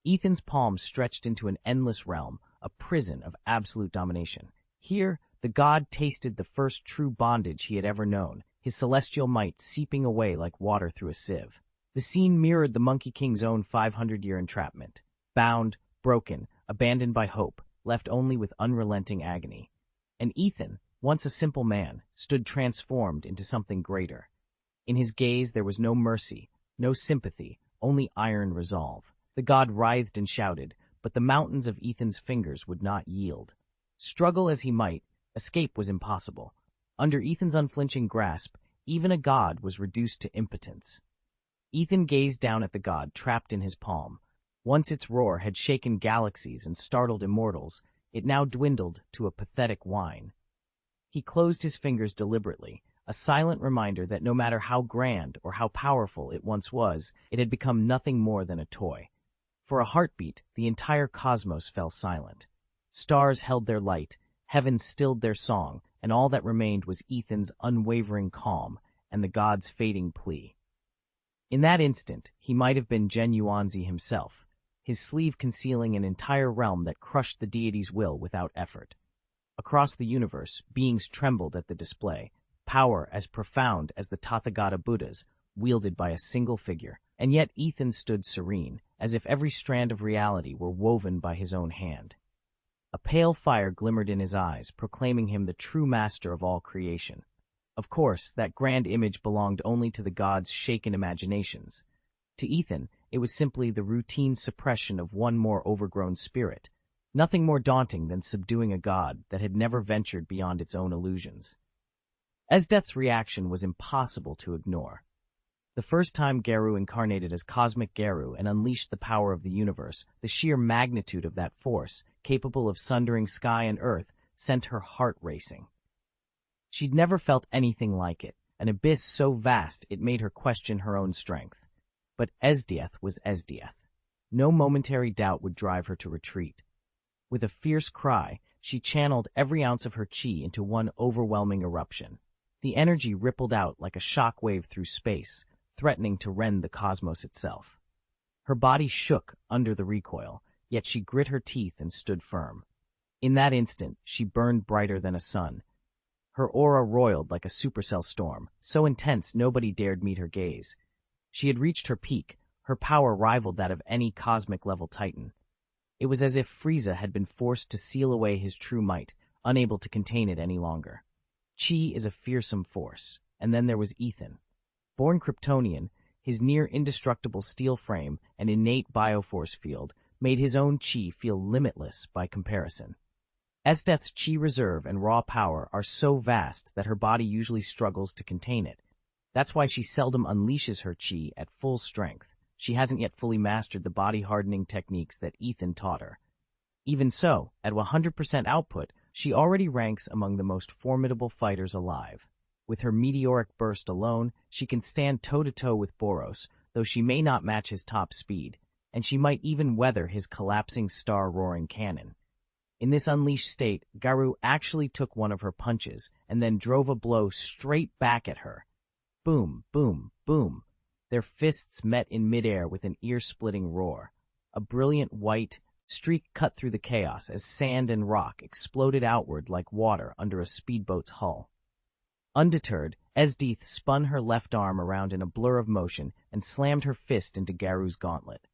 Ethan's palms stretched into an endless realm, a prison of absolute domination. Here, the god tasted the first true bondage he had ever known, his celestial might seeping away like water through a sieve. The scene mirrored the Monkey King's own 500-year entrapment. Bound, broken, abandoned by hope, left only with unrelenting agony. And Ethan, once a simple man, stood transformed into something greater. In his gaze there was no mercy, no sympathy, only iron resolve. The god writhed and shouted, but the mountains of Ethan's fingers would not yield. Struggle as he might, escape was impossible. Under Ethan's unflinching grasp, even a god was reduced to impotence. Ethan gazed down at the god trapped in his palm. Once its roar had shaken galaxies and startled immortals, it now dwindled to a pathetic whine. He closed his fingers deliberately, a silent reminder that no matter how grand or how powerful it once was, it had become nothing more than a toy. For a heartbeat, the entire cosmos fell silent. Stars held their light, heaven stilled their song, and all that remained was Ethan's unwavering calm and the god's fading plea. In that instant, he might have been Gen Yuanzi himself, his sleeve concealing an entire realm that crushed the deity's will without effort. Across the universe, beings trembled at the display, power as profound as the Tathagata Buddhas, wielded by a single figure. And yet Ethan stood serene, as if every strand of reality were woven by his own hand. A pale fire glimmered in his eyes, proclaiming him the true master of all creation. Of course, that grand image belonged only to the god's shaken imaginations. To Ethan, it was simply the routine suppression of one more overgrown spirit. Nothing more daunting than subduing a god that had never ventured beyond its own illusions. Esdeath's reaction was impossible to ignore. The first time Garu incarnated as Cosmic Garu and unleashed the power of the universe, the sheer magnitude of that force, capable of sundering sky and earth, sent her heart racing. She'd never felt anything like it, an abyss so vast it made her question her own strength. But Esdeath was Esdeath. No momentary doubt would drive her to retreat. With a fierce cry, she channeled every ounce of her chi into one overwhelming eruption. The energy rippled out like a shock wave through space, threatening to rend the cosmos itself. Her body shook under the recoil, yet she grit her teeth and stood firm. In that instant, she burned brighter than a sun. Her aura roiled like a supercell storm, so intense nobody dared meet her gaze. She had reached her peak. Her power rivaled that of any cosmic-level titan. It was as if Frieza had been forced to seal away his true might, unable to contain it any longer. Chi is a fearsome force, and then there was Ethan. Born Kryptonian, his near-indestructible steel frame and innate bioforce field made his own chi feel limitless by comparison. Esdeath's chi reserve and raw power are so vast that her body usually struggles to contain it. That's why she seldom unleashes her chi at full strength. She hasn't yet fully mastered the body-hardening techniques that Ethan taught her. Even so, at 100% output, she already ranks among the most formidable fighters alive. With her meteoric burst alone, she can stand toe-to-toe with Boros, though she may not match his top speed, and she might even weather his collapsing star-roaring cannon. In this unleashed state, Garu actually took one of her punches and then drove a blow straight back at her. Boom, boom, boom. Their fists met in midair with an ear-splitting roar. A brilliant white streak cut through the chaos as sand and rock exploded outward like water under a speedboat's hull. Undeterred, Esdeath spun her left arm around in a blur of motion and slammed her fist into Garu's gauntlet.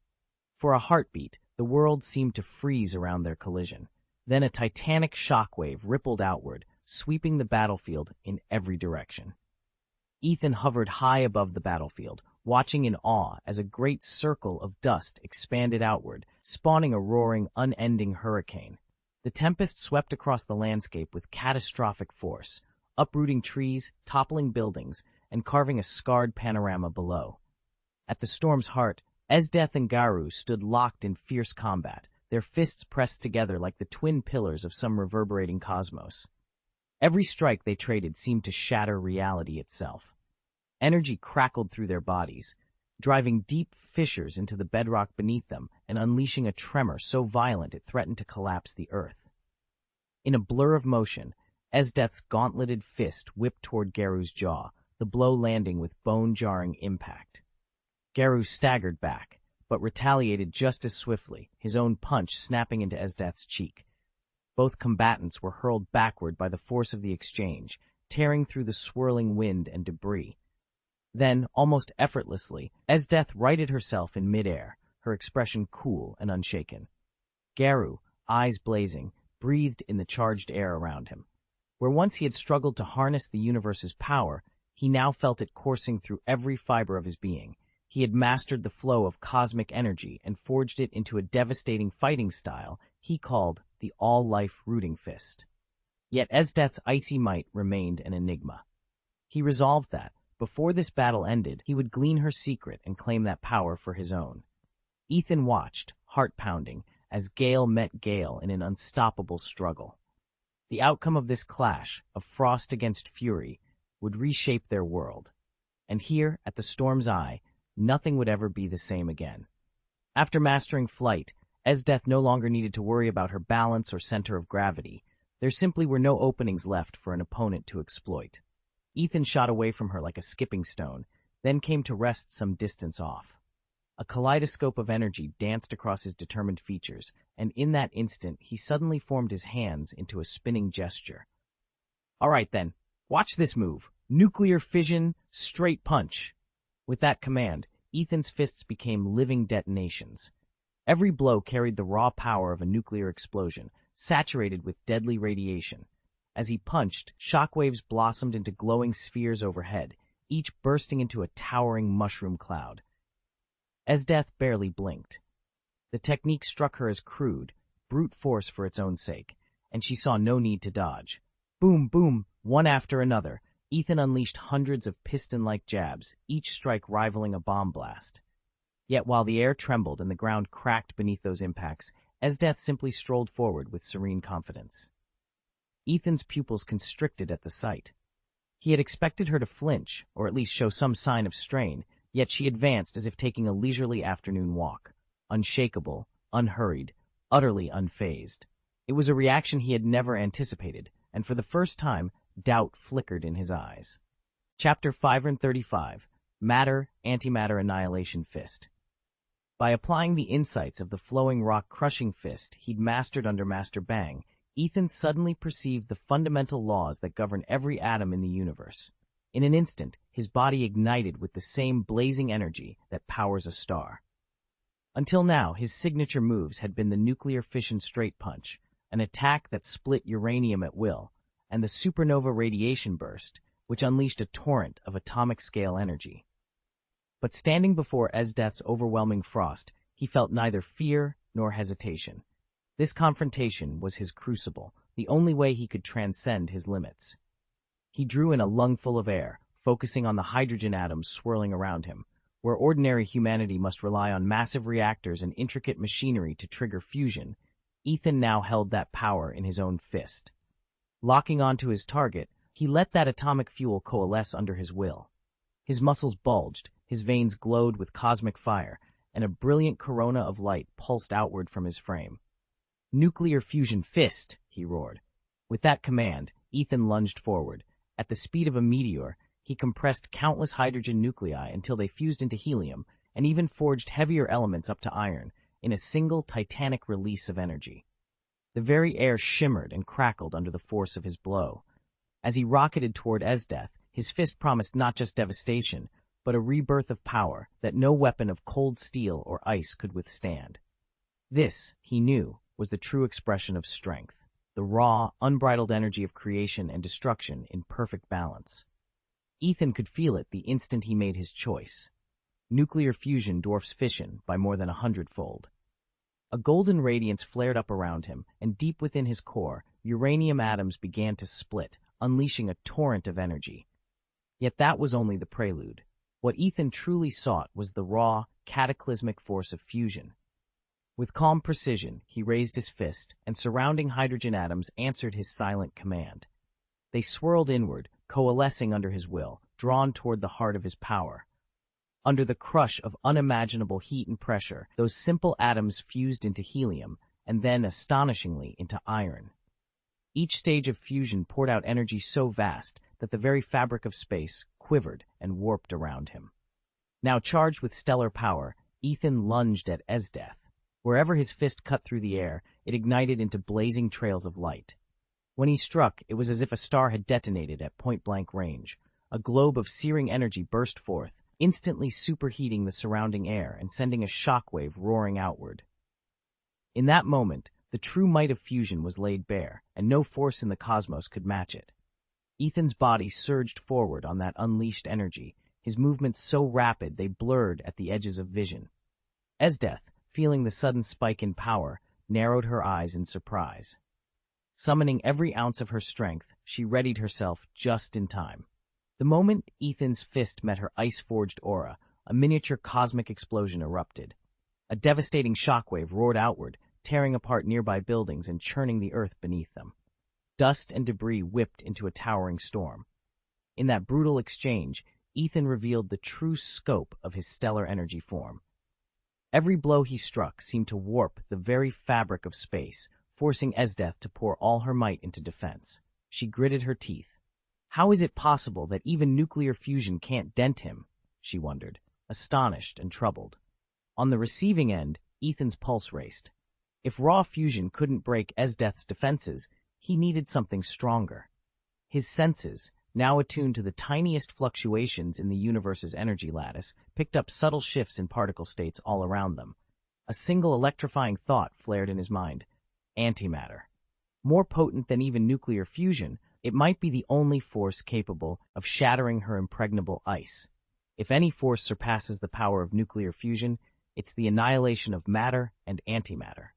For a heartbeat, the world seemed to freeze around their collision. Then a titanic shockwave rippled outward, sweeping the battlefield in every direction. Ethan hovered high above the battlefield, watching in awe as a great circle of dust expanded outward, spawning a roaring, unending hurricane. The tempest swept across the landscape with catastrophic force, uprooting trees, toppling buildings, and carving a scarred panorama below. At the storm's heart, Esdeath and Garu stood locked in fierce combat, their fists pressed together like the twin pillars of some reverberating cosmos. Every strike they traded seemed to shatter reality itself. Energy crackled through their bodies, driving deep fissures into the bedrock beneath them and unleashing a tremor so violent it threatened to collapse the earth. In a blur of motion, Esdeath's gauntleted fist whipped toward Garu's jaw, the blow landing with bone-jarring impact. Garu staggered back, but retaliated just as swiftly, his own punch snapping into Esdeath's cheek. Both combatants were hurled backward by the force of the exchange, tearing through the swirling wind and debris. Then, almost effortlessly, Esdeath righted herself in midair, her expression cool and unshaken. Garu, eyes blazing, breathed in the charged air around him. Where once he had struggled to harness the universe's power, he now felt it coursing through every fiber of his being. He had mastered the flow of cosmic energy and forged it into a devastating fighting style he called the all-life rooting fist. Yet Esdeath's icy might remained an enigma. He resolved that, before this battle ended, he would glean her secret and claim that power for his own. Ethan watched, heart-pounding, as Gale met Gale in an unstoppable struggle. The outcome of this clash, of frost against fury, would reshape their world. And here, at the storm's eye, nothing would ever be the same again. After mastering flight, Esdeath no longer needed to worry about her balance or center of gravity. There simply were no openings left for an opponent to exploit. Ethan shot away from her like a skipping stone, then came to rest some distance off. A kaleidoscope of energy danced across his determined features, and in that instant he suddenly formed his hands into a spinning gesture. "All right then, watch this move. Nuclear fission, straight punch." With that command, Ethan's fists became living detonations. Every blow carried the raw power of a nuclear explosion, saturated with deadly radiation. As he punched, shockwaves blossomed into glowing spheres overhead, each bursting into a towering mushroom cloud. Esdeath barely blinked. The technique struck her as crude, brute force for its own sake, and she saw no need to dodge. Boom, boom, one after another, Ethan unleashed hundreds of piston-like jabs, each strike rivaling a bomb blast. Yet while the air trembled and the ground cracked beneath those impacts, Esdeath simply strolled forward with serene confidence. Ethan's pupils constricted at the sight. He had expected her to flinch, or at least show some sign of strain, yet she advanced as if taking a leisurely afternoon walk, unshakable, unhurried, utterly unfazed. It was a reaction he had never anticipated, and for the first time, doubt flickered in his eyes. Chapter 535, Matter, Antimatter Annihilation Fist. By applying the insights of the flowing rock-crushing fist he'd mastered under Master Bang, Ethan suddenly perceived the fundamental laws that govern every atom in the universe. In an instant, his body ignited with the same blazing energy that powers a star. Until now, his signature moves had been the nuclear fission straight punch, an attack that split uranium at will, and the supernova radiation burst, which unleashed a torrent of atomic-scale energy. But standing before Esdeath's overwhelming frost, he felt neither fear nor hesitation. This confrontation was his crucible, the only way he could transcend his limits. He drew in a lungful of air, focusing on the hydrogen atoms swirling around him. Where ordinary humanity must rely on massive reactors and intricate machinery to trigger fusion, Ethan now held that power in his own fist. Locking onto his target, he let that atomic fuel coalesce under his will. His muscles bulged, his veins glowed with cosmic fire, and a brilliant corona of light pulsed outward from his frame. "Nuclear fusion fist!" he roared. With that command, Ethan lunged forward. At the speed of a meteor, he compressed countless hydrogen nuclei until they fused into helium, and even forged heavier elements up to iron, in a single titanic release of energy. The very air shimmered and crackled under the force of his blow. As he rocketed toward Esdeath, his fist promised not just devastation, but a rebirth of power that no weapon of cold steel or ice could withstand. This, he knew, was the true expression of strength, the raw, unbridled energy of creation and destruction in perfect balance. Ethan could feel it the instant he made his choice. Nuclear fusion dwarfs fission by more than 100-fold. A golden radiance flared up around him, and deep within his core, uranium atoms began to split, unleashing a torrent of energy. Yet that was only the prelude. What Ethan truly sought was the raw, cataclysmic force of fusion. With calm precision, he raised his fist, and surrounding hydrogen atoms answered his silent command. They swirled inward, coalescing under his will, drawn toward the heart of his power. Under the crush of unimaginable heat and pressure, those simple atoms fused into helium, and then, astonishingly, into iron. Each stage of fusion poured out energy so vast that the very fabric of space quivered and warped around him. Now charged with stellar power, Ethan lunged at Esdeath. Wherever his fist cut through the air, it ignited into blazing trails of light. When he struck, it was as if a star had detonated at point-blank range. A globe of searing energy burst forth, instantly superheating the surrounding air and sending a shockwave roaring outward. In that moment, the true might of fusion was laid bare, and no force in the cosmos could match it. Ethan's body surged forward on that unleashed energy, his movements so rapid they blurred at the edges of vision. Esdeath, feeling the sudden spike in power, narrowed her eyes in surprise. Summoning every ounce of her strength, she readied herself just in time. The moment Ethan's fist met her ice-forged aura, a miniature cosmic explosion erupted. A devastating shockwave roared outward, tearing apart nearby buildings and churning the earth beneath them. Dust and debris whipped into a towering storm. In that brutal exchange, Ethan revealed the true scope of his stellar energy form. Every blow he struck seemed to warp the very fabric of space, forcing Esdeath to pour all her might into defense. She gritted her teeth. How is it possible that even nuclear fusion can't dent him? She wondered, astonished and troubled. On the receiving end, Ethan's pulse raced. If raw fusion couldn't break Esdeath's defenses, he needed something stronger. His senses, now attuned to the tiniest fluctuations in the universe's energy lattice, picked up subtle shifts in particle states all around them. A single electrifying thought flared in his mind. Antimatter. More potent than even nuclear fusion, it might be the only force capable of shattering her impregnable ice. If any force surpasses the power of nuclear fusion, it's the annihilation of matter and antimatter.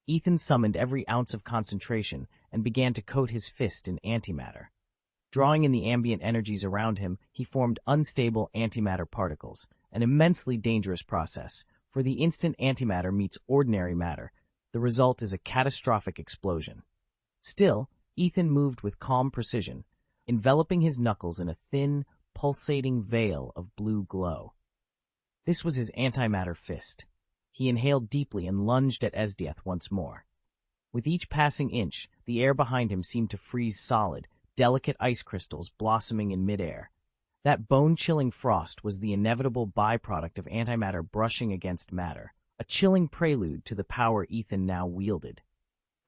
Ethan summoned every ounce of concentration and began to coat his fist in antimatter. Drawing in the ambient energies around him, he formed unstable antimatter particles, an immensely dangerous process. For the instant antimatter meets ordinary matter, the result is a catastrophic explosion. Still, Ethan moved with calm precision, enveloping his knuckles in a thin, pulsating veil of blue glow. This was his antimatter fist. He inhaled deeply and lunged at Esdieth once more. With each passing inch, the air behind him seemed to freeze solid, delicate ice crystals blossoming in midair. That bone-chilling frost was the inevitable byproduct of antimatter brushing against matter, a chilling prelude to the power Ethan now wielded.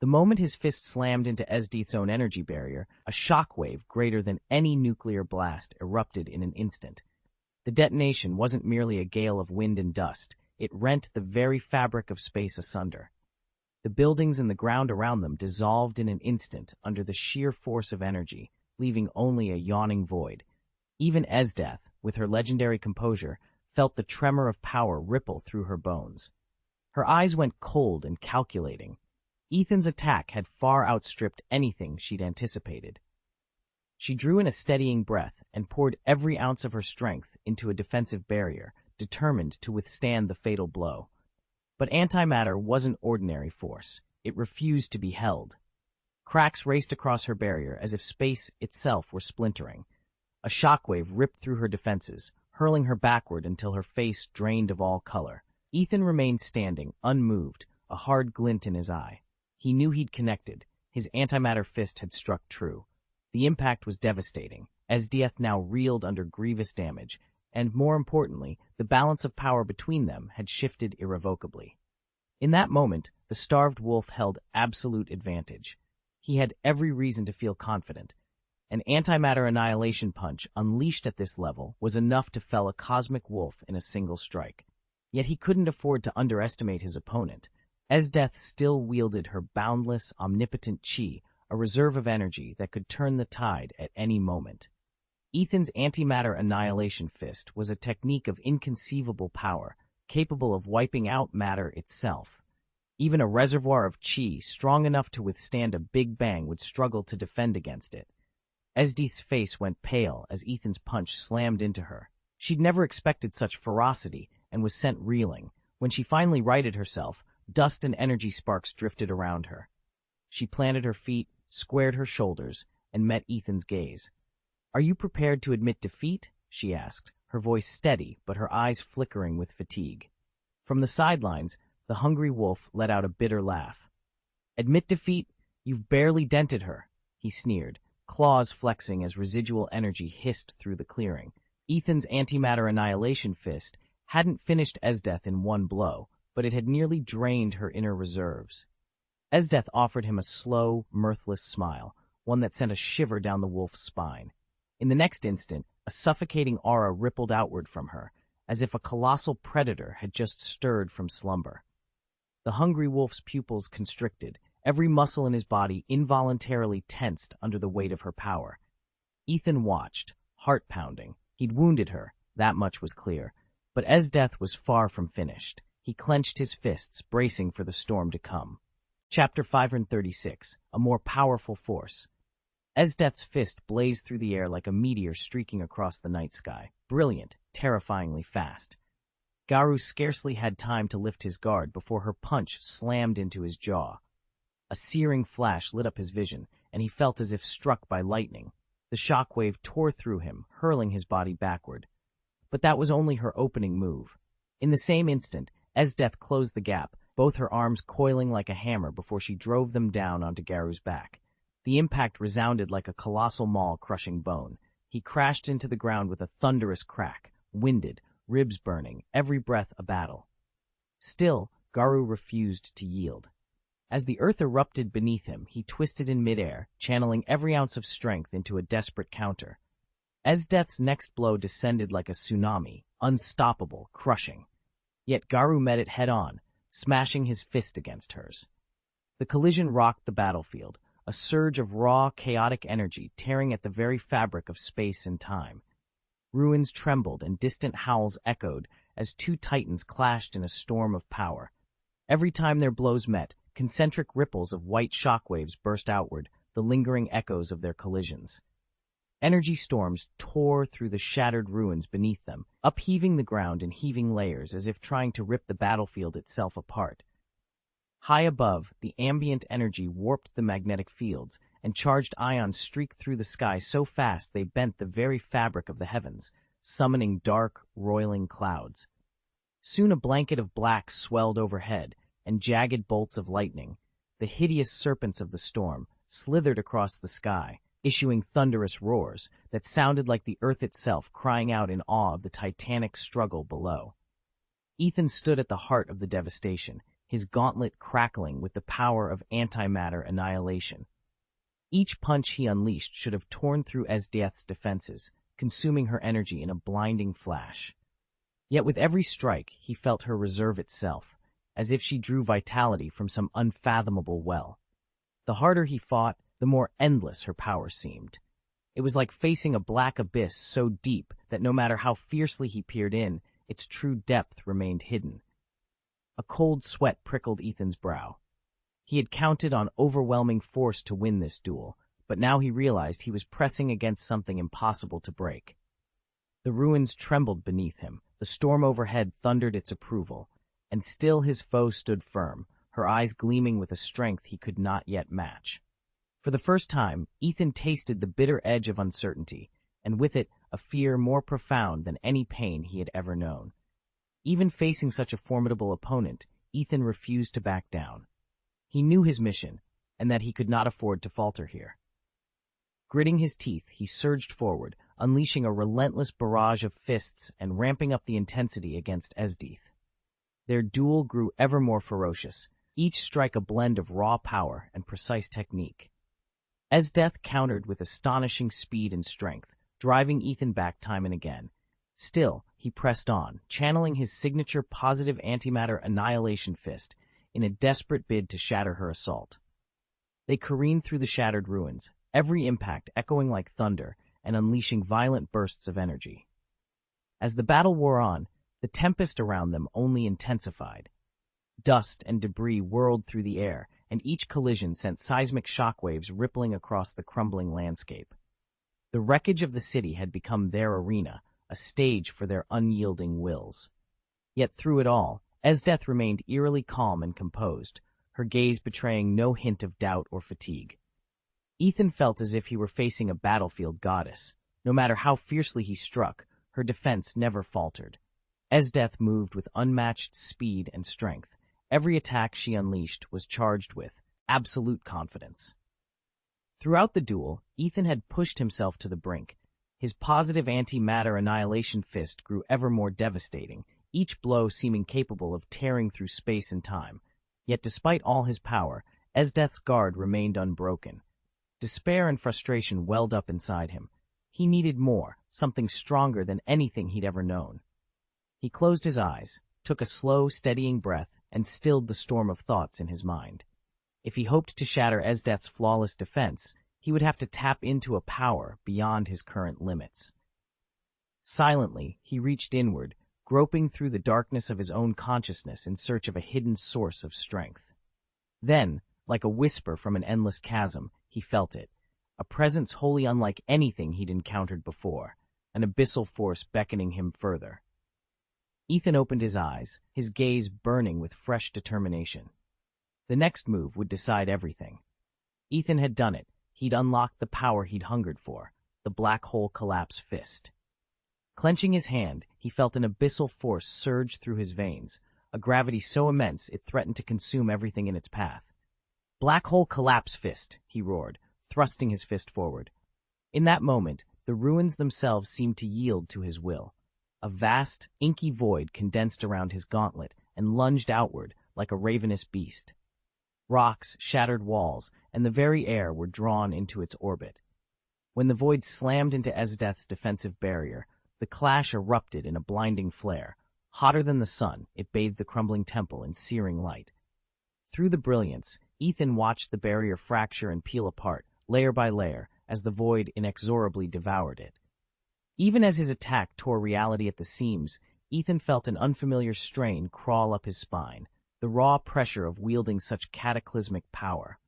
The moment his fist slammed into Esdieth's own energy barrier, a shockwave greater than any nuclear blast erupted in an instant. The detonation wasn't merely a gale of wind and dust, it rent the very fabric of space asunder. The buildings and the ground around them dissolved in an instant under the sheer force of energy, leaving only a yawning void. Even Esdieth, with her legendary composure, felt the tremor of power ripple through her bones. Her eyes went cold and calculating. Ethan's attack had far outstripped anything she'd anticipated. She drew in a steadying breath and poured every ounce of her strength into a defensive barrier, determined to withstand the fatal blow. But antimatter wasn't ordinary force. It refused to be held. Cracks raced across her barrier as if space itself were splintering. A shockwave ripped through her defenses, hurling her backward until her face drained of all color. Ethan remained standing, unmoved, a hard glint in his eye. He knew he'd connected. His antimatter fist had struck true. The impact was devastating. Esdieth now reeled under grievous damage, and more importantly, the balance of power between them had shifted irrevocably. In that moment, the starved wolf held absolute advantage. He had every reason to feel confident. An antimatter annihilation punch unleashed at this level was enough to fell a cosmic wolf in a single strike. Yet he couldn't afford to underestimate his opponent. Esdieth still wielded her boundless, omnipotent chi, a reserve of energy that could turn the tide at any moment. Ethan's antimatter annihilation fist was a technique of inconceivable power, capable of wiping out matter itself. Even a reservoir of chi strong enough to withstand a big bang would struggle to defend against it. Esdieth's face went pale as Ethan's punch slammed into her. She'd never expected such ferocity and was sent reeling. When she finally righted herself, dust and energy sparks drifted around her. She planted her feet, squared her shoulders, and met Ethan's gaze. "Are you prepared to admit defeat?" she asked, her voice steady but her eyes flickering with fatigue. From the sidelines, the hungry wolf let out a bitter laugh. "Admit defeat? You've barely dented her," he sneered, claws flexing as residual energy hissed through the clearing. Ethan's antimatter annihilation fist hadn't finished Esdieth in one blow, but it had nearly drained her inner reserves. Esdieth offered him a slow, mirthless smile, one that sent a shiver down the wolf's spine. In the next instant, a suffocating aura rippled outward from her, as if a colossal predator had just stirred from slumber. The hungry wolf's pupils constricted, every muscle in his body involuntarily tensed under the weight of her power. Ethan watched, heart pounding. He'd wounded her, that much was clear, but Esdieth was far from finished. He clenched his fists, bracing for the storm to come. Chapter 536, A More Powerful Force. Esdieth's fist blazed through the air like a meteor streaking across the night sky, brilliant, terrifyingly fast. Garu scarcely had time to lift his guard before her punch slammed into his jaw. A searing flash lit up his vision, and he felt as if struck by lightning. The shockwave tore through him, hurling his body backward. But that was only her opening move. In the same instant, Esdieth closed the gap, both her arms coiling like a hammer before she drove them down onto Garu's back. The impact resounded like a colossal maul crushing bone. He crashed into the ground with a thunderous crack, winded, ribs burning, every breath a battle. Still, Garu refused to yield. As the earth erupted beneath him, he twisted in midair, channeling every ounce of strength into a desperate counter. Esdieth's next blow descended like a tsunami, unstoppable, crushing. Yet Garu met it head-on, smashing his fist against hers. The collision rocked the battlefield, a surge of raw, chaotic energy tearing at the very fabric of space and time. Ruins trembled and distant howls echoed as two titans clashed in a storm of power. Every time their blows met, Concentric ripples of white shockwaves burst outward, the lingering echoes of their collisions. Energy storms tore through the shattered ruins beneath them, upheaving the ground in heaving layers as if trying to rip the battlefield itself apart. High above, the ambient energy warped the magnetic fields, and charged ions streaked through the sky so fast they bent the very fabric of the heavens, summoning dark, roiling clouds. Soon a blanket of black swelled overhead, and jagged bolts of lightning, the hideous serpents of the storm, slithered across the sky, issuing thunderous roars that sounded like the earth itself crying out in awe of the titanic struggle below. Ethan stood at the heart of the devastation, his gauntlet crackling with the power of antimatter annihilation. Each punch he unleashed should have torn through Esdeath's defenses, consuming her energy in a blinding flash. Yet with every strike, he felt her reserve itself, as if she drew vitality from some unfathomable well. The harder he fought, the more endless her power seemed. It was like facing a black abyss so deep that no matter how fiercely he peered in, its true depth remained hidden. A cold sweat prickled Ethan's brow. He had counted on overwhelming force to win this duel, but now he realized he was pressing against something impossible to break. The ruins trembled beneath him, the storm overhead thundered its approval, and still his foe stood firm, her eyes gleaming with a strength he could not yet match. For the first time, Ethan tasted the bitter edge of uncertainty, and with it a fear more profound than any pain he had ever known. Even facing such a formidable opponent, Ethan refused to back down. He knew his mission, and that he could not afford to falter here. Gritting his teeth, he surged forward, unleashing a relentless barrage of fists and ramping up the intensity against Esdeath. Their duel grew ever more ferocious, each strike a blend of raw power and precise technique. Esdeath countered with astonishing speed and strength, driving Ethan back time and again. Still, he pressed on, channeling his signature positive antimatter annihilation fist in a desperate bid to shatter her assault. They careened through the shattered ruins, every impact echoing like thunder and unleashing violent bursts of energy. As the battle wore on, the tempest around them only intensified. Dust and debris whirled through the air, and each collision sent seismic shockwaves rippling across the crumbling landscape. The wreckage of the city had become their arena, a stage for their unyielding wills. Yet through it all, Esdeath remained eerily calm and composed, her gaze betraying no hint of doubt or fatigue. Ethan felt as if he were facing a battlefield goddess. No matter how fiercely he struck, her defense never faltered. Esdeath moved with unmatched speed and strength. Every attack she unleashed was charged with absolute confidence. Throughout the duel, Ethan had pushed himself to the brink. His positive antimatter annihilation fist grew ever more devastating, each blow seeming capable of tearing through space and time. Yet despite all his power, Esdeath's guard remained unbroken. Despair and frustration welled up inside him. He needed more, something stronger than anything he'd ever known. He closed his eyes, took a slow, steadying breath, and stilled the storm of thoughts in his mind. If he hoped to shatter Esdeath's flawless defense, he would have to tap into a power beyond his current limits. Silently, he reached inward, groping through the darkness of his own consciousness in search of a hidden source of strength. Then, like a whisper from an endless chasm, he felt it, a presence wholly unlike anything he'd encountered before, an abyssal force beckoning him further. Ethan opened his eyes, his gaze burning with fresh determination. The next move would decide everything. Ethan had done it. He'd unlocked the power he'd hungered for, the black hole collapse fist. Clenching his hand, he felt an abyssal force surge through his veins, a gravity so immense it threatened to consume everything in its path. "Black hole collapse fist," he roared, thrusting his fist forward. In that moment, the ruins themselves seemed to yield to his will. A vast, inky void condensed around his gauntlet and lunged outward like a ravenous beast. Rocks, shattered walls, and the very air were drawn into its orbit. When the void slammed into Esdeath's defensive barrier, the clash erupted in a blinding flare. Hotter than the sun, it bathed the crumbling temple in searing light. Through the brilliance, Ethan watched the barrier fracture and peel apart, layer by layer, as the void inexorably devoured it. Even as his attack tore reality at the seams, Ethan felt an unfamiliar strain crawl up his spine. the raw pressure of wielding such cataclysmic power.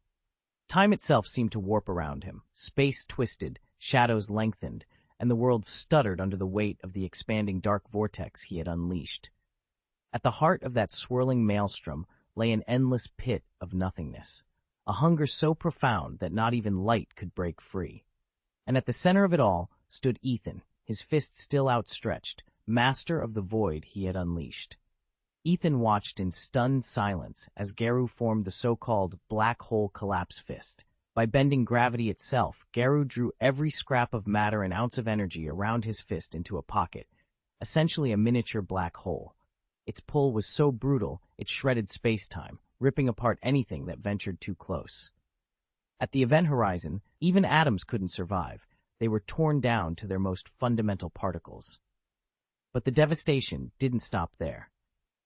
Time itself seemed to warp around him. Space twisted, shadows lengthened, and the world stuttered under the weight of the expanding dark vortex he had unleashed. At the heart of that swirling maelstrom lay an endless pit of nothingness, a hunger so profound that not even light could break free. And at the center of it all stood Ethan, his fists still outstretched, master of the void he had unleashed. Ethan watched in stunned silence as Garu formed the so-called black hole collapse fist. By bending gravity itself, Garu drew every scrap of matter and ounce of energy around his fist into a pocket, essentially a miniature black hole. Its pull was so brutal, it shredded space-time, ripping apart anything that ventured too close. At the event horizon, even atoms couldn't survive. They were torn down to their most fundamental particles. But the devastation didn't stop there.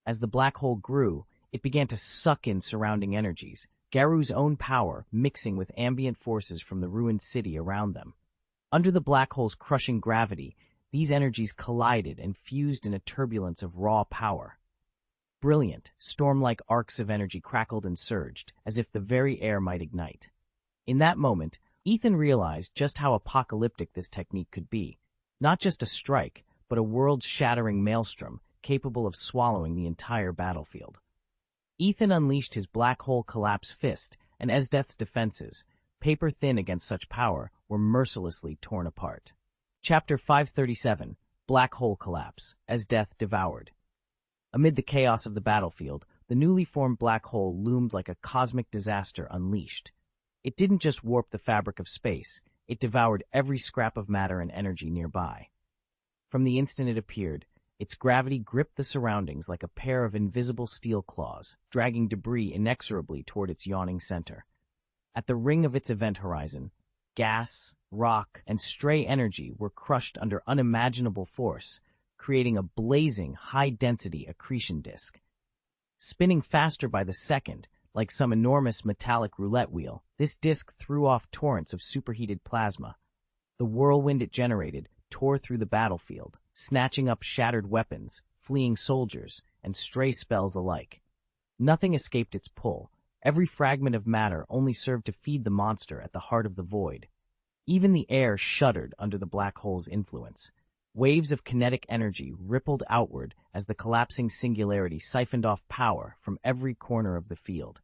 As the black hole grew, it began to suck in surrounding energies, Garu's own power mixing with ambient forces from the ruined city around them. Under the black hole's crushing gravity, these energies collided and fused in a turbulence of raw power. Brilliant, storm-like arcs of energy crackled and surged, as if the very air might ignite. In that moment, Ethan realized just how apocalyptic this technique could be. Not just a strike, but a world-shattering maelstrom capable of swallowing the entire battlefield. Ethan unleashed his black hole collapse fist, and Esdeath's defenses, paper-thin against such power, were mercilessly torn apart. Chapter 537, Black Hole Collapse, Esdeath Devoured. Amid the chaos of the battlefield, the newly formed black hole loomed like a cosmic disaster unleashed. It didn't just warp the fabric of space, it devoured every scrap of matter and energy nearby. From the instant it appeared, its gravity gripped the surroundings like a pair of invisible steel claws, dragging debris inexorably toward its yawning center. At the ring of its event horizon, gas, rock, and stray energy were crushed under unimaginable force, creating a blazing, high-density accretion disk. Spinning faster by the second, like some enormous metallic roulette wheel, this disk threw off torrents of superheated plasma. The whirlwind it generated tore through the battlefield, snatching up shattered weapons, fleeing soldiers, and stray spells alike. Nothing escaped its pull. Every fragment of matter only served to feed the monster at the heart of the void. Even the air shuddered under the black hole's influence. Waves of kinetic energy rippled outward as the collapsing singularity siphoned off power from every corner of the field.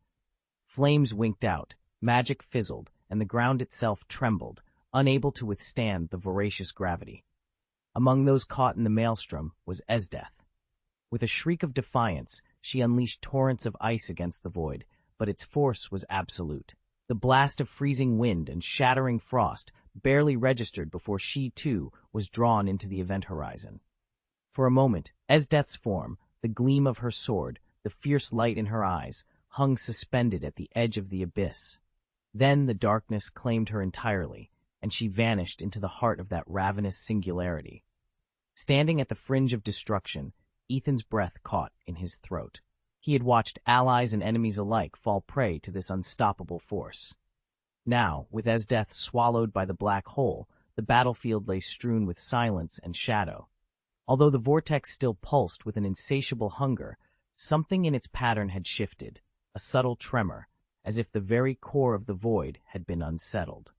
Flames winked out, magic fizzled, and the ground itself trembled, unable to withstand the voracious gravity. Among those caught in the maelstrom was Esdeath. With a shriek of defiance, she unleashed torrents of ice against the void, but its force was absolute. The blast of freezing wind and shattering frost barely registered before she, too, was drawn into the event horizon. For a moment, Esdeath's form, the gleam of her sword, the fierce light in her eyes, hung suspended at the edge of the abyss. Then the darkness claimed her entirely, and she vanished into the heart of that ravenous singularity. Standing at the fringe of destruction, Ethan's breath caught in his throat. He had watched allies and enemies alike fall prey to this unstoppable force. Now, with Esdeath swallowed by the black hole, the battlefield lay strewn with silence and shadow. Although the vortex still pulsed with an insatiable hunger, something in its pattern had shifted, a subtle tremor, as if the very core of the void had been unsettled.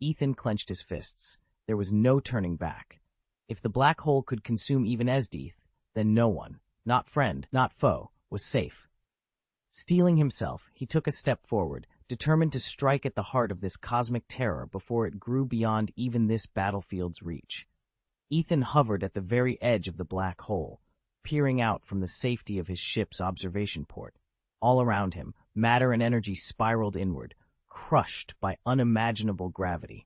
Ethan clenched his fists. There was no turning back. If the black hole could consume even Esdeath, then no one, not friend, not foe, was safe. Steeling himself, he took a step forward, determined to strike at the heart of this cosmic terror before it grew beyond even this battlefield's reach. Ethan hovered at the very edge of the black hole, peering out from the safety of his ship's observation port. All around him, matter and energy spiraled inward, crushed by unimaginable gravity.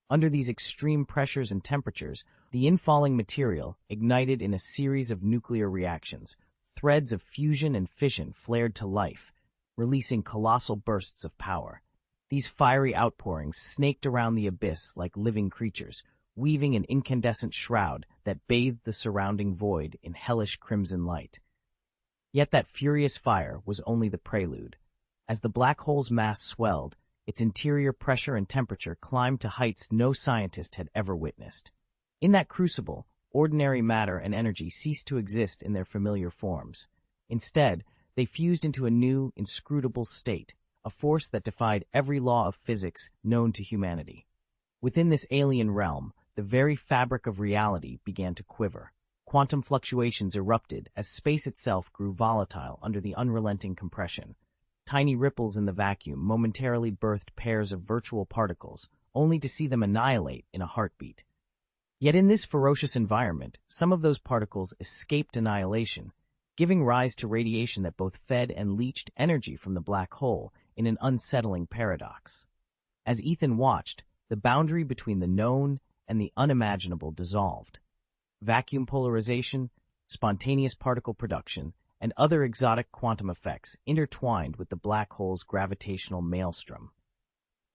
Under these extreme pressures and temperatures, the infalling material ignited in a series of nuclear reactions. Threads of fusion and fission flared to life, releasing colossal bursts of power. These fiery outpourings snaked around the abyss like living creatures, weaving an incandescent shroud that bathed the surrounding void in hellish crimson light. Yet that furious fire was only the prelude. As the black hole's mass swelled, its interior pressure and temperature climbed to heights no scientist had ever witnessed. In that crucible, ordinary matter and energy ceased to exist in their familiar forms. Instead, They fused into a new, inscrutable state, a force that defied every law of physics known to humanity. Within this alien realm, the very fabric of reality began to quiver. Quantum fluctuations erupted as space itself grew volatile under the unrelenting compression. Tiny ripples in the vacuum momentarily birthed pairs of virtual particles, only to see them annihilate in a heartbeat. Yet in this ferocious environment, some of those particles escaped annihilation, giving rise to radiation that both fed and leached energy from the black hole in an unsettling paradox. As Ethan watched, the boundary between the known and the unimaginable dissolved. Vacuum polarization, spontaneous particle production, and other exotic quantum effects intertwined with the black hole's gravitational maelstrom.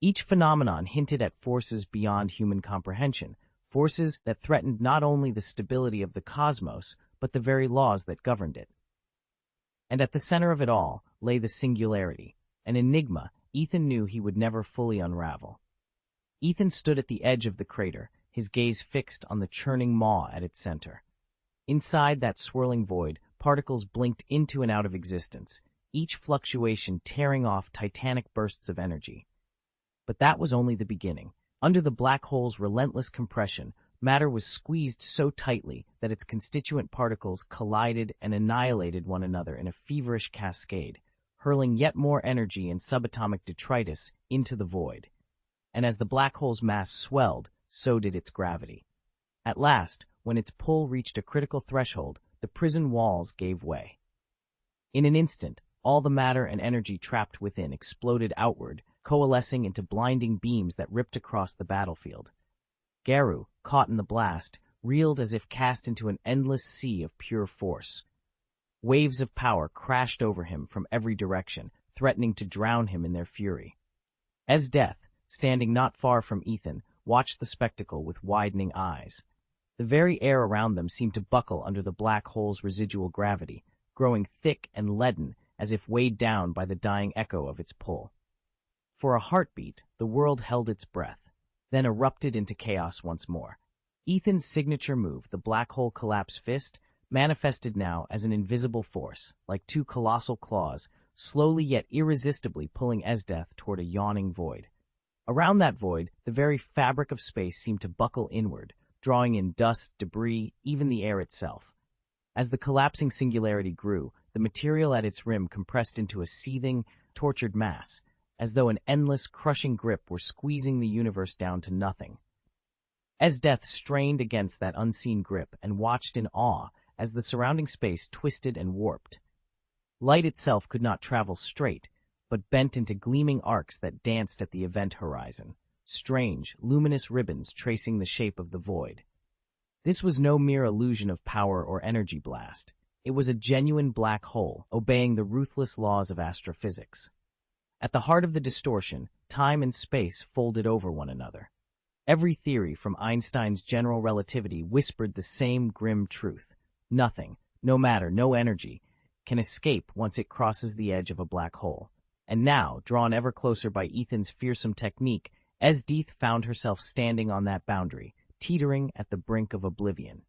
Each phenomenon hinted at forces beyond human comprehension, forces that threatened not only the stability of the cosmos, but the very laws that governed it. And at the center of it all lay the singularity, an enigma Ethan knew he would never fully unravel. Ethan stood at the edge of the crater, his gaze fixed on the churning maw at its center. Inside that swirling void, particles blinked into and out of existence, each fluctuation tearing off titanic bursts of energy. But that was only the beginning. Under the black hole's relentless compression, matter was squeezed so tightly that its constituent particles collided and annihilated one another in a feverish cascade, hurling yet more energy and subatomic detritus into the void. And as the black hole's mass swelled, so did its gravity. At last, when its pull reached a critical threshold, the prison walls gave way. In an instant, all the matter and energy trapped within exploded outward, coalescing into blinding beams that ripped across the battlefield. Garu, caught in the blast, reeled as if cast into an endless sea of pure force. Waves of power crashed over him from every direction, threatening to drown him in their fury. Death, standing not far from Ethan, watched the spectacle with widening eyes. The very air around them seemed to buckle under the black hole's residual gravity, growing thick and leaden as if weighed down by the dying echo of its pull. For a heartbeat, the world held its breath, then erupted into chaos once more. Ethan's signature move, the black hole collapse fist, manifested now as an invisible force, like two colossal claws, slowly yet irresistibly pulling Death toward a yawning void. Around that void, the very fabric of space seemed to buckle inward, drawing in dust, debris, even the air itself. As the collapsing singularity grew, the material at its rim compressed into a seething, tortured mass, as though an endless, crushing grip were squeezing the universe down to nothing. Death strained against that unseen grip and watched in awe as the surrounding space twisted and warped. Light itself could not travel straight, but bent into gleaming arcs that danced at the event horizon, strange, luminous ribbons tracing the shape of the void. This was no mere illusion of power or energy blast. It was a genuine black hole, obeying the ruthless laws of astrophysics. At the heart of the distortion, time and space folded over one another. Every theory, from Einstein's general relativity, whispered the same grim truth. Nothing, no matter, no energy, can escape once it crosses the edge of a black hole. And now, drawn ever closer by Ethan's fearsome technique, Death found herself standing on that boundary, teetering at the brink of oblivion.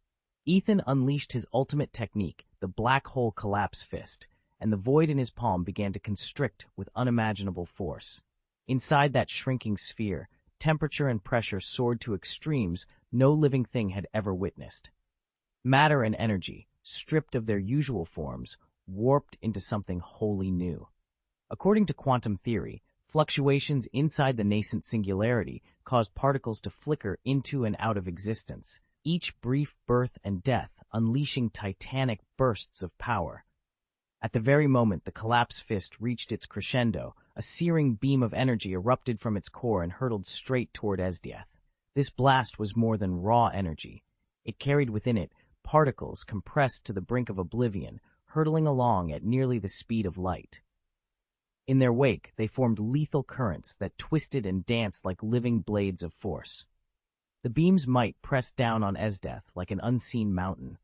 Ethan unleashed his ultimate technique, the black hole collapse fist, and the void in his palm began to constrict with unimaginable force. Inside that shrinking sphere, temperature and pressure soared to extremes no living thing had ever witnessed. Matter and energy, stripped of their usual forms, warped into something wholly new. According to quantum theory, fluctuations inside the nascent singularity caused particles to flicker into and out of existence, each brief birth and death unleashing titanic bursts of power. At the very moment the collapse fist reached its crescendo, a searing beam of energy erupted from its core and hurtled straight toward Death. This blast was more than raw energy. It carried within it particles compressed to the brink of oblivion, hurtling along at nearly the speed of light. In their wake, they formed lethal currents that twisted and danced like living blades of force. The beam's might pressed down on Death like an unseen mountain.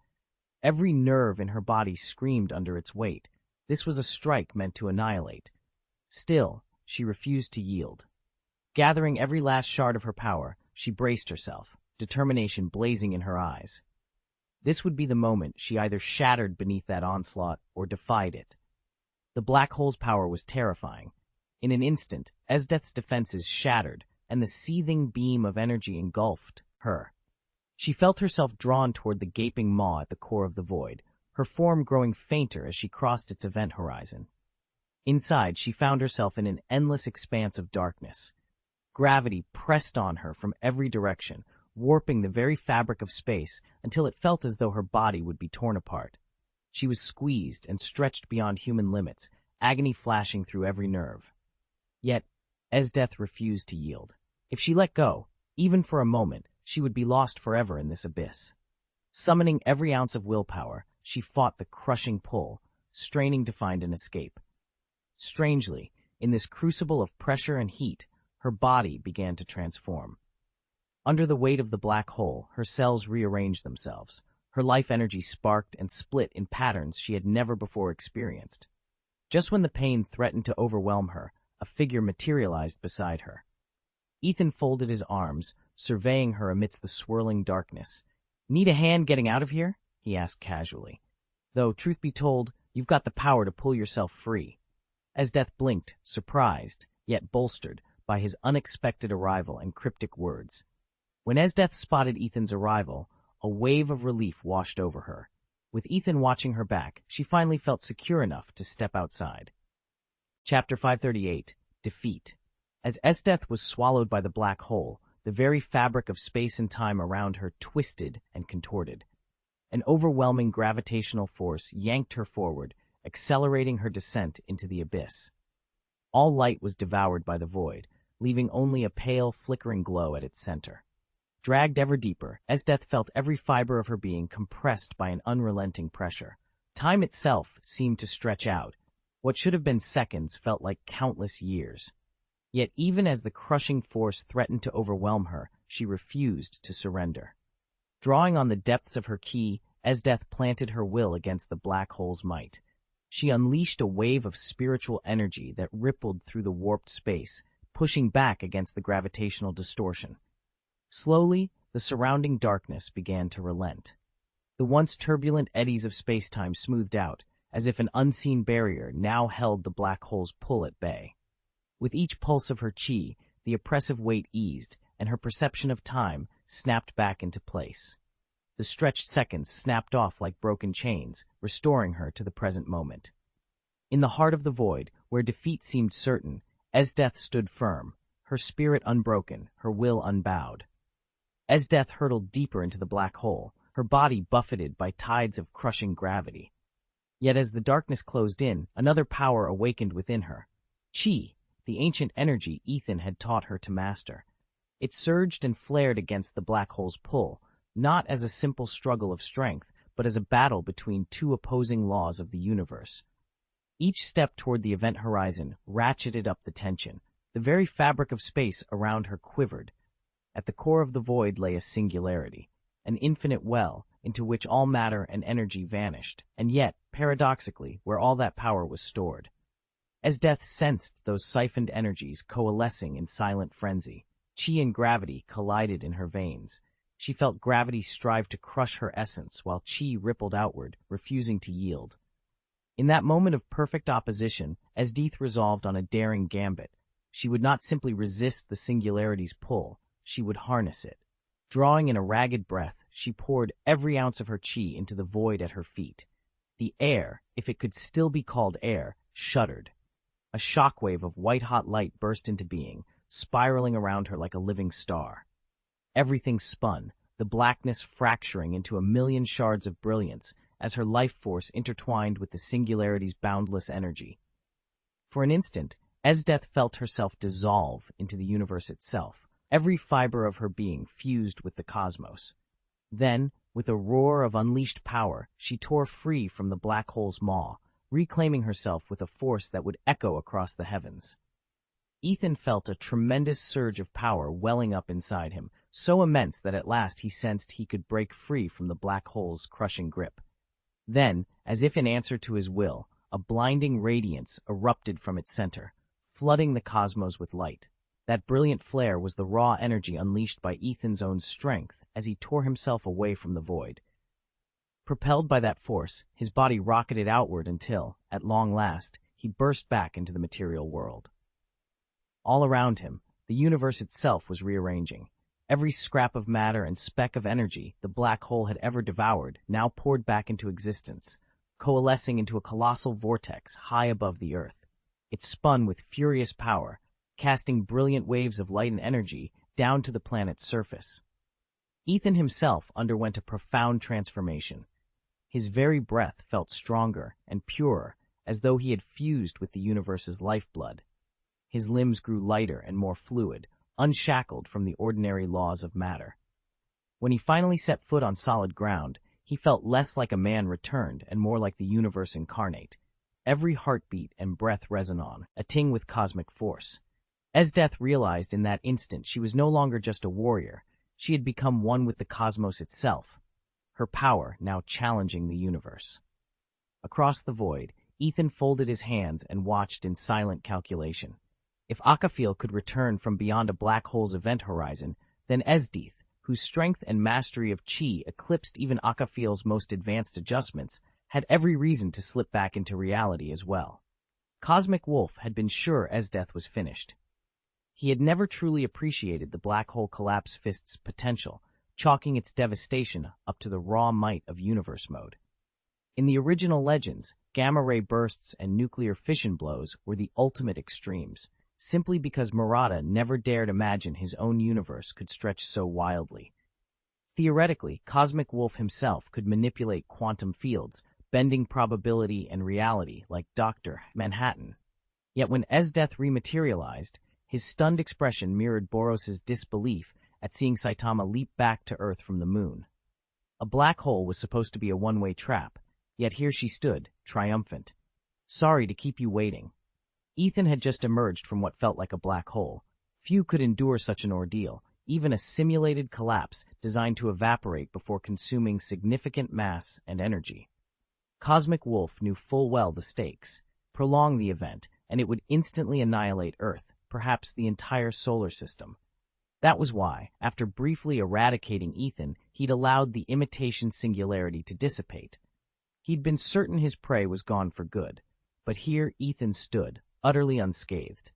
Every nerve in her body screamed under its weight. This was a strike meant to annihilate. Still, she refused to yield. Gathering every last shard of her power, she braced herself, determination blazing in her eyes. This would be the moment she either shattered beneath that onslaught or defied it. The black hole's power was terrifying. In an instant, Esdeath's defenses shattered, and the seething beam of energy engulfed her. She felt herself drawn toward the gaping maw at the core of the void, her form growing fainter as she crossed its event horizon. Inside, she found herself in an endless expanse of darkness. Gravity pressed on her from every direction, warping the very fabric of space until it felt as though her body would be torn apart. She was squeezed and stretched beyond human limits, agony flashing through every nerve. Yet, Esdeath refused to yield. If she let go, even for a moment, she would be lost forever in this abyss. Summoning every ounce of willpower, she fought the crushing pull, straining to find an escape. Strangely, in this crucible of pressure and heat, her body began to transform. Under the weight of the black hole, her cells rearranged themselves. Her life energy sparked and split in patterns she had never before experienced. Just when the pain threatened to overwhelm her, a figure materialized beside her. Ethan folded his arms, surveying her amidst the swirling darkness. "Need a hand getting out of here?" he asked casually. "Though, truth be told, you've got the power to pull yourself free." Esdeath blinked, surprised, yet bolstered by his unexpected arrival and cryptic words. When Esdeath spotted Ethan's arrival, a wave of relief washed over her. With Ethan watching her back, she finally felt secure enough to step outside. Chapter 538, Defeat. As Esdeath was swallowed by the black hole, the very fabric of space and time around her twisted and contorted. An overwhelming gravitational force yanked her forward, accelerating her descent into the abyss. All light was devoured by the void, leaving only a pale, flickering glow at its center. Dragged ever deeper, Esdeath felt every fiber of her being compressed by an unrelenting pressure. Time itself seemed to stretch out. What should have been seconds felt like countless years. Yet even as the crushing force threatened to overwhelm her, she refused to surrender. Drawing on the depths of her ki, Esdeath planted her will against the black hole's might. She unleashed a wave of spiritual energy that rippled through the warped space, pushing back against the gravitational distortion. Slowly, the surrounding darkness began to relent. The once turbulent eddies of space-time smoothed out, as if an unseen barrier now held the black hole's pull at bay. With each pulse of her chi, the oppressive weight eased, and her perception of time snapped back into place. The stretched seconds snapped off like broken chains, restoring her to the present moment. In the heart of the void, where defeat seemed certain, Esdeath stood firm, her spirit unbroken, her will unbowed. Esdeath hurtled deeper into the black hole, her body buffeted by tides of crushing gravity. Yet as the darkness closed in, another power awakened within her. Chi, the ancient energy Ethan had taught her to master. It surged and flared against the black hole's pull, not as a simple struggle of strength, but as a battle between two opposing laws of the universe. Each step toward the event horizon ratcheted up the tension. The very fabric of space around her quivered. At the core of the void lay a singularity, an infinite well into which all matter and energy vanished, and yet, paradoxically, where all that power was stored. Esdeath sensed those siphoned energies coalescing in silent frenzy. Chi and gravity collided in her veins. She felt gravity strive to crush her essence, while Chi rippled outward, refusing to yield. In that moment of perfect opposition, Esdeath resolved on a daring gambit. She would not simply resist the singularity's pull, she would harness it. Drawing in a ragged breath, she poured every ounce of her chi into the void at her feet. The air, if it could still be called air, shuddered. A shockwave of white-hot light burst into being, spiraling around her like a living star. Everything spun, the blackness fracturing into a million shards of brilliance as her life force intertwined with the singularity's boundless energy. For an instant, Esdeath felt herself dissolve into the universe itself, every fiber of her being fused with the cosmos. Then, with a roar of unleashed power, she tore free from the black hole's maw, reclaiming herself with a force that would echo across the heavens. Ethan felt a tremendous surge of power welling up inside him, so immense that at last he sensed he could break free from the black hole's crushing grip. Then, as if in answer to his will, a blinding radiance erupted from its center, flooding the cosmos with light. That brilliant flare was the raw energy unleashed by Ethan's own strength as he tore himself away from the void. Propelled by that force, his body rocketed outward until, at long last, he burst back into the material world. All around him, the universe itself was rearranging. Every scrap of matter and speck of energy the black hole had ever devoured now poured back into existence, coalescing into a colossal vortex high above the Earth. It spun with furious power, casting brilliant waves of light and energy down to the planet's surface. Ethan himself underwent a profound transformation. His very breath felt stronger and purer, as though he had fused with the universe's lifeblood. His limbs grew lighter and more fluid, unshackled from the ordinary laws of matter. When he finally set foot on solid ground, he felt less like a man returned and more like the universe incarnate. Every heartbeat and breath resonant, a ting with cosmic force. Esdeath realized in that instant she was no longer just a warrior. She had become one with the cosmos itself, her power now challenging the universe. Across the void, Ethan folded his hands and watched in silent calculation. If Akafil could return from beyond a black hole's event horizon, then Esdeath, whose strength and mastery of chi eclipsed even Akafil's most advanced adjustments, had every reason to slip back into reality as well. Cosmic Wolf had been sure Esdeath was finished. He had never truly appreciated the black hole collapse fist's potential, chalking its devastation up to the raw might of universe mode. In the original legends, gamma-ray bursts and nuclear fission blows were the ultimate extremes, simply because Murata never dared imagine his own universe could stretch so wildly. Theoretically, Cosmic Wolf himself could manipulate quantum fields, bending probability and reality like Dr. Manhattan. Yet when Esdeath rematerialized, his stunned expression mirrored Boros's disbelief at seeing Saitama leap back to Earth from the moon. A black hole was supposed to be a one-way trap, yet here she stood, triumphant. Sorry to keep you waiting. Ethan had just emerged from what felt like a black hole. Few could endure such an ordeal, even a simulated collapse designed to evaporate before consuming significant mass and energy. Cosmic Wolf knew full well the stakes. Prolong the event, and it would instantly annihilate Earth, perhaps the entire solar system. That was why, after briefly eradicating Ethan, he'd allowed the imitation singularity to dissipate. He'd been certain his prey was gone for good, but here Ethan stood, utterly unscathed.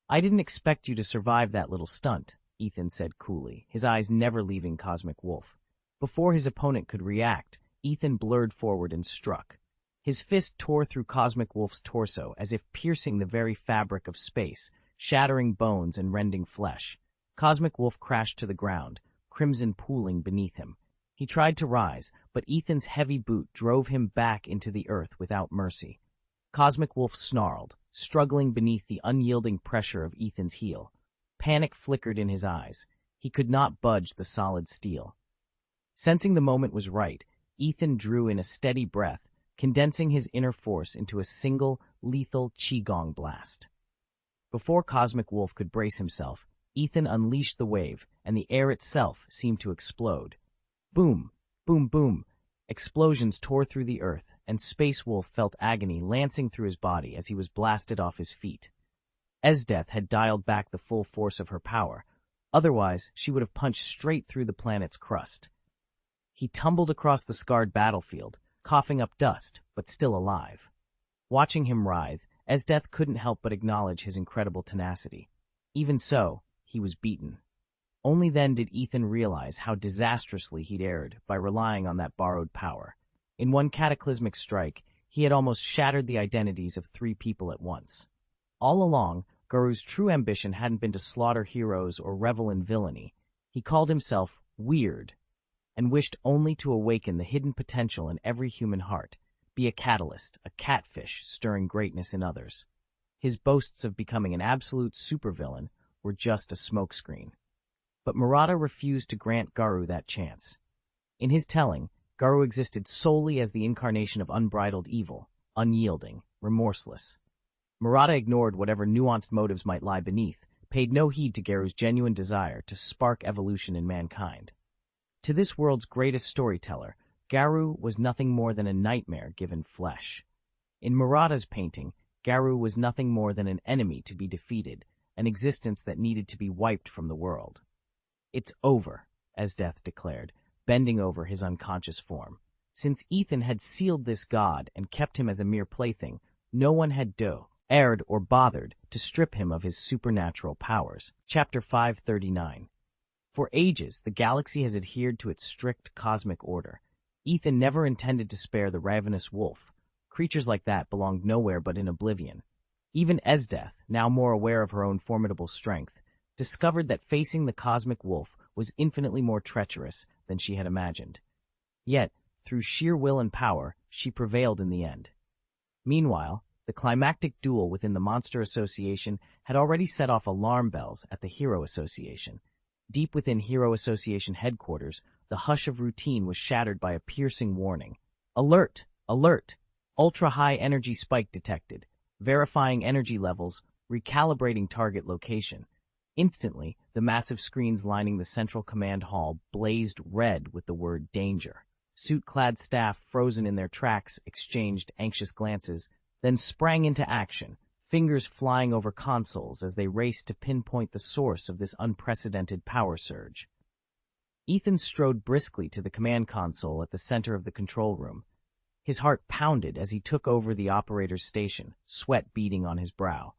I didn't expect you to survive that little stunt, Ethan said coolly, his eyes never leaving Cosmic Wolf. Before his opponent could react, Ethan blurred forward and struck. His fist tore through Cosmic Wolf's torso as if piercing the very fabric of space, shattering bones and rending flesh. Cosmic Wolf crashed to the ground, crimson pooling beneath him. He tried to rise, but Ethan's heavy boot drove him back into the earth without mercy. Cosmic Wolf snarled, struggling beneath the unyielding pressure of Ethan's heel. Panic flickered in his eyes. He could not budge the solid steel. Sensing the moment was right, Ethan drew in a steady breath, condensing his inner force into a single, lethal qigong blast. Before Cosmic Wolf could brace himself, Ethan unleashed the wave, and the air itself seemed to explode. Boom, boom, boom. Explosions tore through the earth, and Space Wolf felt agony lancing through his body as he was blasted off his feet. Esdeath had dialed back the full force of her power. Otherwise, she would have punched straight through the planet's crust. He tumbled across the scarred battlefield, coughing up dust, but still alive. Watching him writhe, Esdeath couldn't help but acknowledge his incredible tenacity. Even so, he was beaten. Only then did Ethan realize how disastrously he'd erred by relying on that borrowed power. In one cataclysmic strike, he had almost shattered the identities of 3 people at once. All along, Garu's true ambition hadn't been to slaughter heroes or revel in villainy. He called himself Weird, and wished only to awaken the hidden potential in every human heart, be a catalyst, a catfish stirring greatness in others. His boasts of becoming an absolute supervillain were just a smokescreen. But Murata refused to grant Garu that chance. In his telling, Garu existed solely as the incarnation of unbridled evil, unyielding, remorseless. Murata ignored whatever nuanced motives might lie beneath, paid no heed to Garu's genuine desire to spark evolution in mankind. To this world's greatest storyteller, Garu was nothing more than a nightmare given flesh. In Murata's painting, Garu was nothing more than an enemy to be defeated, an existence that needed to be wiped from the world. It's over, Esdeath declared, bending over his unconscious form. Since Ethan had sealed this god and kept him as a mere plaything, No one had dared or bothered to strip him of his supernatural powers. Chapter 539. For ages, the galaxy has adhered to its strict cosmic order. Ethan never intended to spare the ravenous wolf. Creatures like that belonged nowhere but in oblivion. Even Esdeath, now more aware of her own formidable strength, discovered that facing the cosmic wolf was infinitely more treacherous than she had imagined. Yet, through sheer will and power, she prevailed in the end. Meanwhile, the climactic duel within the Monster Association had already set off alarm bells at the Hero Association. Deep within Hero Association headquarters, the hush of routine was shattered by a piercing warning. Alert! Alert! Ultra-high energy spike detected. Verifying energy levels, recalibrating target location. Instantly, the massive screens lining the central command hall blazed red with the word danger. Suit-clad staff, frozen in their tracks, exchanged anxious glances, then sprang into action, fingers flying over consoles as they raced to pinpoint the source of this unprecedented power surge. Ethan strode briskly to the command console at the center of the control room. His heart pounded as he took over the operator's station, sweat beading on his brow.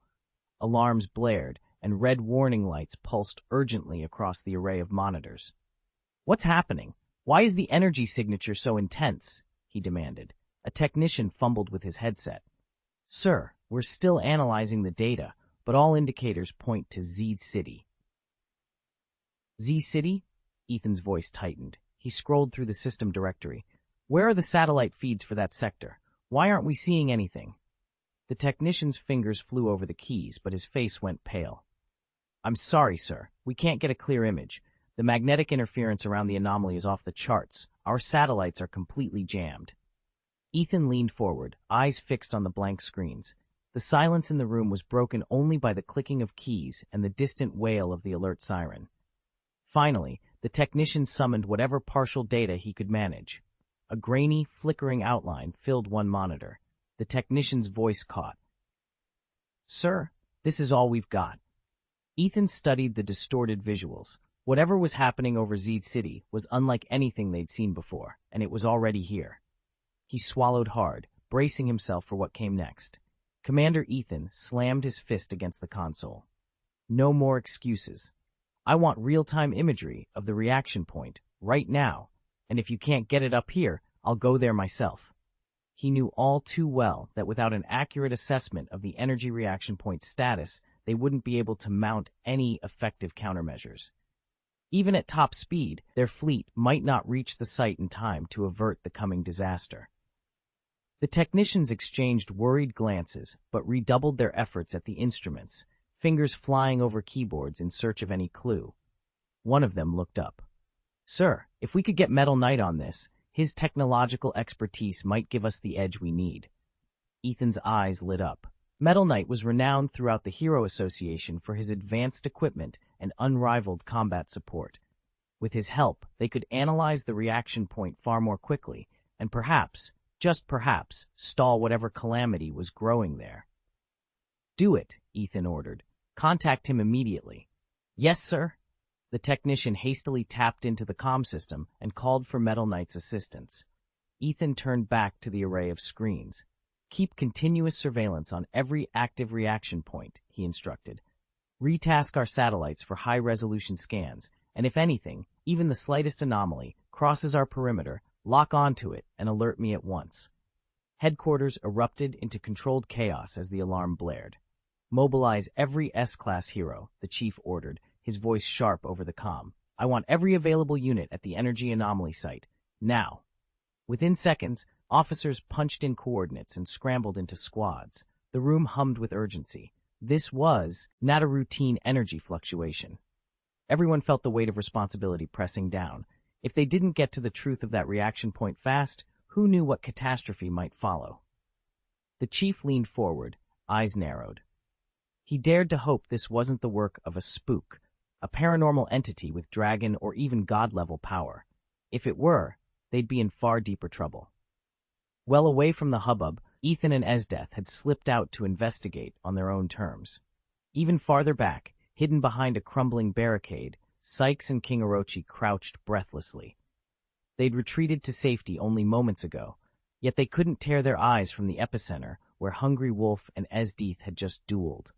Alarms blared, and red warning lights pulsed urgently across the array of monitors. "What's happening? Why is the energy signature so intense?" he demanded. A technician fumbled with his headset. "Sir, we're still analyzing the data, but all indicators point to Z City." Z City? Ethan's voice tightened. He scrolled through the system directory. "Where are the satellite feeds for that sector? Why aren't we seeing anything?" The technician's fingers flew over the keys, but his face went pale. "I'm sorry, sir. We can't get a clear image. The magnetic interference around the anomaly is off the charts. Our satellites are completely jammed." Ethan leaned forward, eyes fixed on the blank screens. The silence in the room was broken only by the clicking of keys and the distant wail of the alert siren. Finally, the technician summoned whatever partial data he could manage. A grainy, flickering outline filled one monitor. The technician's voice caught. "Sir, this is all we've got." Ethan studied the distorted visuals. Whatever was happening over Z City was unlike anything they'd seen before, and it was already here. He swallowed hard, bracing himself for what came next. Commander Ethan slammed his fist against the console. "No more excuses. I want real-time imagery of the reaction point, right now, and if you can't get it up here, I'll go there myself." He knew all too well that without an accurate assessment of the energy reaction point's status, they wouldn't be able to mount any effective countermeasures. Even at top speed, their fleet might not reach the site in time to avert the coming disaster. The technicians exchanged worried glances, but redoubled their efforts at the instruments, fingers flying over keyboards in search of any clue. One of them looked up. "Sir, if we could get Metal Knight on this, his technological expertise might give us the edge we need." Ethan's eyes lit up. Metal Knight was renowned throughout the Hero Association for his advanced equipment and unrivaled combat support. With his help, they could analyze the reaction point far more quickly, and perhaps, just perhaps, stall whatever calamity was growing there. "Do it," Ethan ordered. "Contact him immediately." "Yes, sir." The technician hastily tapped into the comm system and called for Metal Knight's assistance. Ethan turned back to the array of screens. "Keep continuous surveillance on every active reaction point," he instructed. "Retask our satellites for high-resolution scans, and if anything, even the slightest anomaly, crosses our perimeter, lock onto it and alert me at once." Headquarters erupted into controlled chaos as the alarm blared. "Mobilize every S-class hero," the chief ordered, his voice sharp over the comm. "I want every available unit at the energy anomaly site, now." Within seconds, officers punched in coordinates and scrambled into squads. The room hummed with urgency. This was not a routine energy fluctuation. Everyone felt the weight of responsibility pressing down. If they didn't get to the truth of that reaction point fast, who knew what catastrophe might follow? The chief leaned forward, eyes narrowed. He dared to hope this wasn't the work of a spook, a paranormal entity with dragon or even god-level power. If it were, they'd be in far deeper trouble. Well away from the hubbub, Ethan and Esdeath had slipped out to investigate on their own terms. Even farther back, hidden behind a crumbling barricade, Sykes and King Orochi crouched breathlessly. They'd retreated to safety only moments ago, yet they couldn't tear their eyes from the epicenter where Hungry Wolf and Esdeath had just dueled.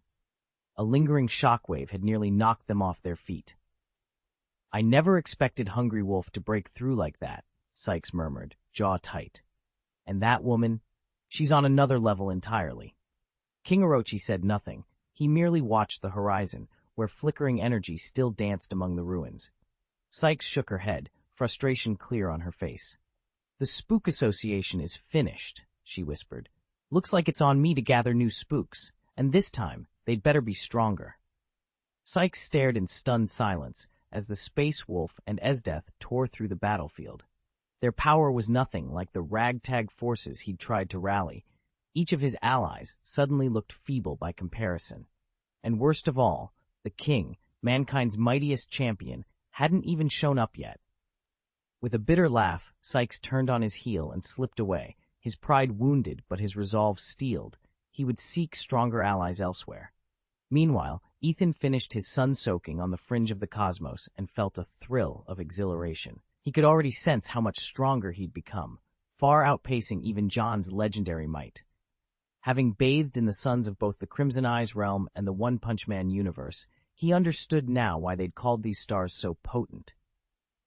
A lingering shockwave had nearly knocked them off their feet. "I never expected Hungry Wolf to break through like that," Sykes murmured, jaw tight. "And that woman? She's on another level entirely." King Orochi said nothing. He merely watched the horizon, where flickering energy still danced among the ruins. Sykes shook her head, frustration clear on her face. "The Spook Association is finished," she whispered. "Looks like it's on me to gather new spooks, and this time they'd better be stronger." Sykes stared in stunned silence as the Space Wolf and Esdeath tore through the battlefield. Their power was nothing like the ragtag forces he'd tried to rally. Each of his allies suddenly looked feeble by comparison. And worst of all, the king, mankind's mightiest champion, hadn't even shown up yet. With a bitter laugh, Sykes turned on his heel and slipped away, his pride wounded but his resolve steeled. He would seek stronger allies elsewhere. Meanwhile, Ethan finished his sun-soaking on the fringe of the cosmos and felt a thrill of exhilaration. He could already sense how much stronger he'd become, far outpacing even John's legendary might. Having bathed in the suns of both the Crimson Eyes realm and the One Punch Man universe, he understood now why they'd called these stars so potent.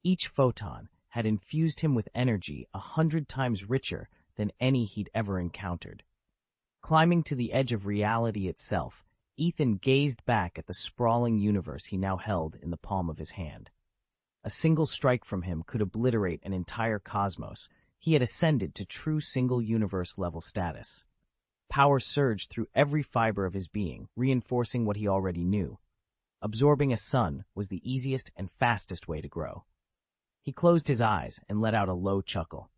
Each photon had infused him with energy 100 times richer than any he'd ever encountered. Climbing to the edge of reality itself, Ethan gazed back at the sprawling universe he now held in the palm of his hand. A single strike from him could obliterate an entire cosmos. He had ascended to true single-universe level status. Power surged through every fiber of his being, reinforcing what he already knew. Absorbing a sun was the easiest and fastest way to grow. He closed his eyes and let out a low chuckle.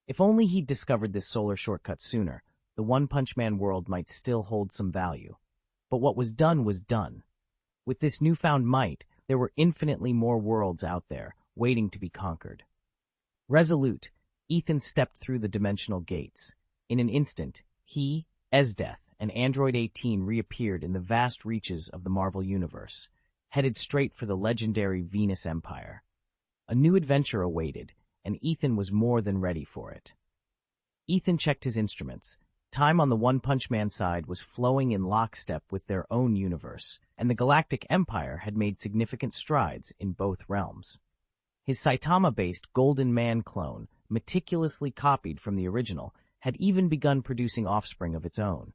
If only he'd discovered this solar shortcut sooner, the One Punch Man world might still hold some value. But what was done was done. With this newfound might, there were infinitely more worlds out there, waiting to be conquered. Resolute, Ethan stepped through the dimensional gates. In an instant, he, Esdeath, and Android 18 reappeared in the vast reaches of the Marvel Universe, headed straight for the legendary Venus Empire. A new adventure awaited, and Ethan was more than ready for it. Ethan checked his instruments. Time on the One Punch Man side was flowing in lockstep with their own universe, and the Galactic Empire had made significant strides in both realms. His Saitama-based Golden Man clone, meticulously copied from the original, had even begun producing offspring of its own.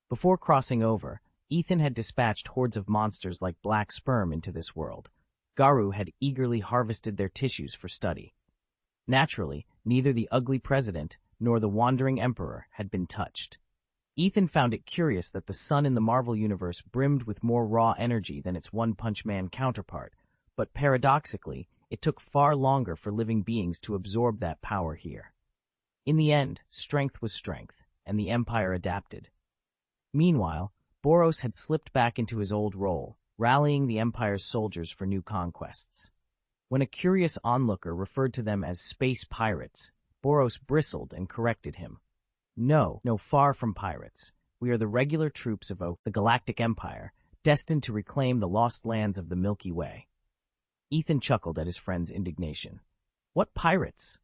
Before crossing over, Ethan had dispatched hordes of monsters like black sperm into this world. Garu had eagerly harvested their tissues for study. Naturally, neither the ugly president nor the wandering emperor had been touched. Ethan found it curious that the sun in the Marvel Universe brimmed with more raw energy than its One Punch Man counterpart, but paradoxically, it took far longer for living beings to absorb that power here. In the end, strength was strength, and the Empire adapted. Meanwhile, Boros had slipped back into his old role, rallying the Empire's soldiers for new conquests. When a curious onlooker referred to them as space pirates, Boros bristled and corrected him. No, far from pirates. We are the regular troops of the Galactic Empire, destined to reclaim the lost lands of the Milky Way. Ethan chuckled at his friend's indignation. What pirates?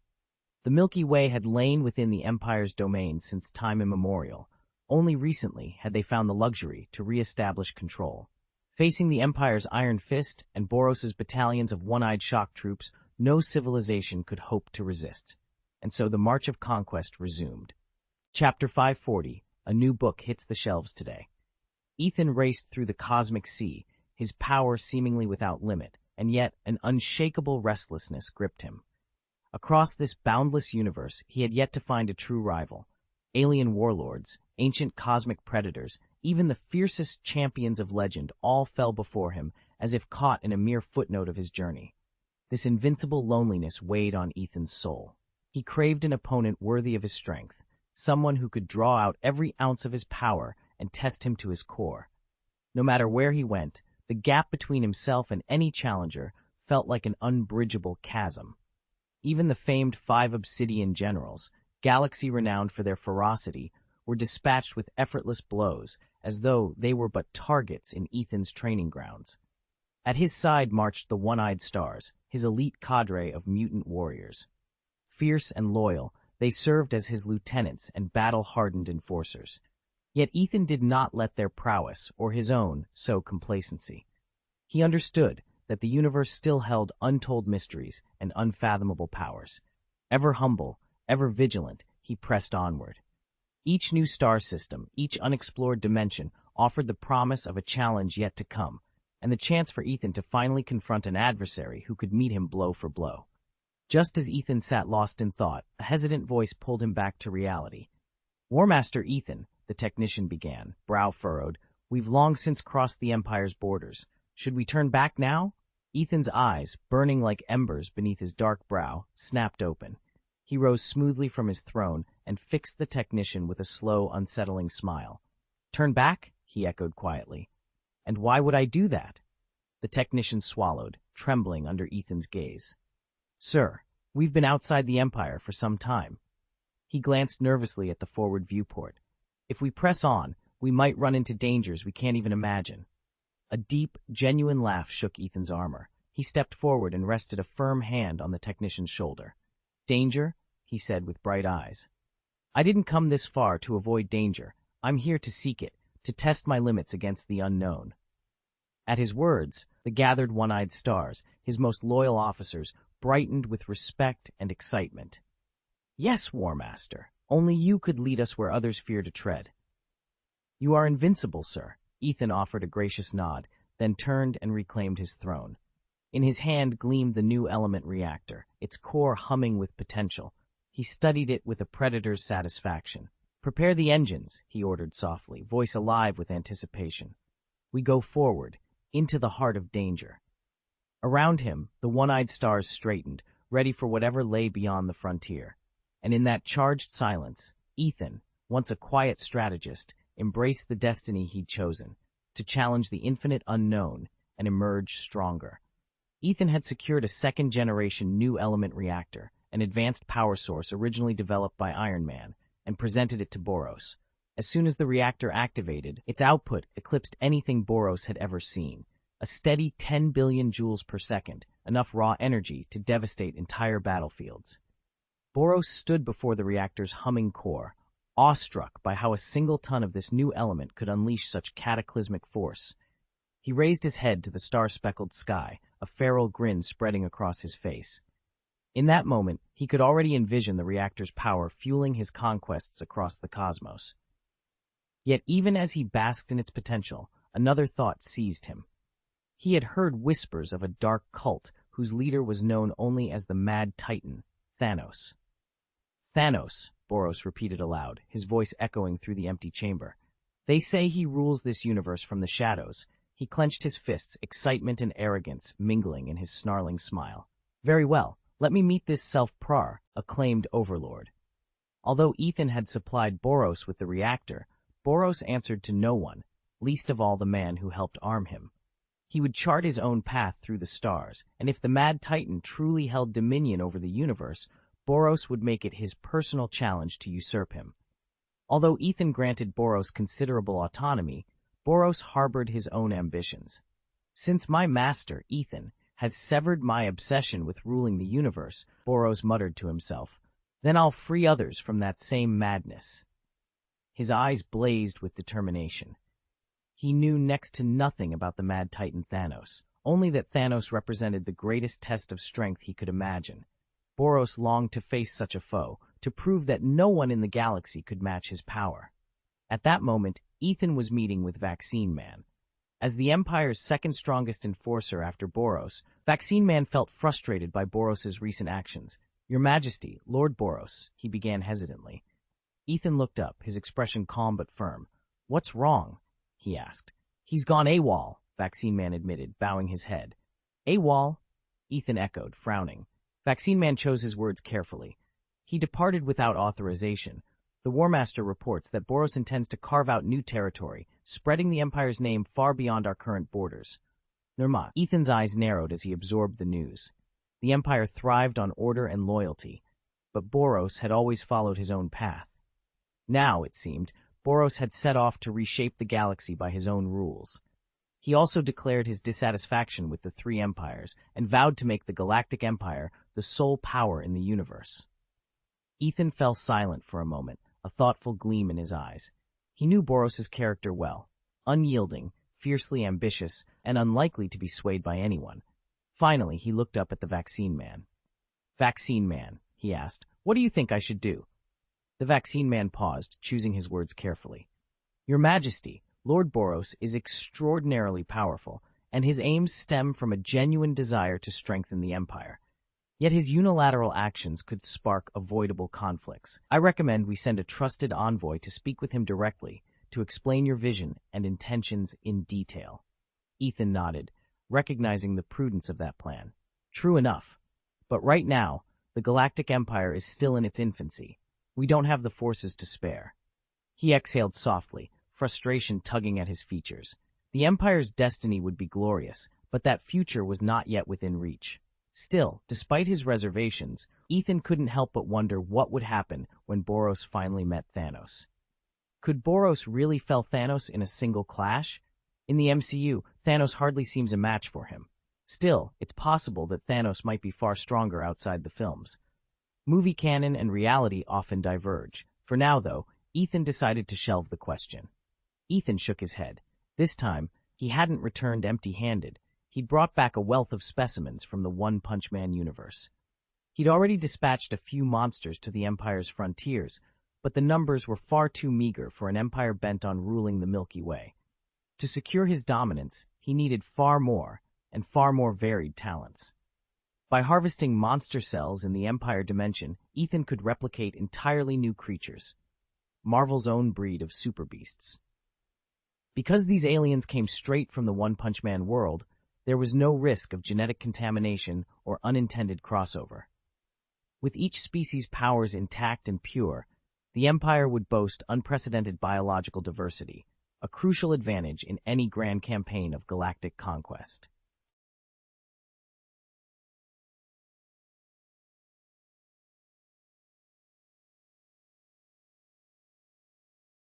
The Milky Way had lain within the Empire's domain since time immemorial. Only recently had they found the luxury to re-establish control. Facing the Empire's Iron Fist and Boros's battalions of one-eyed shock troops, no civilization could hope to resist. And so the march of conquest resumed. Chapter 540, a new book hits the shelves today. Ethan raced through the cosmic sea, his power seemingly without limit, and yet an unshakable restlessness gripped him. Across this boundless universe, he had yet to find a true rival. Alien warlords, ancient cosmic predators, even the fiercest champions of legend all fell before him as if caught in a mere footnote of his journey. This invincible loneliness weighed on Ethan's soul. He craved an opponent worthy of his strength, someone who could draw out every ounce of his power and test him to his core. No matter where he went, the gap between himself and any challenger felt like an unbridgeable chasm. Even the famed 5 Obsidian generals, galaxy-renowned for their ferocity, were dispatched with effortless blows, as though they were but targets in Ethan's training grounds. At his side marched the One-Eyed Stars, his elite cadre of mutant warriors. Fierce and loyal, They served as his lieutenants and battle-hardened enforcers. Yet Ethan did not let their prowess, or his own, sow complacency. He understood that the universe still held untold mysteries and unfathomable powers. Ever humble, ever vigilant, he pressed onward. Each new star system, each unexplored dimension, offered the promise of a challenge yet to come, and the chance for Ethan to finally confront an adversary who could meet him blow for blow. Just as Ethan sat lost in thought, a hesitant voice pulled him back to reality. "War Master Ethan," the technician began, brow furrowed, "we've long since crossed the Empire's borders. Should we turn back now?" Ethan's eyes, burning like embers beneath his dark brow, snapped open. He rose smoothly from his throne and fixed the technician with a slow, unsettling smile. "Turn back?" he echoed quietly. "And why would I do that?" The technician swallowed, trembling under Ethan's gaze. "Sir, we've been outside the Empire for some time." He glanced nervously at the forward viewport. "If we press on, we might run into dangers we can't even imagine." A deep, genuine laugh shook Ethan's armor. He stepped forward and rested a firm hand on the technician's shoulder. "Danger?" he said with bright eyes. "I didn't come this far to avoid danger. I'm here to seek it, to test my limits against the unknown." At his words, the gathered one-eyed stars, his most loyal officers, brightened with respect and excitement. "Yes, War Master, only you could lead us where others fear to tread." "You are invincible, sir." Ethan offered a gracious nod, then turned and reclaimed his throne. In his hand gleamed the new element reactor, its core humming with potential. He studied it with a predator's satisfaction. "Prepare the engines," he ordered softly, voice alive with anticipation. "We go forward, into the heart of danger." Around him, the one-eyed stars straightened, ready for whatever lay beyond the frontier. And in that charged silence, Ethan, once a quiet strategist, embraced the destiny he'd chosen, to challenge the infinite unknown and emerge stronger. Ethan had secured a second-generation new element reactor, an advanced power source originally developed by Iron Man, and presented it to Boros. As soon as the reactor activated, its output eclipsed anything Boros had ever seen. A steady 10 billion joules per second, enough raw energy to devastate entire battlefields. Boros stood before the reactor's humming core, awestruck by how a single ton of this new element could unleash such cataclysmic force. He raised his head to the star-speckled sky, a feral grin spreading across his face. In that moment, he could already envision the reactor's power fueling his conquests across the cosmos. Yet even as he basked in its potential, another thought seized him. He had heard whispers of a dark cult whose leader was known only as the Mad Titan, Thanos. "Thanos," Boros repeated aloud, his voice echoing through the empty chamber. "They say he rules this universe from the shadows." He clenched his fists, excitement and arrogance mingling in his snarling smile. "Very well, let me meet this self-acclaimed overlord." Although Ethan had supplied Boros with the reactor, Boros answered to no one, least of all the man who helped arm him. He would chart his own path through the stars, and if the Mad Titan truly held dominion over the universe, Boros would make it his personal challenge to usurp him. Although Ethan granted Boros considerable autonomy, Boros harbored his own ambitions. "Since my master, Ethan, has severed my obsession with ruling the universe," Boros muttered to himself, "then I'll free others from that same madness." His eyes blazed with determination. He knew next to nothing about the Mad Titan Thanos, only that Thanos represented the greatest test of strength he could imagine. Boros longed to face such a foe, to prove that no one in the galaxy could match his power. At that moment, Ethan was meeting with Vaccine Man. As the Empire's second strongest enforcer after Boros, Vaccine Man felt frustrated by Boros's recent actions. "Your Majesty, Lord Boros," he began hesitantly. Ethan looked up, his expression calm but firm. "What's wrong?" he asked. "He's gone AWOL," Vaccine Man admitted, bowing his head. "AWOL?" Ethan echoed, frowning. Vaccine Man chose his words carefully. "He departed without authorization. The War Master reports that Boros intends to carve out new territory, spreading the Empire's name far beyond our current borders." Nirmat. Ethan's eyes narrowed as he absorbed the news. The Empire thrived on order and loyalty, but Boros had always followed his own path. Now, it seemed, Boros had set off to reshape the galaxy by his own rules. He also declared his dissatisfaction with the three empires and vowed to make the Galactic Empire the sole power in the universe. Ethan fell silent for a moment, a thoughtful gleam in his eyes. He knew Boros's character well, unyielding, fiercely ambitious, and unlikely to be swayed by anyone. Finally, he looked up at the Vaccine Man. "Vaccine Man," he asked, "what do you think I should do?" The Vaccine Man paused, choosing his words carefully. "Your Majesty, Lord Boros is extraordinarily powerful, and his aims stem from a genuine desire to strengthen the Empire. Yet his unilateral actions could spark avoidable conflicts. I recommend we send a trusted envoy to speak with him directly, to explain your vision and intentions in detail." Ethan nodded, recognizing the prudence of that plan. True enough. But right now, the Galactic Empire is still in its infancy. We don't have the forces to spare. He exhaled softly, frustration tugging at his features. The Empire's destiny would be glorious, but that future was not yet within reach. Still, despite his reservations, Ethan couldn't help but wonder what would happen when Boros finally met Thanos. Could Boros really fell Thanos in a single clash? In the MCU, Thanos hardly seems a match for him. Still, it's possible that Thanos might be far stronger outside the films. Movie canon and reality often diverge. For now, though, Ethan decided to shelve the question. Ethan shook his head. This time, he hadn't returned empty-handed. He'd brought back a wealth of specimens from the One Punch Man universe. He'd already dispatched a few monsters to the Empire's frontiers, but the numbers were far too meager for an empire bent on ruling the Milky Way. To secure his dominance, he needed far more, and far more varied talents. By harvesting monster cells in the Empire dimension, Ethan could replicate entirely new creatures, Marvel's own breed of super beasts. Because these aliens came straight from the One Punch Man world, there was no risk of genetic contamination or unintended crossover. With each species' powers intact and pure, the Empire would boast unprecedented biological diversity, a crucial advantage in any grand campaign of galactic conquest.